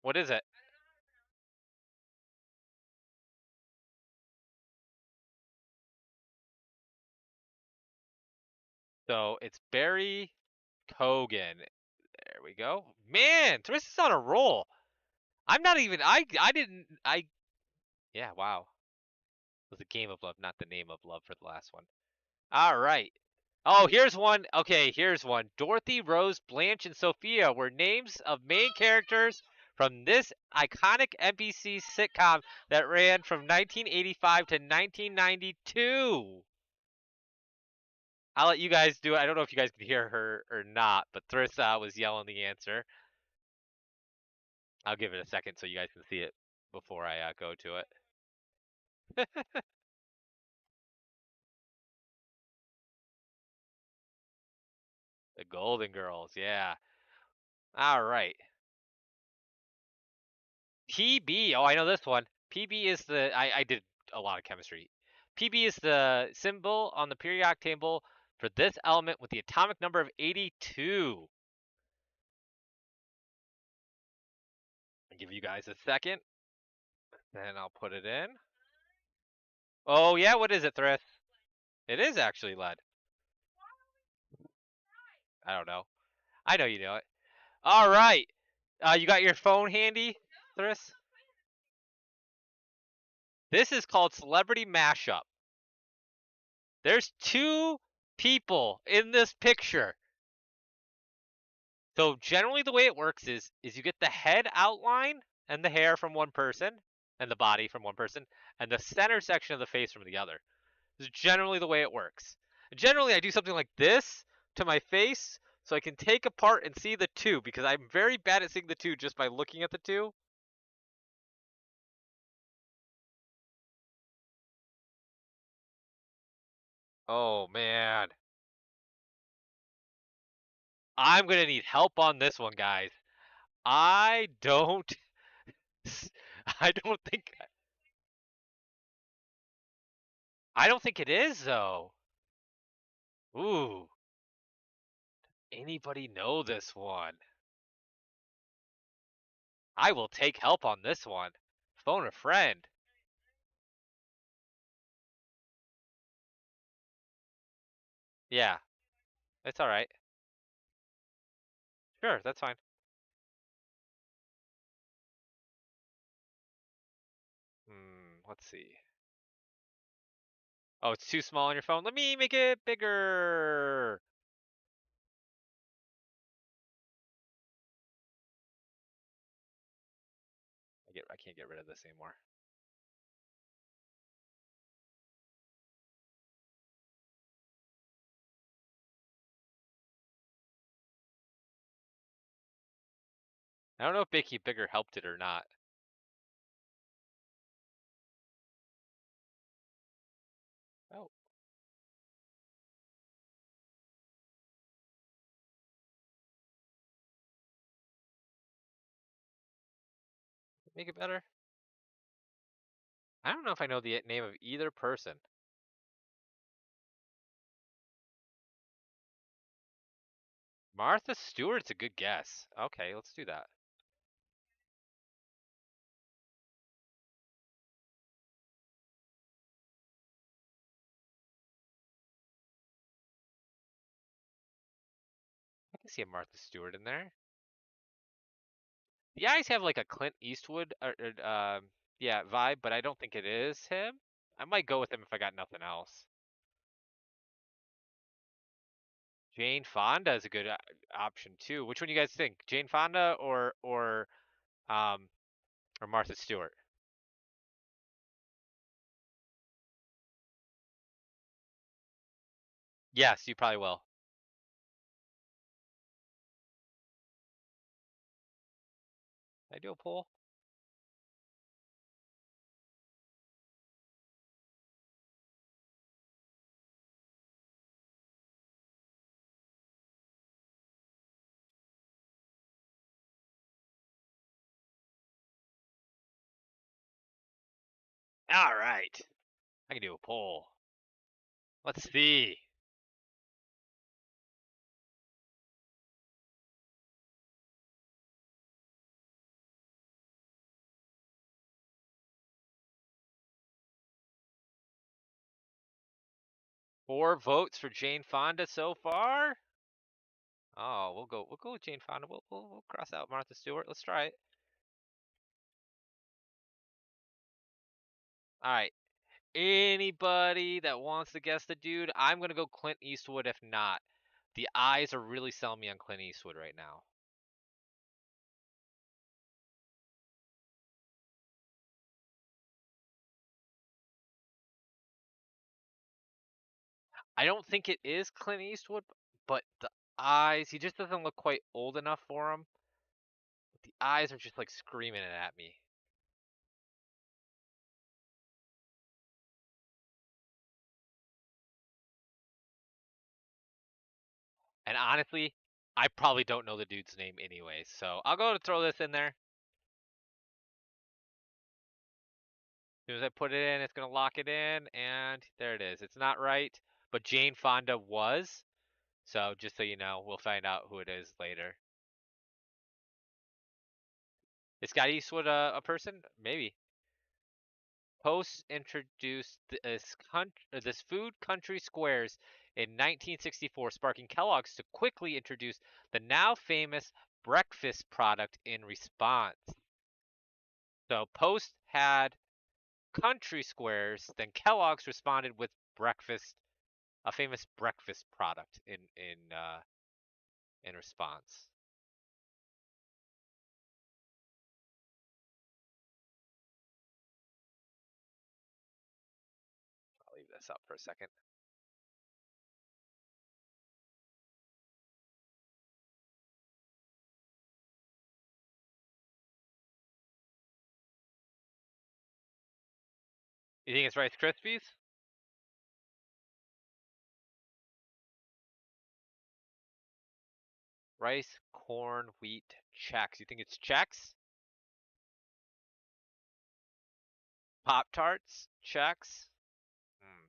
What is it? So it's Barry Cogan. There we go. Man, Thriss is on a roll. I'm not even. I didn't. I yeah. Wow. It was a game of love, not the name of love for the last one. All right. Oh, here's one. Okay, here's one. Dorothy, Rose, Blanche, and Sophia were names of main characters from this iconic NBC sitcom that ran from 1985 to 1992. I'll let you guys do it. I don't know if you guys can hear her or not, but Thrissa was yelling the answer. I'll give it a second so you guys can see it before I go to it. The Golden Girls, yeah. All right. PB. Oh, I know this one. PB is the. I did a lot of chemistry. PB is the symbol on the periodic table for this element with the atomic number of 82. I'll give you guys a second, then I'll put it in. Oh yeah, what is it, Thrift? It is actually lead. I don't know. I know you know it. All right. You got your phone handy, Thrift? This is called Celebrity Mashup. There's two people in this picture. So generally the way it works is you get the head outline and the hair from one person and the body from one person and the center section of the face from the other. This is generally the way it works. Generally I do something like this to my face so I can take apart and see the two because I'm very bad at seeing the two just by looking at the two. Oh man. I'm going to need help on this one, guys. I don't I don't think I don't think it is though. Ooh, anybody know this one? I will take help on this one. Phone a friend. Yeah, it's all right. Sure, that's fine. Let's see. Oh, it's too small on your phone. Let me make it bigger. I can't get rid of this anymore. I don't know if making it bigger helped it or not. Oh, make it better. I don't know if I know the name of either person. Martha Stewart's a good guess. Okay, let's do that. I can see a Martha Stewart in there. The eyes have like a Clint Eastwood yeah, vibe, but I don't think it is him. I might go with him if I got nothing else. Jane Fonda is a good option too. Which one do you guys think? Jane Fonda um or Martha Stewart? Yes, you probably will. I do a poll. All right, I can do a poll. Let's see. 4 votes for Jane Fonda so far. Oh, we'll go with Jane Fonda. We'll cross out Martha Stewart. Let's try it. All right. Anybody that wants to guess the dude? I'm gonna go Clint Eastwood if not. The eyes are really selling me on Clint Eastwood right now. I don't think it is Clint Eastwood, but the eyes, he just doesn't look quite old enough for him. The eyes are just like screaming it at me. And honestly, I probably don't know the dude's name anyways, so I'll go to throw this in there. As soon as I put it in, it's gonna lock it in, and there it is. It's not right, but Jane Fonda was. So just so you know, we'll find out who it is later. Is Scott Eastwood a person? Maybe. Post introduced this food country squares in 1964, sparking Kellogg's to quickly introduce the now famous breakfast product in response. So Post had country squares, then Kellogg's responded with breakfast, a famous breakfast product in response. I'll leave this up for a second. You think it's Rice Krispies? Rice, corn, wheat, Chex. You think it's Chex? Pop Tarts, Chex. Hmm.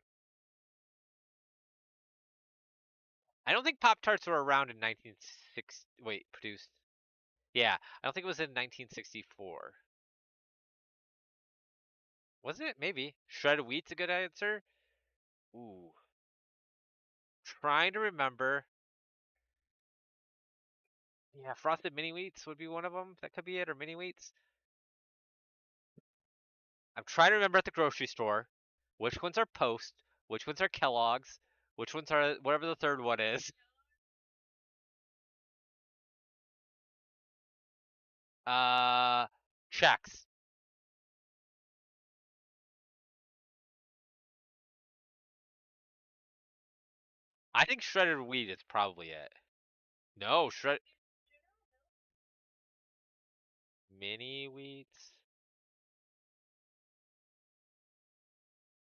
I don't think Pop Tarts were around in 1960. Wait, produced. Yeah, I don't think it was in 1964. Was it? Maybe. Shredded wheat's a good answer. Ooh. Trying to remember. Yeah, frosted mini wheats would be one of them. That could be it, or mini wheats. I'm trying to remember at the grocery store which ones are Post, which ones are Kellogg's, which ones are whatever the third one is. Uh, Chex. I think shredded wheat is probably it. No, mini wheats.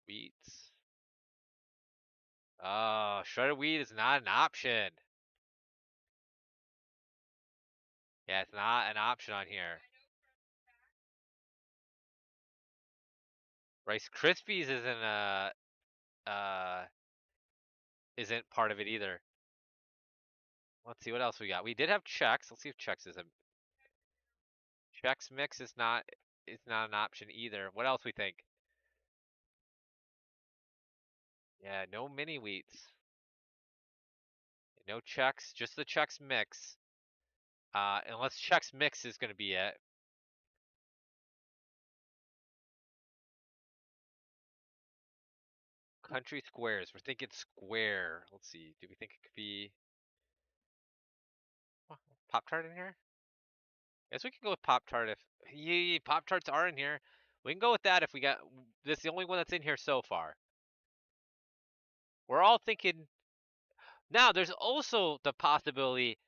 Wheats. Oh, shredded wheat is not an option. Yeah, it's not an option on here. Rice Krispies uh isn't part of it either. Let's see what else we got. We did have Chex. Let's see if Chex is a Chex Mix is not an option either. What else we think? Yeah, no mini wheats. No Chex, just the Chex Mix. Unless Chex Mix is gonna be it. Country squares. We're thinking square. Let's see. Do we think it could be Pop Tart in here? Guess we can go with Pop Tart if yeah, Pop Tarts are in here. We can go with that if we got this. Is the only one that's in here so far. We're all thinking now. There's also the possibility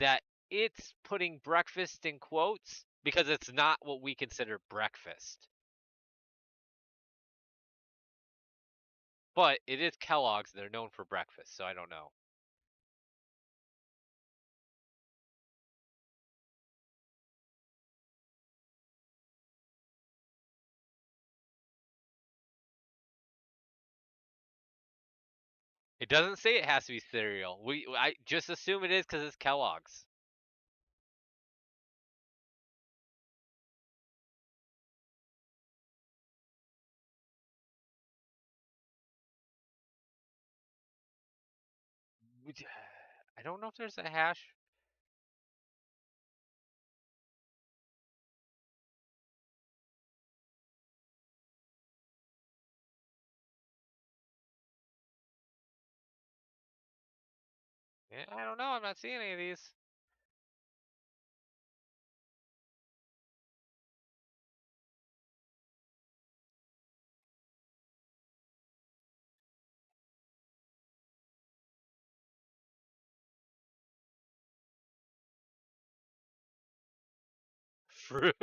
that it's putting breakfast in quotes because it's not what we consider breakfast. But it is Kellogg's, and they're known for breakfast, so I don't know. It doesn't say it has to be cereal. I just assume it is because it's Kellogg's. I don't know if there's a hash. Yeah, I don't know. I'm not seeing any of these. Fruit,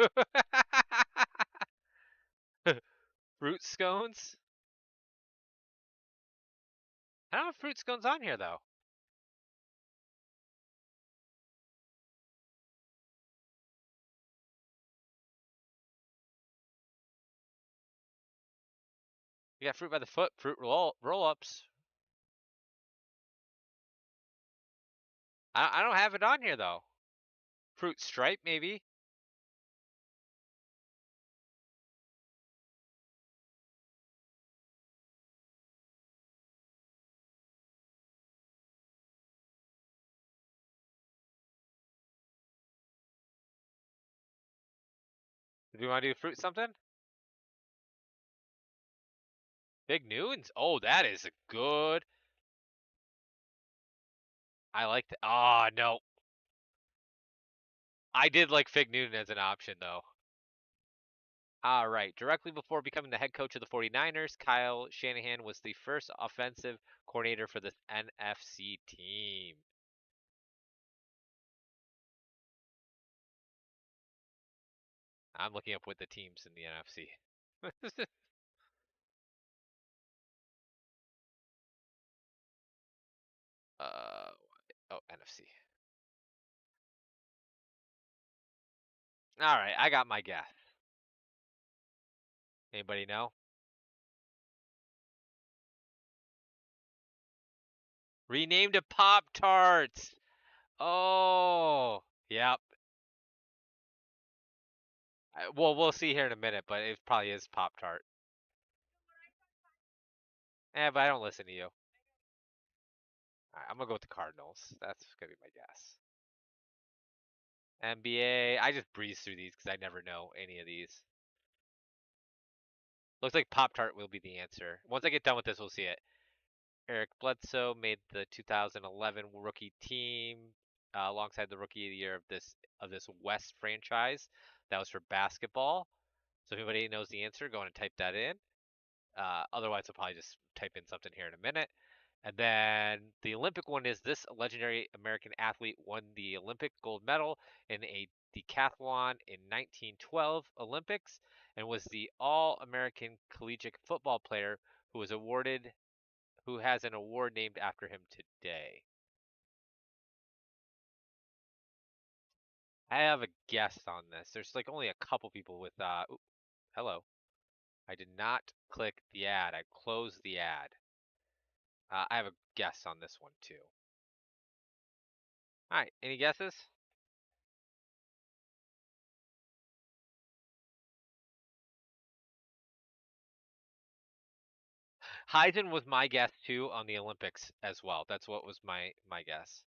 fruit scones. I don't have fruit scones on here though. You got fruit by the foot, fruit roll ups. I don't have it on here though. Fruit stripe maybe. Do you want to do fruit something? Big Noons? Oh, that is a good. I like that. Oh, no. I did like Fig Newton as an option, though. All right. Directly before becoming the head coach of the 49ers, Kyle Shanahan was the first offensive coordinator for this NFC team. I'm looking up what the teams in the NFC. uh, oh, NFC. All right, I got my guess. Anybody know? Renamed to Pop Tarts. Oh, yep. Well, we'll see here in a minute, but it probably is Pop Tart. But I don't listen to you. All right, I'm gonna go with the Cardinals. That's gonna be my guess. NBA. I just breeze through these because I never know any of these. Looks like Pop Tart will be the answer. Once I get done with this, we'll see it. Eric Bledsoe made the 2011 rookie team alongside the rookie of the year of this West franchise. That was for basketball. So if anybody knows the answer, go on and type that in. Otherwise, I'll probably just type in something here in a minute. And then the Olympic one is this legendary American athlete won the Olympic gold medal in a decathlon in 1912 Olympics and was the All-American collegiate football player who has an award named after him today. I have a guess on this. There's like only a couple people with ooh, hello. I did not click the ad. I closed the ad. I have a guess on this one too. All right, any guesses? Heisen was my guess too on the Olympics as well. That's what was my guess.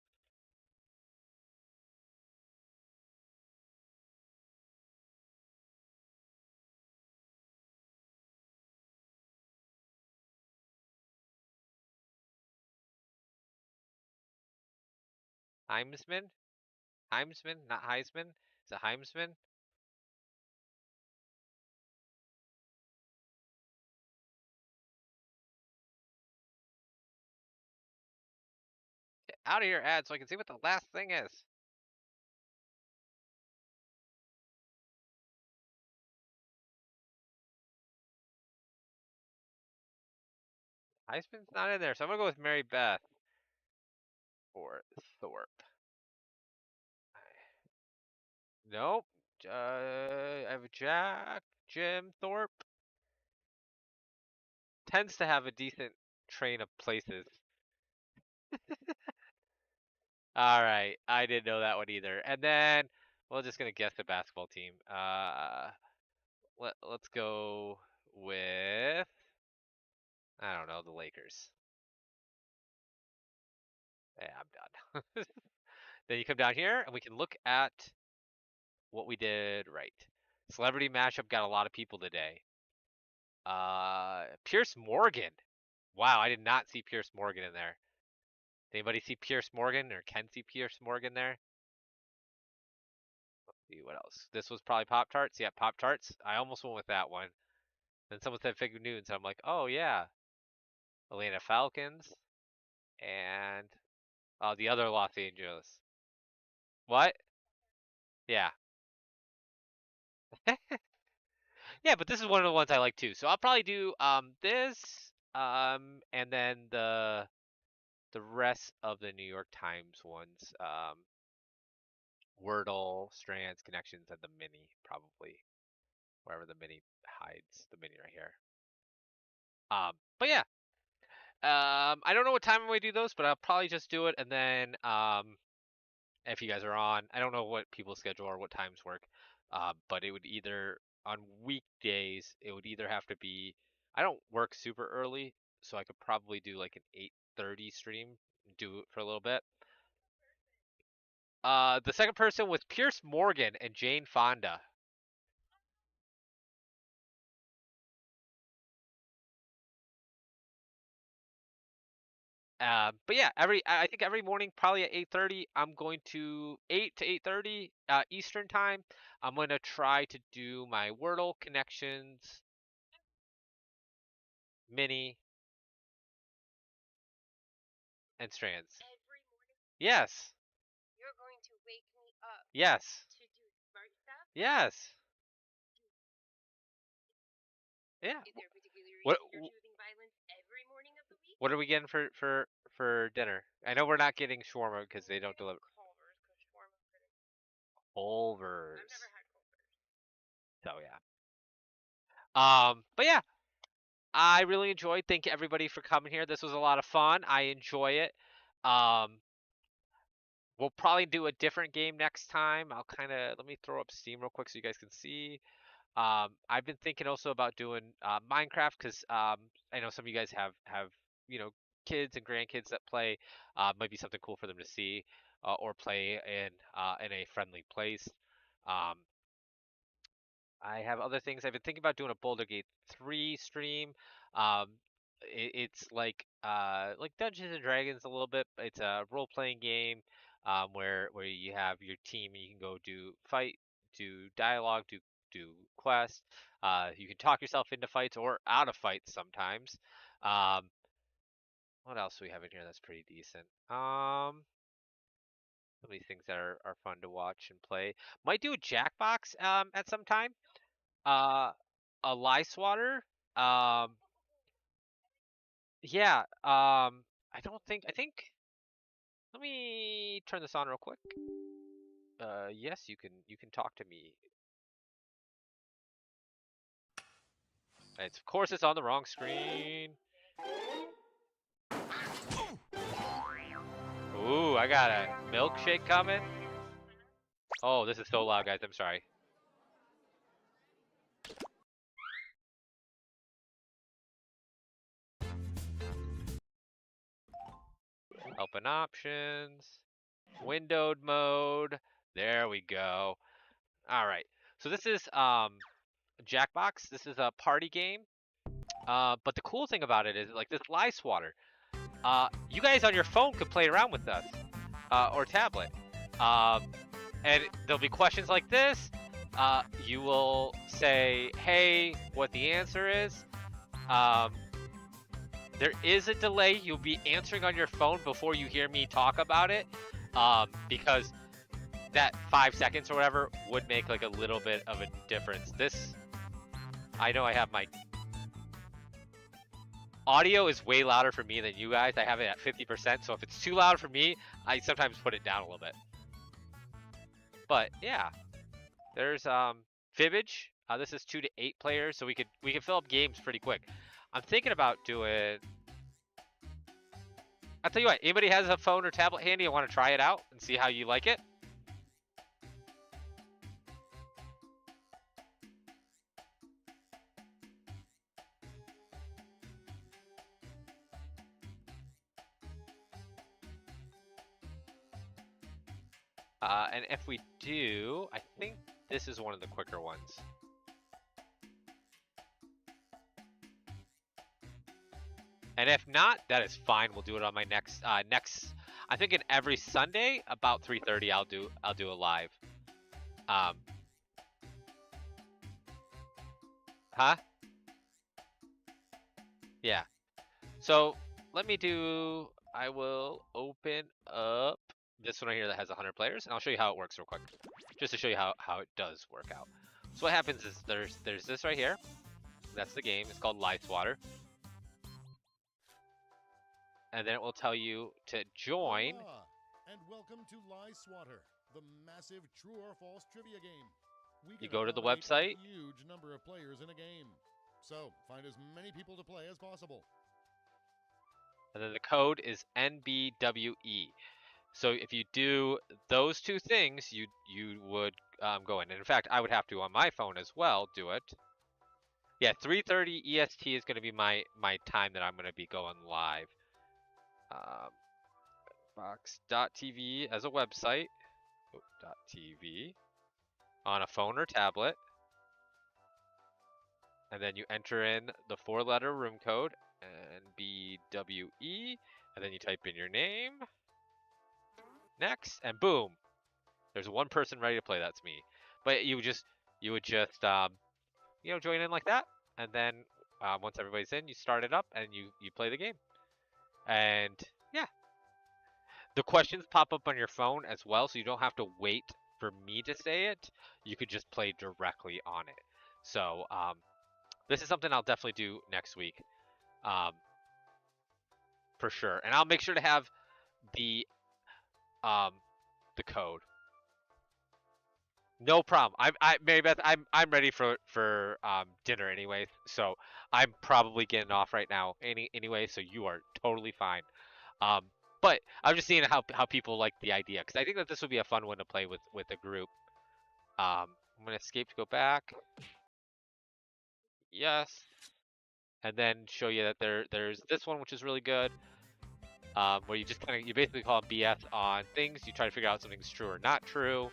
Heimsman? Heimsman, not Heisman. Is it Heimsman? Get out of your ad so I can see what the last thing is. Heisman's not in there, so I'm gonna go with Mary Beth or Thorpe. Nope. I have Jack Jim Thorpe. Tends to have a decent train of places. All right, I didn't know that one either. And then we're just gonna guess the basketball team. Let's go with I don't know the Lakers. Yeah, I'm done. Then you come down here and we can look at what we did right. Celebrity mashup got a lot of people today. Pierce Morgan. Wow, I did not see Pierce Morgan in there. Did anybody see Pierce Morgan or can see Pierce Morgan there? Let's see what else. This was probably Pop Tarts. Yeah, Pop Tarts. I almost went with that one. Then someone said Fig Newtons. I'm like, oh yeah, Atlanta Falcons and the other Los Angeles. What? Yeah. Yeah, but this is one of the ones I like too. So I'll probably do this and then the rest of the New York Times ones. Wordle, Strands, Connections, and the Mini probably wherever the Mini hides. The Mini right here. But yeah. I don't know what time we do those, but I'll probably just do it and then if you guys are on. I don't know what people's schedule or what times work, but it would either on weekdays it would either have to be. I don't work super early, so I could probably do like an 8:30 stream, do it for a little bit. The second person was Pierce Morgan and Jane Fonda. But yeah, I think every morning, probably at 8:30, I'm going to 8 to 8:30 Eastern time. I'm going to try to do my Wordle connections mini and strands. Every morning Yes. you're going to wake me up Yes. to do smart stuff? Yes. Yeah. Is there a particular What reason you're choosing violence every morning of the week? what are we getting for dinner? I know we're not getting shawarma because they don't deliver. Culver's, because shawarma's pretty. Culver's. I've never had Culver's. So yeah. But yeah, I really enjoyed. Thank you everybody for coming here. This was a lot of fun. I enjoy it. Um, we'll probably do a different game next time. I'll kind of let me throw up Steam real quick so you guys can see. I've been thinking also about doing Minecraft because I know some of you guys have you know kids and grandkids that play. Might be something cool for them to see or play in a friendly place. Um, I have other things. I've been thinking about doing a Boulder Gate 3 stream. Um, it's like Dungeons and Dragons a little bit. It's a role-playing game where you have your team and you can go do fight, do dialogue, do quests. You can talk yourself into fights or out of fights sometimes. Um, what else do we have in here that's pretty decent? Some of these things that are fun to watch and play. Might do a Jackbox at some time. Uh, a Lie Swatter. Um, yeah. I think. Let me turn this on real quick. Yes, you can talk to me. It's of course it's on the wrong screen. Ooh, I got a milkshake coming. Oh, this is so loud, guys. I'm sorry. Open options. Windowed mode. There we go. All right. So this is Jackbox. This is a party game. But the cool thing about it is like this Lie Swatter. You guys on your phone could play around with us or tablet. Um, and there'll be questions like this. You will say, hey, what the answer is. Um, there is a delay. You'll be answering on your phone before you hear me talk about it because that 5 seconds or whatever would make like a little bit of a difference. I know I have my audio is way louder for me than you guys. I have it at 50%, so if it's too loud for me, I sometimes put it down a little bit. But yeah, there's Fibbage. This is 2 to 8 players, so we can fill up games pretty quick. I'm thinking about doing. I'll tell you what. Anybody has a phone or tablet handy? I want to try it out and see how you like it. And if we do, I think this is one of the quicker ones. And if not, that is fine. We'll do it on my next. I'm thinking every Sunday about 3:30. I'll do a live. Huh? Yeah. So let me do. I will open up this one right here that has 100 players, and I'll show you how it works real quick, just to show you how it does work out. So what happens is there's this right here. That's the game. It's called Lie Swatter. And then it will tell you to join. Hola, and welcome to Lie Swatter, the massive true or false trivia game. You go to the accommodate website. a huge number of players in a game. So, find as many people to play as possible. And then the code is NBWE. So if you do those two things, you would go in. And in fact, I would have to on my phone as well do it. Yeah, 3:30 EST is going to be my time that I'm going to be going live. Box.tv as a website. .tv on a phone or tablet. And then you enter in the 4-letter room code, NBWE, and then you type in your name, next, and boom, there's one person ready to play. That's me. But you would just join in like that, and then once everybody's in, you start it up and you play the game. And yeah, the questions pop up on your phone as well, so you don't have to wait for me to say it. You could just play directly on it. So this is something I'll definitely do next week, um, for sure. And I'll make sure to have the um, the code. No problem. Mary Beth, I'm ready for dinner anyway, so I'm probably getting off right now anyway, so you are totally fine. Um, but I'm just seeing how people like the idea, because I think that this would be a fun one to play with a group. I'm gonna escape to go back. Yes, and then show you that there's this one which is really good. Where you just you basically call BS on things. You try to figure out something's true or not true.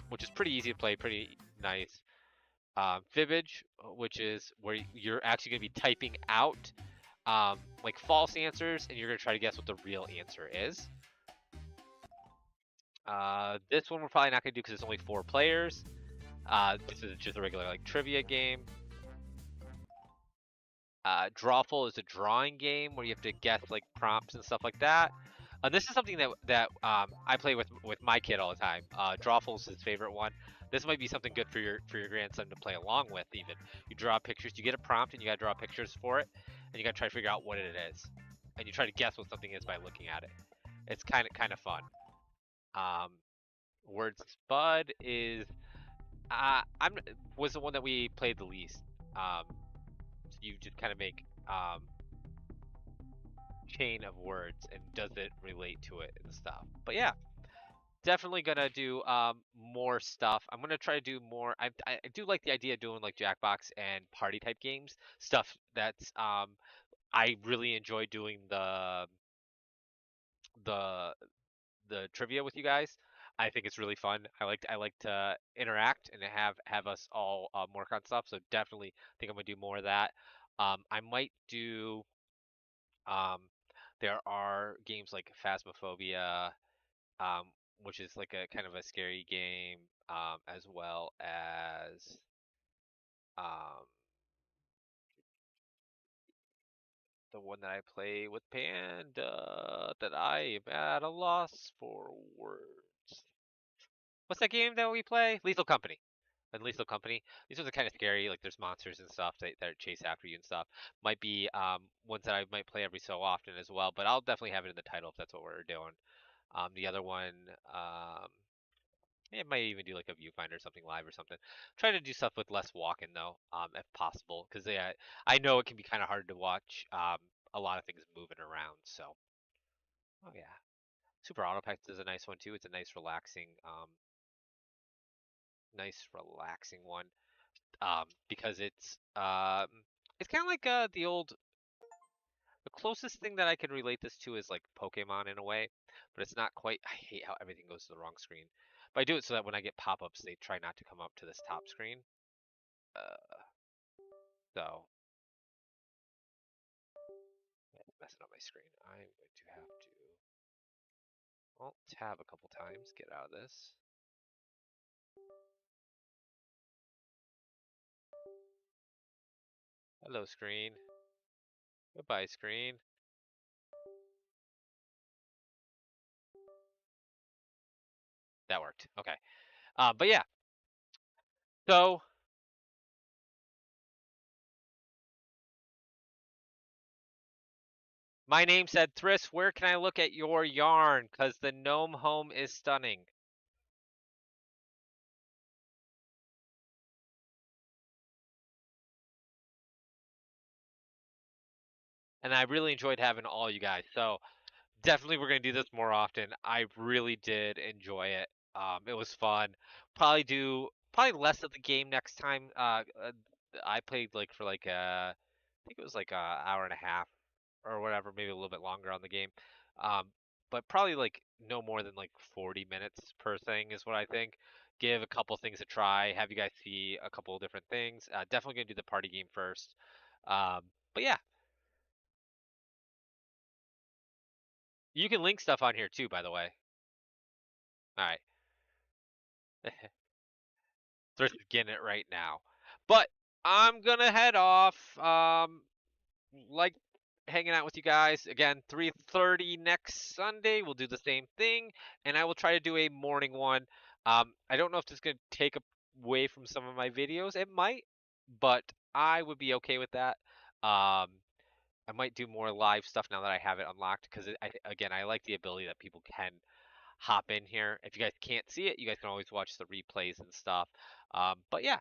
Which is pretty easy to play, pretty nice. Fibbage, which is where you're actually going to be typing out like false answers, and you're going to try to guess what the real answer is. This one we're probably not going to do because it's only 4 players. This is just a regular like trivia game. Drawful is a drawing game where you have to guess like prompts and stuff like that. This is something that I play with my kid all the time. Drawful is his favorite one. This might be something good for your grandson to play along with. Even you draw pictures, you get a prompt, and you gotta draw pictures for it, and you gotta try to figure out what it is, and you try to guess what something is by looking at it. It's kind of fun. Word Spud is was the one that we played the least. So you just kind of make chain of words, and does it relate to it and stuff. But yeah, definitely gonna do more stuff. I'm gonna try to do more. I do like the idea of doing like Jackbox and party type games, stuff that's I really enjoy doing the the trivia with you guys. I think it's really fun. I like to interact and have us all work on stuff. So definitely think I'm gonna do more of that. I might do there are games like Phasmophobia, um, which is like a kind of a scary game, as well as um, the one that I play with Panda that I am at a loss for words. What's that game that we play? Lethal Company. And Lethal Company. These ones are kind of scary. Like there's monsters and stuff that chase after you and stuff. Might be ones that I might play every so often as well. But I'll definitely have it in the title if that's what we're doing. The other one, it might even do like a viewfinder or something live or something. Try to do stuff with less walking though, if possible, because yeah, I know it can be kind of hard to watch a lot of things moving around. So, oh yeah, Super Autopets is a nice one too. It's a nice relaxing one, because it's kind of like the closest thing that I can relate this to is like Pokemon in a way, but it's not quite. I hate how everything goes to the wrong screen. But I do it so that when I get pop-ups, they try not to come up to this top screen. Uh, so it's messing up my screen. I'm going to have to, well, tab a couple times, get out of this. Hello, screen. Goodbye, screen. That worked. Okay. But yeah. So my name said Thriss. Where can I look at your yarn? Cause the gnome home is stunning. And I really enjoyed having all you guys. So definitely we're gonna do this more often. I really did enjoy it. It was fun. Probably less of the game next time. I played like for like I think it was like a hour and a half or whatever, maybe a little bit longer on the game. Um, but probably like no more than like 40 minutes per thing is what I think. Give a couple things a try. Have you guys see a couple of different things. Definitely gonna do the party game first. But yeah, You can link stuff on here too, by the way. All right. Thrift is getting it right now. But I'm gonna head off. Like hanging out with you guys again. 3:30 next Sunday. We'll do the same thing, and I will try to do a morning one. I don't know if this is gonna take away from some of my videos. It might, but I would be okay with that. Um, I might do more live stuff now that I have it unlocked because again, I like the ability that people can hop in here. If you guys can't see it, you guys can always watch the replays and stuff. But yeah,